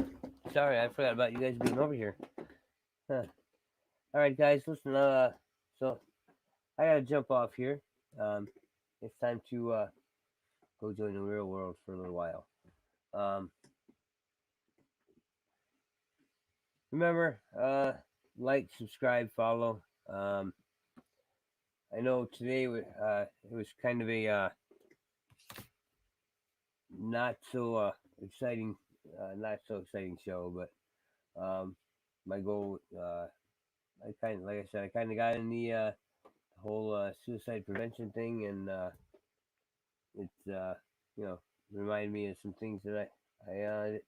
sorry, I forgot about you guys being over here. Huh. All right, guys, listen. So I gotta jump off here. It's time to go join the real world for a little while. Um, remember, like, subscribe, follow. I know today it was kind of a not so exciting, not so exciting show, but my goal, I kind of, like I said, I kind of got in the whole suicide prevention thing, and it's you know, reminded me of some things that I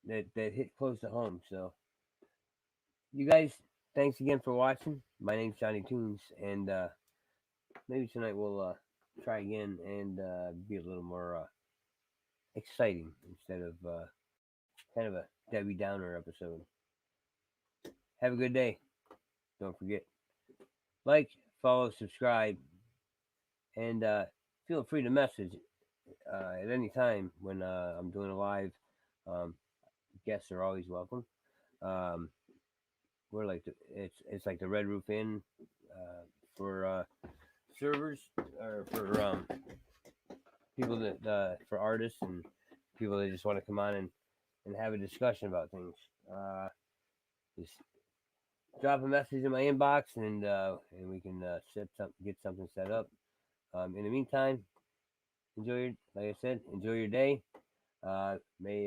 that hit close to home. So, you guys, thanks again for watching. My name's Johnny Toonz, and maybe tonight we'll try again and be a little more exciting instead of kind of a Debbie Downer episode. Have a good day. Don't forget, like, follow, subscribe, and feel free to message at any time when I'm doing a live. Um, Guests are always welcome. Um, we're like it's like the Red Roof Inn for servers or for people that for artists and people that just want to come on and have a discussion about things. Just drop a message in my inbox and we can get something set up. In the meantime, like I said, enjoy your day. May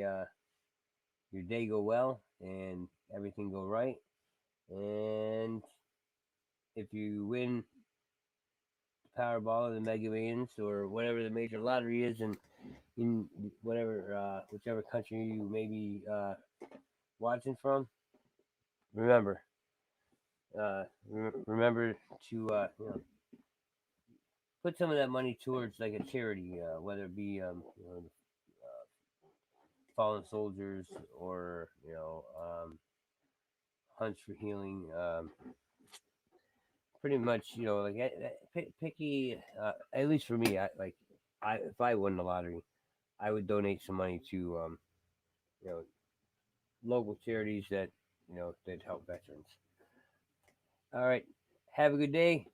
your day go well and everything go right. And if you win the Powerball or the Mega Millions or whatever the major lottery is in whatever whichever country you may be watching from, remember remember to put some of that money towards like a charity, whether it be fallen soldiers or hunts for healing. Pretty much, like picky. At least for me, I if I won the lottery, I would donate some money to you know local charities that that help veterans. All right, have a good day.